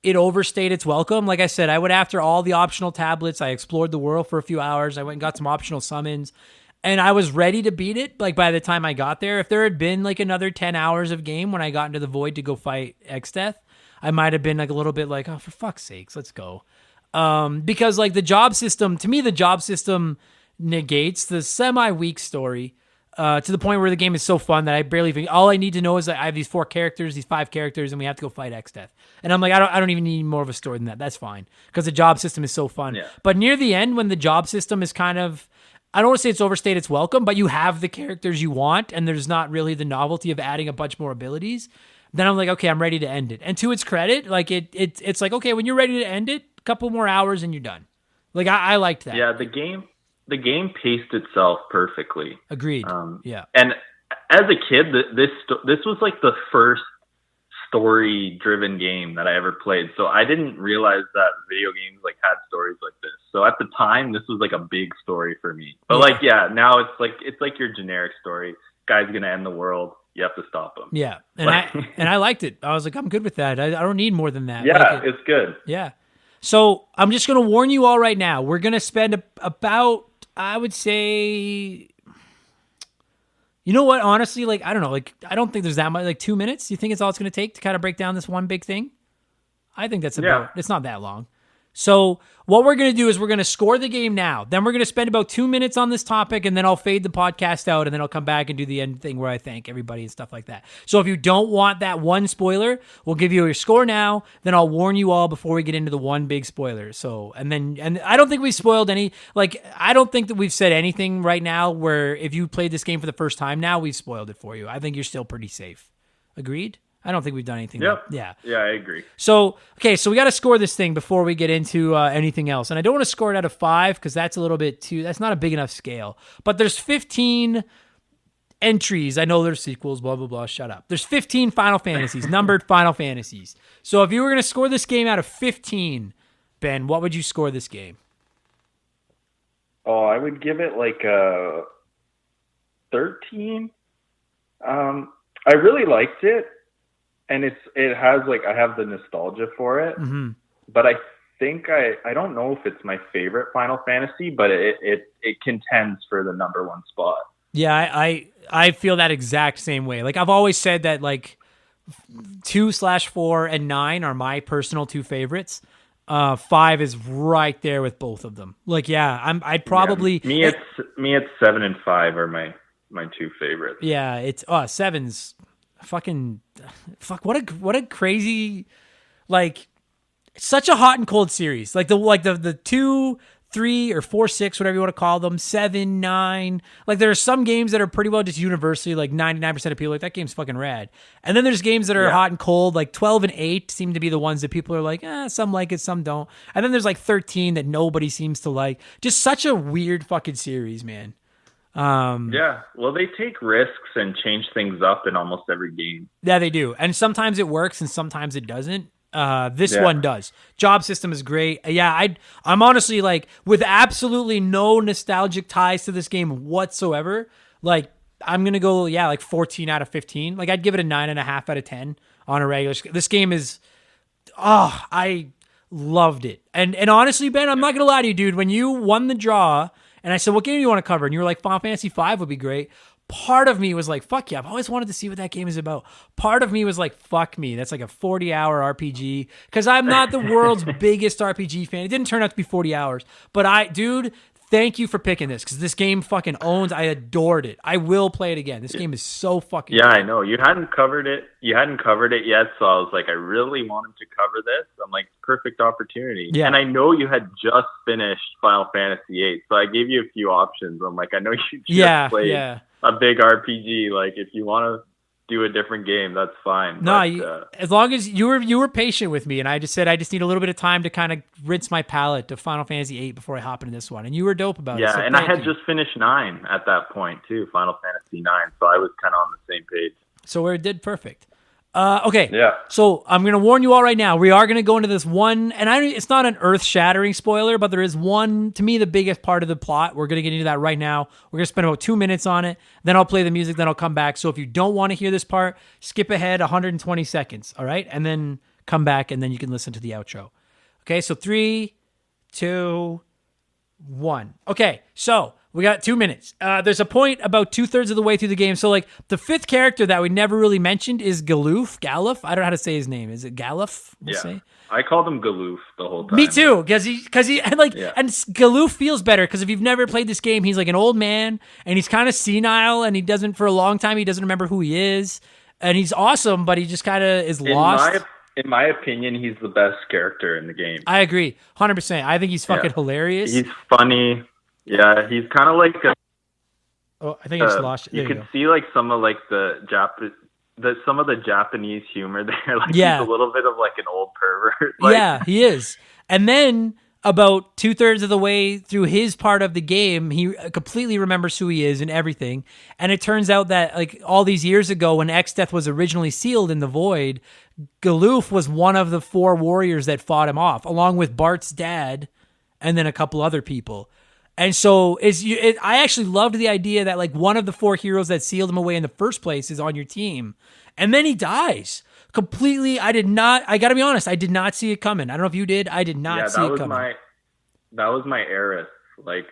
it overstayed its welcome. Like I said, I went after all the optional tablets. I explored the world for a few hours. I went and got some optional summons, and I was ready to beat it. Like by the time I got there, if there had been like another 10 hours of game when I got into the void to go fight Exdeath, I might have been like a little bit like, oh, for fuck's sakes, let's go. Because like the job system, to me, the job system negates the semi-weak story to the point where the game is so fun that I barely even, all I need to know is that I have these 4 characters, these 5 characters, and we have to go fight Exdeath. And I'm like, I don't even need more of a story than that. That's fine. Because the job system is so fun. Yeah. But near the end, when the job system is kind of, I don't want to say it's overstayed its welcome, but you have the characters you want, and there's not really the novelty of adding a bunch more abilities, then I'm like, okay, I'm ready to end it. And to its credit, like it's like, okay, when you're ready to end it, a couple more hours and you're done. Like I liked that. Yeah, the game paced itself perfectly. Agreed. Yeah. And as a kid, this was like the first story-driven game that I ever played. So I didn't realize that video games like had stories like this. So at the time, this was like a big story for me. But now it's like your generic story. Guy's gonna end the world. You have to stop him. Yeah, and I liked it. I was like, I'm good with that. I don't need more than that. Yeah, Like it's good. Yeah. So I'm just going to warn you all right now. We're going to spend about, I would say, you know what? Honestly, like, I don't know. Like, I don't think there's that much, like 2 minutes. You think it's all it's going to take to kind of break down this one big thing? I think that's about, it's not that long. So what we're going to do is we're going to score the game now. Then we're going to spend about 2 minutes on this topic, and then I'll fade the podcast out, and then I'll come back and do the end thing where I thank everybody and stuff like that. So if you don't want that one spoiler, we'll give you your score now. Then I'll warn you all before we get into the one big spoiler. So, and I don't think we've spoiled any, like, I don't think that we've said anything right now where if you played this game for the first time now, we've spoiled it for you. I think you're still pretty safe. Agreed? I don't think we've done anything. Yep. Yeah. Yeah, I agree. So, okay, so we got to score this thing before we get into anything else. And I don't want to score it out of 5 because that's a little bit that's not a big enough scale. But there's 15 entries. I know there's sequels, blah, blah, blah. Shut up. There's 15 Final Fantasies, numbered Final Fantasies. So if you were going to score this game out of 15, Ben, what would you score this game? Oh, I would give it like a 13. I really liked it, and it has like I have the nostalgia for it. Mm-hmm. But I think I don't know if it's my favorite Final Fantasy, but it contends for the number 1 spot. Yeah, I feel that exact same way. Like I've always said that like 2/4 and 9 are my personal 2 favorites. 5 is right there with both of them. Like, yeah, I'd probably me it's 7 and 5 are my 2 favorites. Yeah, it's 7's fuck. What a crazy, like, such a hot and cold series. Like the 2, 3, or 4, 6, whatever you want to call them, 7, 9. Like there are some games that are pretty well just universally like 99% of people like that game's fucking rad. And then there's games that are hot and cold, like 12 and 8 seem to be the ones that people are like, some like it, some don't. And then there's like 13 that nobody seems to like. Just such a weird fucking series, man. Yeah, well, they take risks and change things up in almost every game. Yeah, they do. And sometimes it works and sometimes it doesn't. This one does. Job system is great. Yeah, I'm honestly like with absolutely no nostalgic ties to this game whatsoever. Like I'm gonna go like 14 out of 15. Like I'd give it a 9.5 out of 10 on a regular. This game is, I loved it. And honestly, Ben, I'm not gonna lie to you, dude. When you won the draw, and I said, "What game do you want to cover?" and you were like, "Final Fantasy V would be great." Part of me was like, fuck yeah, I've always wanted to see what that game is about. Part of me was like, fuck me, that's like a 40-hour RPG. Because I'm not the world's biggest RPG fan. It didn't turn out to be 40 hours. But dude, thank you for picking this. Because this game fucking owns. I adored it. I will play it again. This game is so fucking good. I know. You hadn't covered it yet, so I was like, I really wanted to cover this. I'm like, perfect opportunity. Yeah. And I know you had just finished Final Fantasy VIII, so I gave you a few options. I'm like, I know you just played a big RPG. Like, if you want to do a different game, that's fine. No, as long as you were patient with me, and I just said I just need a little bit of time to kind of rinse my palate to Final Fantasy VIII before I hop into this one, and you were dope about it. Yeah, so and I had just finished 9 at that point too, Final Fantasy 9, so I was kind of on the same page. So we did perfect. Okay. Yeah. So I'm going to warn you all right now. We are going to go into this one, and it's not an earth-shattering spoiler, but there is one, to me, the biggest part of the plot. We're going to get into that right now. We're going to spend about 2 minutes on it. Then I'll play the music. Then I'll come back. So if you don't want to hear this part, skip ahead 120 seconds. All right, and then come back, and then you can listen to the outro. Okay. So 3, 2, 1. Okay. So we got 2 minutes. There's a point about 2/3 of the way through the game. So, like, the 5th character that we never really mentioned is Galuf. I don't know how to say his name. Is it Galuf? Say? I called him Galuf the whole time. Me too, because and Galuf feels better because if you've never played this game, he's like an old man and he's kind of senile and for a long time, he doesn't remember who he is. And he's awesome, but he just kind of is lost. In my opinion, he's the best character in the game. I agree, 100%. I think he's fucking hilarious. He's funny. Yeah, he's kind of like I think I just lost you. You can see like some of like some of the Japanese humor there. Like he's a little bit of like an old pervert. Yeah, he is. And then about 2/3 of the way through his part of the game, he completely remembers who he is and everything. And it turns out that like all these years ago when Exdeath was originally sealed in the void, Galuf was one of the 4 warriors that fought him off, along with Bart's dad and then a couple other people. And so I actually loved the idea that like one of the 4 heroes that sealed him away in the first place is on your team. And then he dies completely. I got to be honest, I did not see it coming. I don't know if you did. I did not see it coming. That was my Aerith. Like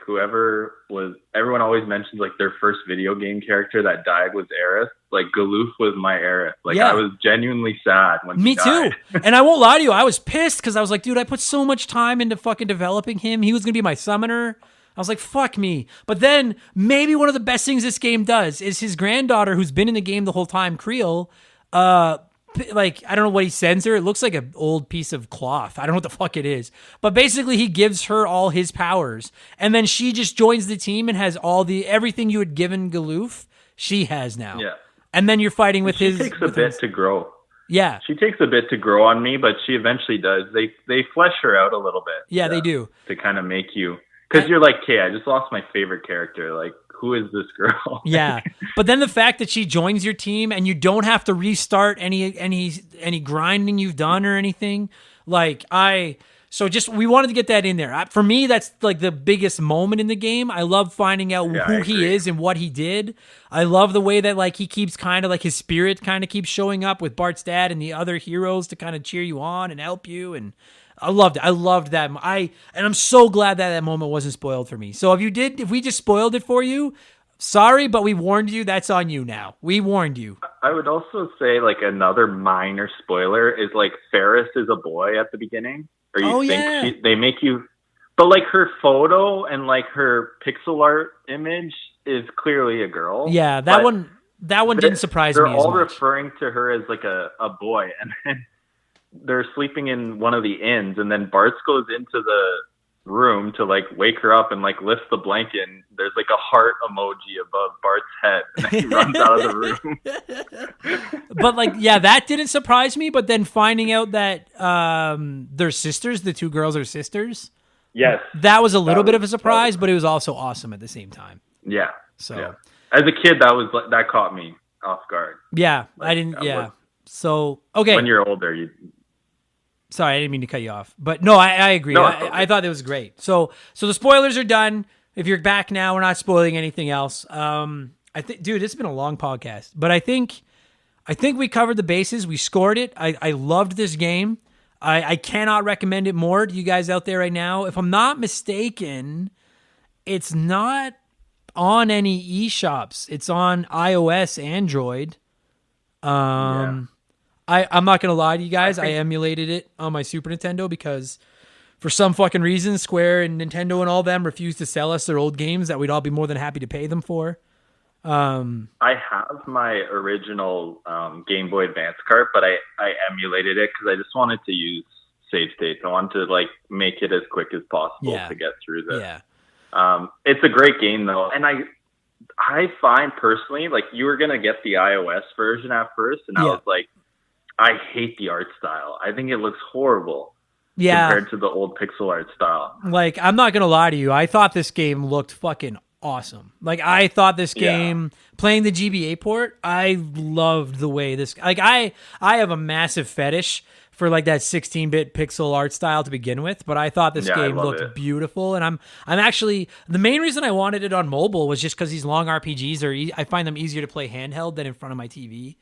everyone always mentions like their first video game character that died was Aerith. Like Galuf was my Aerith. Like I was genuinely sad when he died. Me too. And I won't lie to you, I was pissed because I was like, dude, I put so much time into fucking developing him. He was going to be my summoner. I was like, fuck me. But then maybe one of the best things this game does is his granddaughter, who's been in the game the whole time, Creel, like, I don't know what he sends her. It looks like an old piece of cloth. I don't know what the fuck it is. But basically he gives her all his powers. And then she just joins the team and has everything you had given Galuf, she has now. Yeah. And then you're fighting with It takes a bit to grow. Yeah. She takes a bit to grow on me, but she eventually does. They flesh her out a little bit. Yeah, they do. To kind of make you, because you're like, okay, I just lost my favorite character. Like, who is this girl? Yeah. But then the fact that she joins your team and you don't have to restart any grinding you've done or anything. Like we wanted to get that in there. For me, that's like the biggest moment in the game. I love finding out who he is and what he did. I love the way that like he keeps kind of like his spirit kind of keeps showing up with Bart's dad and the other heroes to kind of cheer you on and help you. And I loved it. I loved that. And I'm so glad that moment wasn't spoiled for me. So if we just spoiled it for you, sorry, but we warned you. That's on you now. We warned you. I would also say like another minor spoiler is like Ferris is a boy at the beginning. Or you think they make you, but like her photo and like her pixel art image is clearly a girl. Yeah, that one didn't surprise me as much. They're all referring to her as like a boy, and then they're sleeping in one of the inns, and then Bart goes into the room to like wake her up and like lifts the blanket, and there's like a heart emoji above Bart's head, and then he runs out of the room. But like, yeah, that didn't surprise me. But then finding out that they're sisters, the two girls are sisters. Yes, that was a little bit of a surprise, but it was also awesome at the same time. Yeah. So yeah. As a kid, that caught me off guard. Yeah, like, I didn't. Yeah. So okay. When you're older, you. Sorry, I didn't mean to cut you off, but no, I agree. No, I thought it was great. So the spoilers are done. If you're back now, we're not spoiling anything else. I think, dude, it's been a long podcast, but I think we covered the bases. We scored it. I loved this game. I cannot recommend it more to you guys out there right now. If I'm not mistaken, it's not on any eShops. It's on iOS, Android. I'm not going to lie to you guys. I emulated it on my Super Nintendo because for some fucking reason, Square and Nintendo and all them refused to sell us their old games that we'd all be more than happy to pay them for. I have my original Game Boy Advance cart, but I emulated it because I just wanted to use save states. I wanted to like make it as quick as possible to get through this. Yeah. It's a great game though, and I find personally like you were gonna get the iOS version at first, and I was like, I hate the art style. I think it looks horrible. Yeah. Compared to the old pixel art style. Like, I'm not gonna lie to you. I thought this game looked fucking awesome. Like, I thought this game, playing the GBA port, I loved the way this, like, I have a massive fetish for like that 16-bit pixel art style to begin with, but I thought this game looked beautiful, and I'm actually, the main reason I wanted it on mobile was just because these long RPGs I find them easier to play handheld than in front of my TV.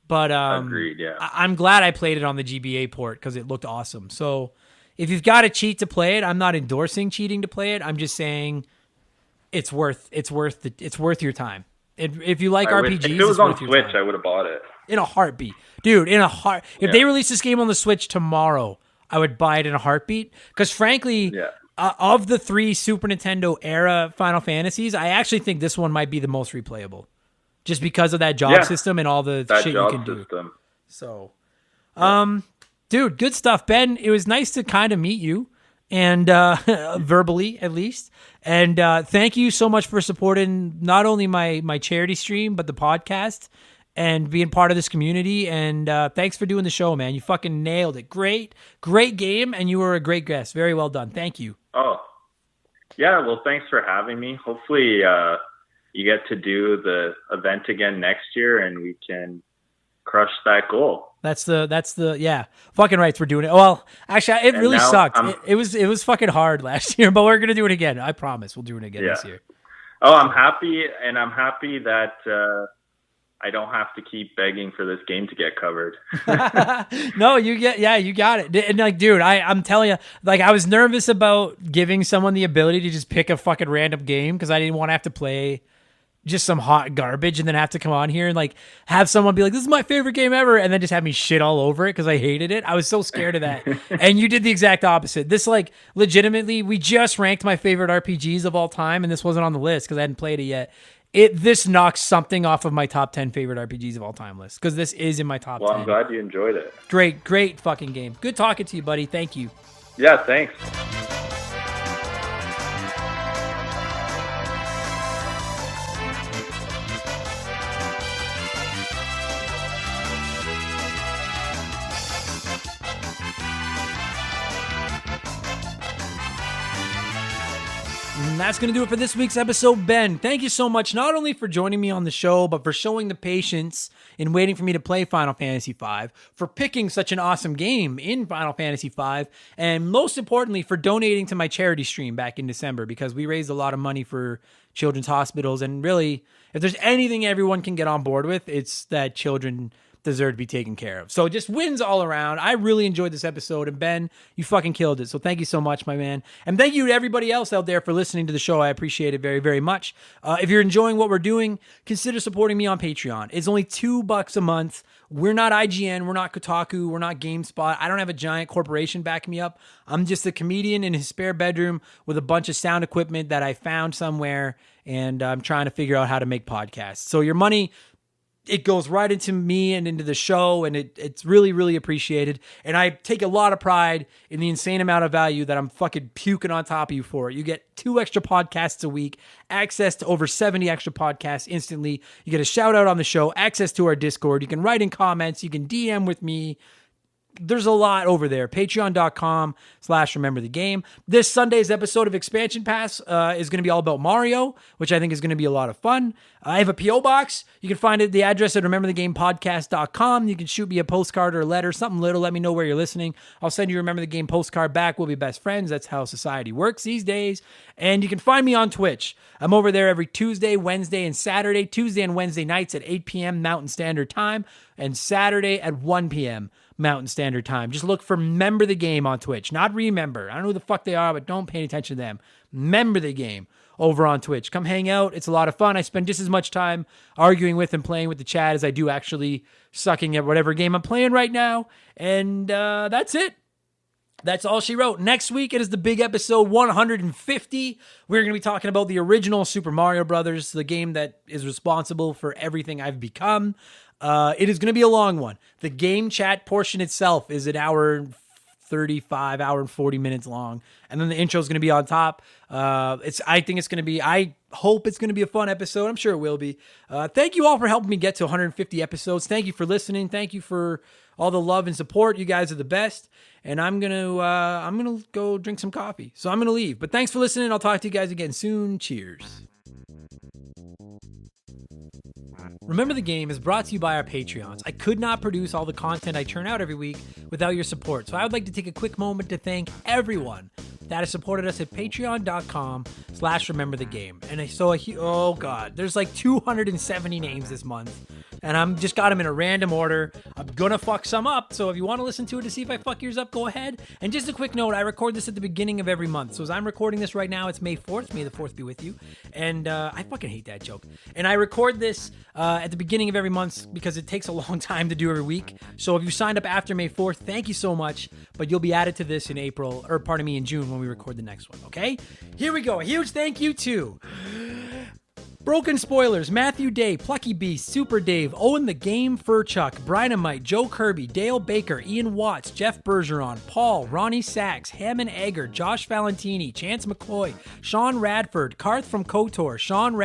But agreed, yeah. I'm glad I played it on the GBA port because it looked awesome. So if you've got to cheat to play it, I'm not endorsing cheating to play it. I'm just saying it's worth your time. If you like RPGs, if it was on Switch, I would have bought it in a heartbeat, dude. If they release this game on the Switch tomorrow, I would buy it in a heartbeat. Because frankly, of the 3 Super Nintendo era Final Fantasies, I actually think this one might be the most replayable. Just because of that job system and all the shit you can do. So, dude, good stuff, Ben. It was nice to kind of meet you, and verbally at least. And thank you so much for supporting not only my charity stream but the podcast and being part of this community. And thanks for doing the show, man. You fucking nailed it. Great game, and you were a great guest. Very well done. Thank you. Oh, yeah. Well, thanks for having me. Hopefully. You get to do the event again next year, and we can crush that goal. That's the fucking rights. We're doing it. Well, actually, it really sucked. It was fucking hard last year, but we're gonna do it again. I promise, we'll do it again this year. Oh, I'm happy that I don't have to keep begging for this game to get covered. No, you got it. And like, dude, I'm telling you, like, I was nervous about giving someone the ability to just pick a fucking random game because I didn't want to have to play just some hot garbage and then have to come on here and like have someone be like, this is my favorite game ever, and then just have me shit all over it because I hated it. I was so scared of that. And you did the exact opposite. This, like, legitimately, we just ranked my favorite RPGs of all time, and this wasn't on the list because I hadn't played it yet. This knocks something off of my top 10 favorite RPGs of all time list because this is in my top 10. Well, I'm glad you enjoyed it. Great fucking game. Good talking to you, buddy. Thank you. Yeah, thanks. And that's going to do it for this week's episode. Ben, thank you so much, not only for joining me on the show, but for showing the patience in waiting for me to play Final Fantasy V, for picking such an awesome game in Final Fantasy V, and most importantly, for donating to my charity stream back in December, because we raised a lot of money for children's hospitals. And really, if there's anything everyone can get on board with, it's that children deserve to be taken care of. So just wins all around. I really enjoyed this episode, and Ben, you fucking killed it. So thank you so much, my man. And thank you to everybody else out there for listening to the show. I appreciate it very, very much. If you're enjoying what we're doing, consider supporting me on Patreon. It's only $2 a month. We're not IGN. We're not Kotaku. We're not GameSpot. I don't have a giant corporation backing me up. I'm just a comedian in his spare bedroom with a bunch of sound equipment that I found somewhere, and I'm trying to figure out how to make podcasts. So your money, it goes right into me and into the show, and it's really, really appreciated. And I take a lot of pride in the insane amount of value that I'm fucking puking on top of you for. You get 2 extra podcasts a week, access to over 70 extra podcasts instantly. You get a shout out on the show, access to our Discord. You can write in comments. You can DM with me. There's a lot over there. Patreon.com/rememberthegame. This Sunday's episode of Expansion Pass is going to be all about Mario, which I think is going to be a lot of fun. I have a P.O. box. You can find the address at rememberthegamepodcast.com. You can shoot me a postcard or a letter, something little. Let me know where you're listening. I'll send you Remember the Game postcard back. We'll be best friends. That's how society works these days. And you can find me on Twitch. I'm over there every Tuesday, Wednesday, and Saturday. Tuesday and Wednesday nights at 8 p.m. Mountain Standard Time, and Saturday at 1 p.m. Mountain Standard Time. Just look for Member the Game on Twitch. Not Remember. I don't know who the fuck they are, but don't pay attention to them. Member the Game over on Twitch. Come hang out. It's a lot of fun. I spend just as much time arguing with and playing with the chat as I do actually sucking at whatever game I'm playing right now. And that's it. That's all she wrote. Next week, it is the big episode 150. We're going to be talking about the original Super Mario Brothers, the game that is responsible for everything I've become. It is going to be a long one. The game chat portion itself is an hour 35, hour and 40 minutes long. And then the intro is going to be on top. I hope it's going to be a fun episode. I'm sure it will be. Thank you all for helping me get to 150 episodes. Thank you for listening. Thank you for all the love and support. You guys are the best. And I'm going to go drink some coffee. So I'm going to leave. But thanks for listening. I'll talk to you guys again soon. Cheers. Remember the Game is brought to you by our Patreons. I could not produce all the content I churn out every week without your support, so I would like to take a quick moment to thank everyone that has supported us at patreon.com/rememberthegame. And oh God, there's like 270 names this month, and I'm just got them in a random order. I'm gonna fuck some up, so if you want to listen to it to see if I fuck yours up, go ahead. And just a quick note, I record this at the beginning of every month, so as I'm recording this right now, it's May 4th. May the 4th be with you. And I fucking hate that joke. And I record this at the beginning of every month because it takes a long time to do every week. So if you signed up after May 4th, thank you so much. But you'll be added to this in in June when we record the next one, okay? Here we go. A huge thank you to Broken Spoilers, Matthew Day, Plucky Beast, Super Dave, Owen the Game Furchuck, Brynamite, Joe Kirby, Dale Baker, Ian Watts, Jeff Bergeron, Paul, Ronnie Sachs, Hammond Egger, Josh Valentini, Chance McCoy, Sean Radford, Karth from KOTOR, Sean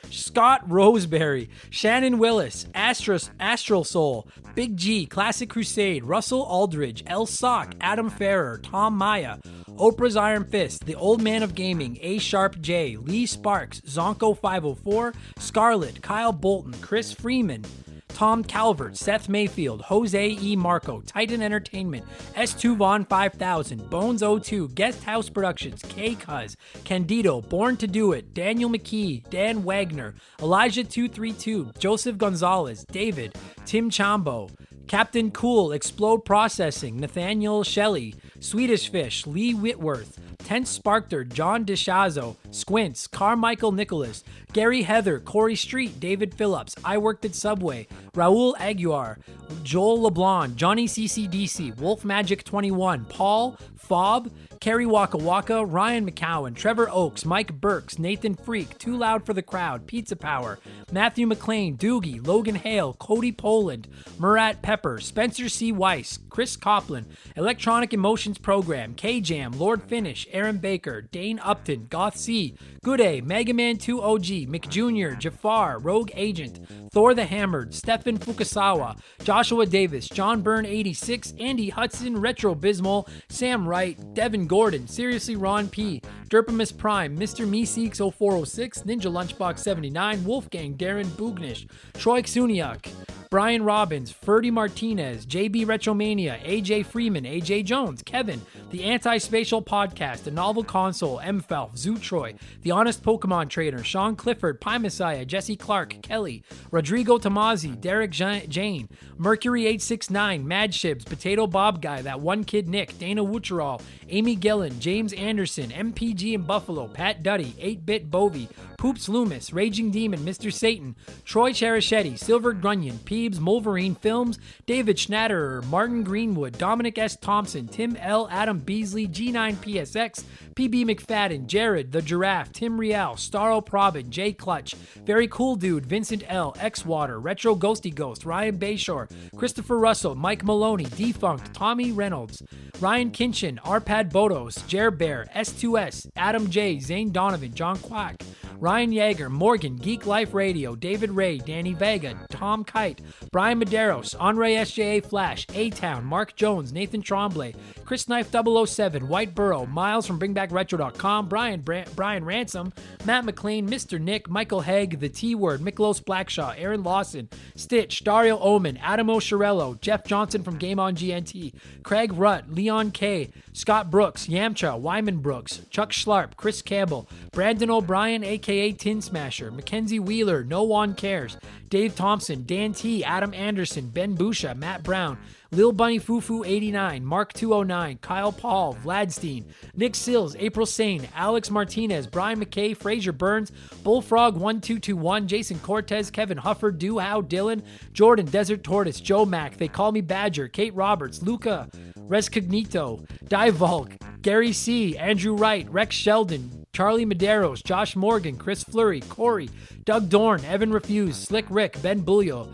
Scott Roseberry, Shannon Willis, Astral Soul, Big G, Classic Crusade, Russell Aldridge, El Sock, Adam Ferrer, Tom Maya, Oprah's Iron Fist, The Old Man of Gaming, A Sharp J, Lee Sparks, Zonko 504, Scarlett, Kyle Bolton, Chris Freeman, Tom Calvert, Seth Mayfield, Jose E. Marco, Titan Entertainment, S2 Vaughn 5000, Bones 02, Guest House Productions, K Cuz, Candido, Born to Do It, Daniel McKee, Dan Wagner, Elijah 232, Joseph Gonzalez, David, Tim Chambo, Captain Cool, Explode Processing, Nathaniel Shelley, Swedish Fish, Lee Whitworth, Tense Sparkter, John DeShazo, Squints, Carmichael Nicholas, Gary Heather, Corey Street, David Phillips, I Worked at Subway, Raul Aguiar, Joel LeBlanc, Johnny CCDC, Wolf Magic 21, Paul, Fob, Kerry Waka Waka, Ryan McCowan, Trevor Oakes, Mike Burks, Nathan Freak, Too Loud for the Crowd, Pizza Power, Matthew McLean, Doogie, Logan Hale, Cody Poland, Murat Pepper, Spencer C. Weiss, Chris Copland, Electronic Emotions Program, K-Jam, Lord Finish, Aaron Baker, Dane Upton, Goth C, Good A, Mega Man 2 OG, Mick Jr., Jafar, Rogue Agent, Thor the Hammered, Stefan Fukasawa, Joshua Davis, John Byrne 86, Andy Hudson, Retro Bismol, Sam Wright, Devin Gordon, Seriously Ron P, Derpimus Prime, Mr. Meeseeks 0406, Ninja Lunchbox 79, Wolfgang, Darren Bugnish, Troy Ksuniak, Brian Robbins, Ferdy Martinez, JB Retromania, AJ Freeman, AJ Jones, Kevin, The Anti-Spatial Podcast, The Novel Console, M. Falf, Zoo Troy, The Honest Pokemon Trader, Sean Clifford, Pie Messiah, Jesse Clark, Kelly, Rodrigo Tomazzi, Derek Jane, Mercury 869, Mad Shibs, Potato Bob Guy, That One Kid Nick, Dana Wucherall, Amy Gillen, James Anderson, MPG in Buffalo, Pat Duddy, 8-Bit Bovey, Poops Loomis, Raging Demon, Mr. Satan, Troy Cherichetti, Silver Grunion, Peebs, Wolverine Films, David Schnatterer, Martin Greenwood, Dominic S. Thompson, Tim L. Adam Beasley, G9PSX, PB McFadden, Jared, The Giraffe, Tim Rial, Starro Probin, Jay Clutch, Very Cool Dude, Vincent L., X-Water, Retro Ghosty Ghost, Ryan Bayshore, Christopher Russell, Mike Maloney, Defunct, Tommy Reynolds, Ryan Kinchin, Arpad Bodos, Jer Bear, S2S, Adam J., Zane Donovan, John Quack, Ryan Yeager, Morgan, Geek Life Radio, David Ray, Danny Vega, Tom Kite, Brian Medeiros, Andre SJA Flash, A-Town, Mark Jones, Nathan Tremblay, Chris Knife 007, White Burrow, Miles from BringBackRetro.com, Brian Ransom, Matt McLean, Mr. Nick, Michael Haig, The T-Word, Miklos Blackshaw, Aaron Lawson, Stitch, Dario Omen, Adam O'Shirello, Jeff Johnson from Game On GNT, Craig Rutt, Leon K, Scott Brooks, Yamcha, Wyman Brooks, Chuck Schlarp, Chris Campbell, Brandon O'Brien, aka Tin Smasher, Mackenzie Wheeler, No One Cares, Dave Thompson, Dan T, Adam Anderson, Ben Busha, Matt Brown, Lil Bunny Fufu 89, Mark 209, Kyle Paul, Vladstein, Nick Sills, April Sane, Alex Martinez, Brian McKay, Fraser Burns, Bullfrog 1221, Jason Cortez, Kevin Huffer, Doohow, Dylan, Jordan, Desert Tortoise, Joe Mack, They Call Me Badger, Kate Roberts, Luca, Rescognito, Divolk, Gary C, Andrew Wright, Rex Sheldon, Charlie Medeiros, Josh Morgan, Chris Fleury, Corey, Doug Dorn, Evan Refuse, Slick Rick, Ben Bulio,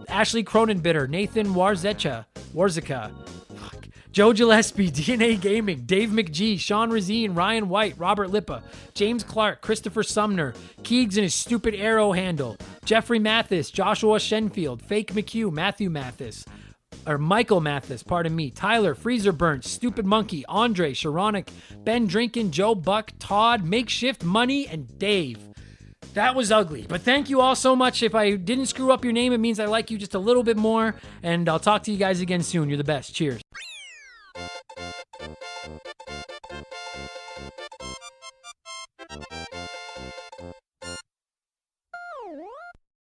Ashley Cronenbitter, Nathan Warzica, Joe Gillespie, DNA Gaming, Dave McGee, Sean Razine, Ryan White, Robert Lippa, James Clark, Christopher Sumner, Keegs and his stupid arrow handle, Jeffrey Mathis, Joshua Shenfield, Fake McHugh, Michael Mathis, pardon me, Tyler, Freezer Burnt, Stupid Monkey, Andre, Sharonic, Ben Drinkin, Joe Buck, Todd, Makeshift Money, and Dave. That was ugly, but thank you all so much. If I didn't screw up your name, it means I like you just a little bit more, and I'll talk to you guys again soon. You're the best. Cheers.